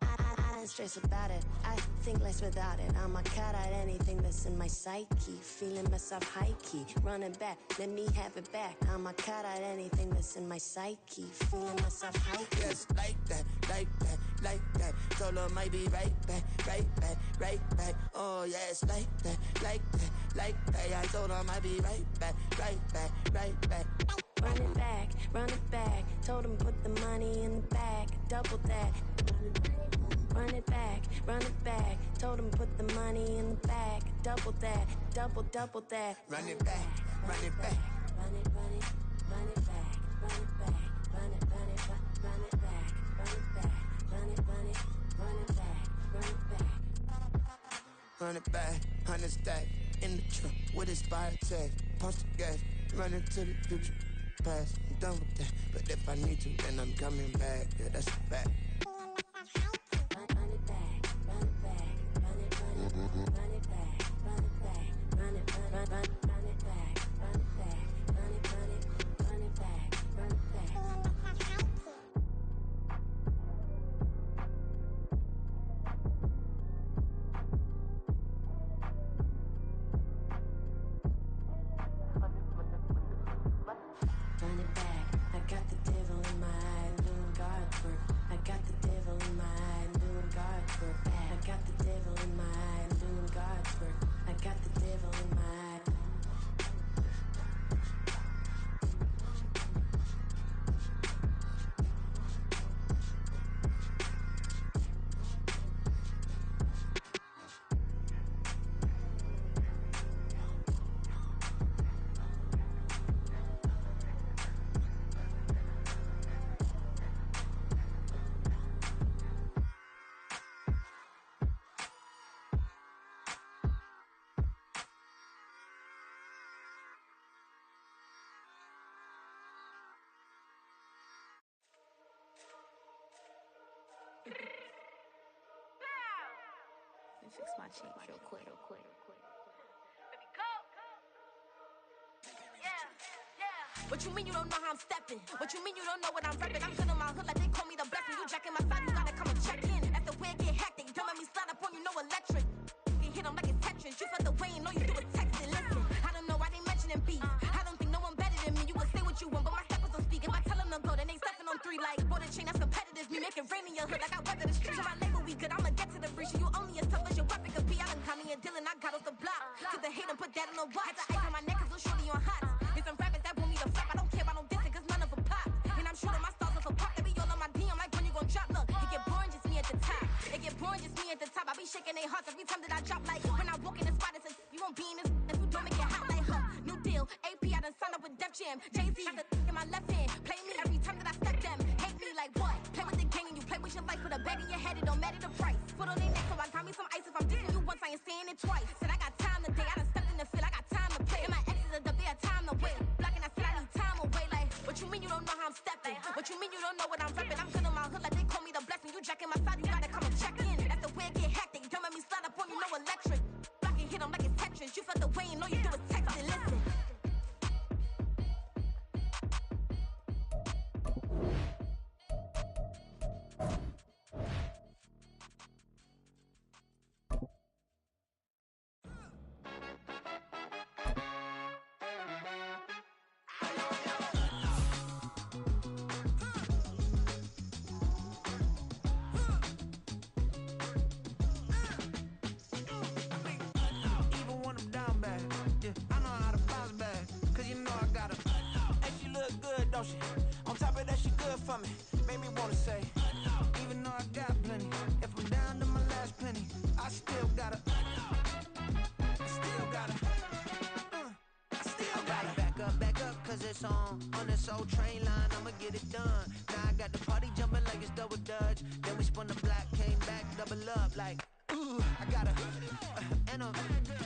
I don't stress about it, I think less without it. I'm a cut at anything that's in my psyche. Feeling myself high-key, running back, let me have it back. I'm a cut at anything that's in my psyche. Feeling myself high-key. Yes, like that. Told her might be right back. Oh yes, like that. I told her might be right back. Run it back. Told him put the money in the bag, double that. Run it back. Told him put the money in the bag, double that, double that. Run it back. Run it back. Run it back. Run it back, 100 stack in the truck with expired tag. Punch the gas, run into the future. Past, I'm done with that. But if I need to, then I'm coming back. Yeah, that's a fact. Let me fix my cheek real quick. What you mean you don't know how I'm stepping? What you mean you don't know what I'm repping? I'm feeling my hood like they call me the blessing. You jacking my side, you gotta come and check in. That's the way I get hacked. They don't let me slide up on you, no electric. You hit them like it's Tetris. You felt the way and all you do is text it. Listen, I don't know why they mentioning beef. I don't think no one better than me. You will say what you want, but my steppers don't speak. If I tell them to go, then they stepping on 3 like border chain. That's competitive. Me making rain in your hood like I weather the streets. So my label we good. I'ma get to the breach. You only as tough as your weapon could be. I done caught me a dealing. I got off the block. Took the hate and put that on the watch. Had the ice on my neck 'cause little shorty on hot. There's some rappers that want me to flap. I don't care about no dissing 'cause none of them pop. And I'm shooting my stars off a pop. They be all on my DM like when you gon' drop. Look, it get boring just me at the top. I be shaking their hearts every time that I drop. Like when I walk in the spot, it says you won't be in this if you don't make it hot. Like new deal. AP I done signed up with Def Jam. Jay-Z got the in my left hand. Play me every time that I step them. Hate me like what? Play with the gang and you play with your life with a bag in your head. It don't matter the listen. What you mean you don't know what I'm rapping? I'm good on my hood like they call me the blessing. You jacking my side, you gotta come and check in. That's the way it get hectic. Don't make me slide up on you, no electric. Block and hit them like it's Tetris. You felt the way and all you do is text and listen. On top of that, she good for me. Made me wanna say, even though I got plenty, if I'm down to my last penny, I still gotta back up, cause it's on this old train line, I'ma get it done. Now I got the party jumping like it's double dutch. Then we spun the block, came back, double up like, ooh, I got a,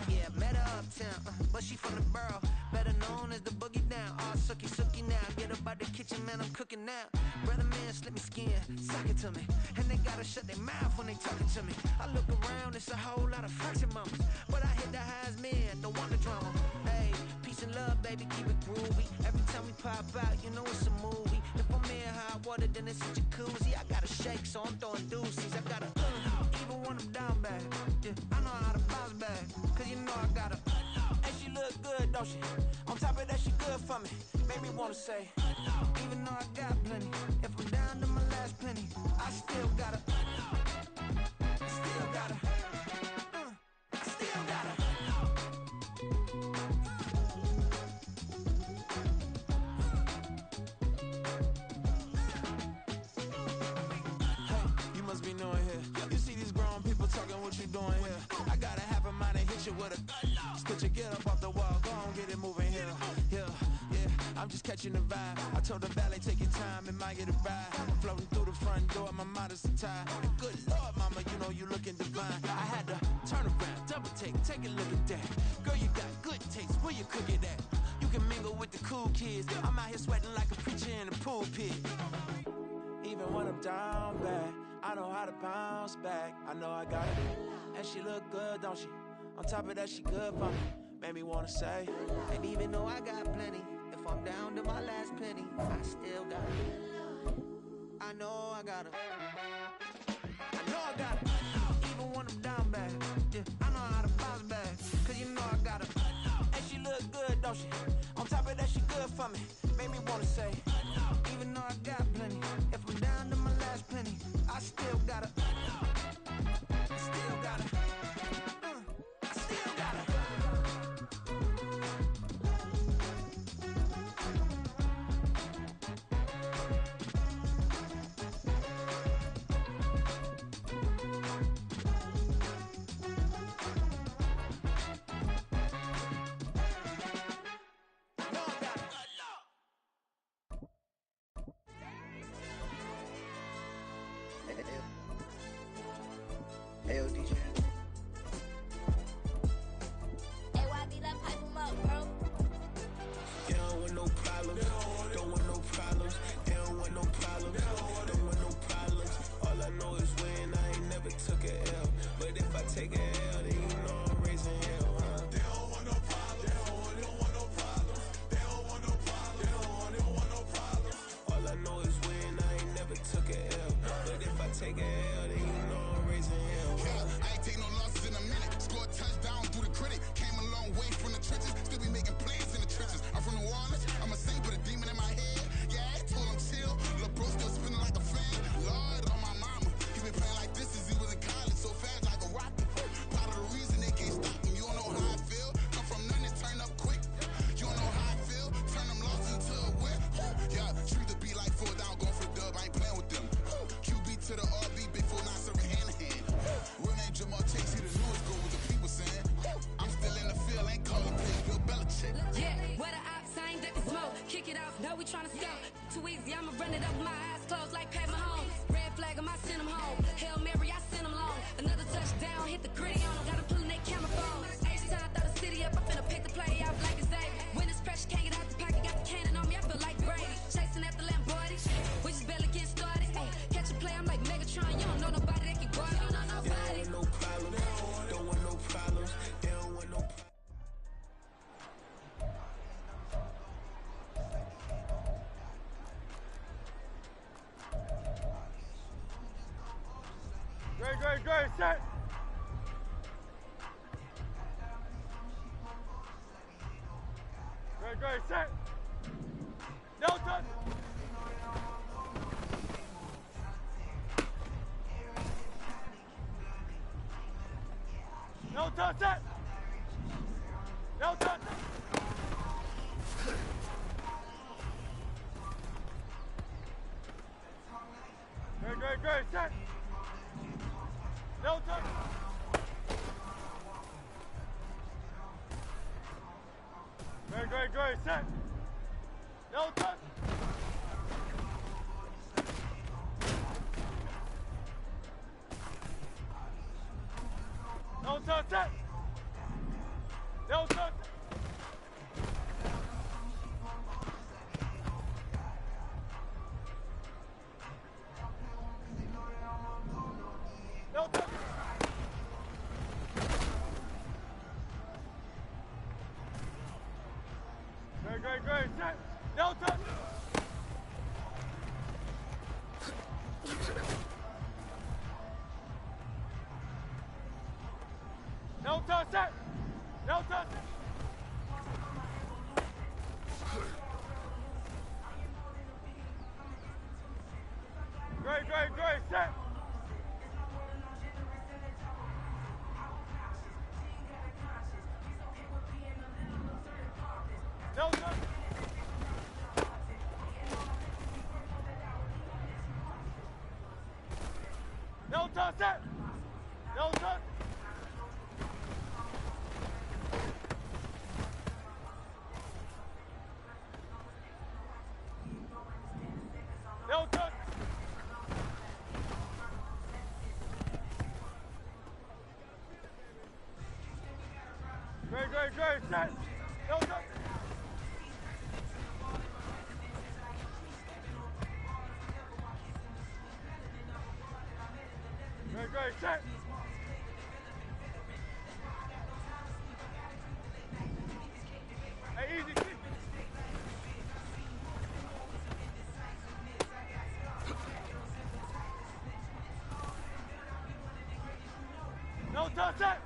yeah, met her uptown, but she from the borough, better known as the boogie down. All sookie now, get up out the kitchen, man, I'm cooking now. Brother man, slip me skin, suck it to me, and they gotta shut their mouth when they talking to me. I look around, it's a whole lot of fraction mamas, but I hit the highs, man, don't want the drama. Hey, peace and love, baby, keep it groovy. Every time we pop out, you know it's a movie. If I'm in hot water, then it's a jacuzzi. I gotta shake, so I'm throwing deuces. I gotta, even when I'm down bad, yeah, I know how to bounce back, cause you know I gotta, and she look good, don't she? On top of that, she good for me. Made me wanna say, even though I got plenty, if I'm down to my last penny, I still gotta, still gotta. Be knowing here. You see these grown people talking, what you doing here? I got a half a mind to hit you with a could you get up off the wall, go on, get it moving here. Yeah, I'm just catching the vibe. I told the valet, take your time, it might get a ride. Floating through the front door, my mind is tie. And good Lord, mama, you know you looking divine. I had to turn around, double take a look at that. Girl, you got good taste, where you cook it at? You can mingle with the cool kids. I'm out here sweating like a preacher in a pulpit. Even when I'm down bad, I know how to bounce back. I know I got it. And she look good, don't she? On top of that, she good for me. Made me wanna say, and even though I got plenty, if I'm down to my last penny, I still got it. I know I got it. I know I got it. Even when I'm down bad, yeah, I know how to bounce back, cause you know I got it. And she look good, don't she? On top of that, she good for me. Made me wanna say, even though I got plenty, if I'm down to my last penny, I still gotta, still gotta, I still gotta. Hey, DJ. Hey, why be like pipe 'em up, bro? They don't want no problems. Don't want no problems. They don't want no problems. Don't want no problems. All I know is win. I ain't never took a L. But if I take a L, then you know I'm raising hell, huh? They don't want no problems. They don't want no problems. They don't want no problems. They don't want no problems. All I know is win. I ain't never took a L. But if I take a L, then you know I'm raising hell. I ain't take no losses in a minute. Scored touchdown through the critic. Came a long way from the trenches. Still be making plays in the trenches. I'm from New Orleans. I'm a saint, but a demon in my head. Yeah, I told him chill. Lil' bro still spinning like a fan. Lord on my mama. He been playing like this since he was in college. So fast like a rocket. Part of the reason they can't stop him. You don't know how I feel. Come from nothing, turn up quick. You don't know how I feel. Turn them losses into a whip. Yeah, treat the beat like 4 down. Going for the dub. I ain't playing with them. QB to the RB. Big 4 not serving hand to hand. Real name Jamal Chase, he the newest goal, what the people saying. I'm still in the field, ain't calling plays, Bill Belichick. Yeah, what a ops, I ain't ducking smoke. Kick it off, know we tryna scout. Too easy, I'ma run it up with my eyes closed like Pat Mahomes. Red flag, I send him home. Hail Mary, I send him long. Another touchdown, hit the gritty on him. Got him pulling that camera phone. H2h, throw the city up, I'm finna pick the play out like it's David. When it's pressure, can't get out the pocket, got the cannon on me, I feel like Brady. Chasing after Lamborghini, Great, set. Great, set. No touch. No touch, set. No touch. Great, set. No touch. Great, set. No touch. No touch, set. No touch. No touch. Great, set. No touch. No touch, set. No touch. Great, set. No touch. No touch, set. No touch. No touch. Great, set. No touch. Great, set. Hey, easy, kick. No touch, set.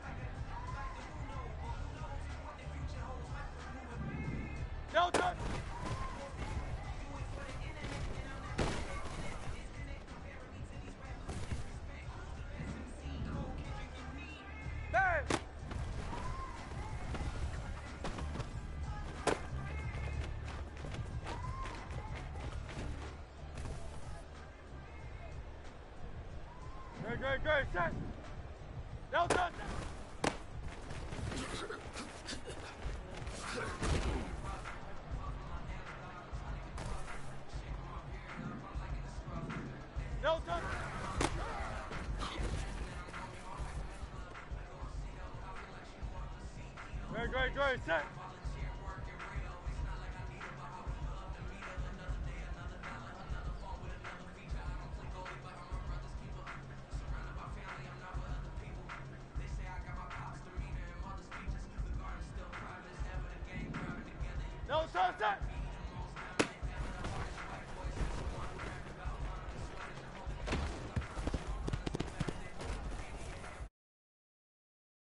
No touch. Bang. Great, set. No touch. No touch. Great, set. No touch, set.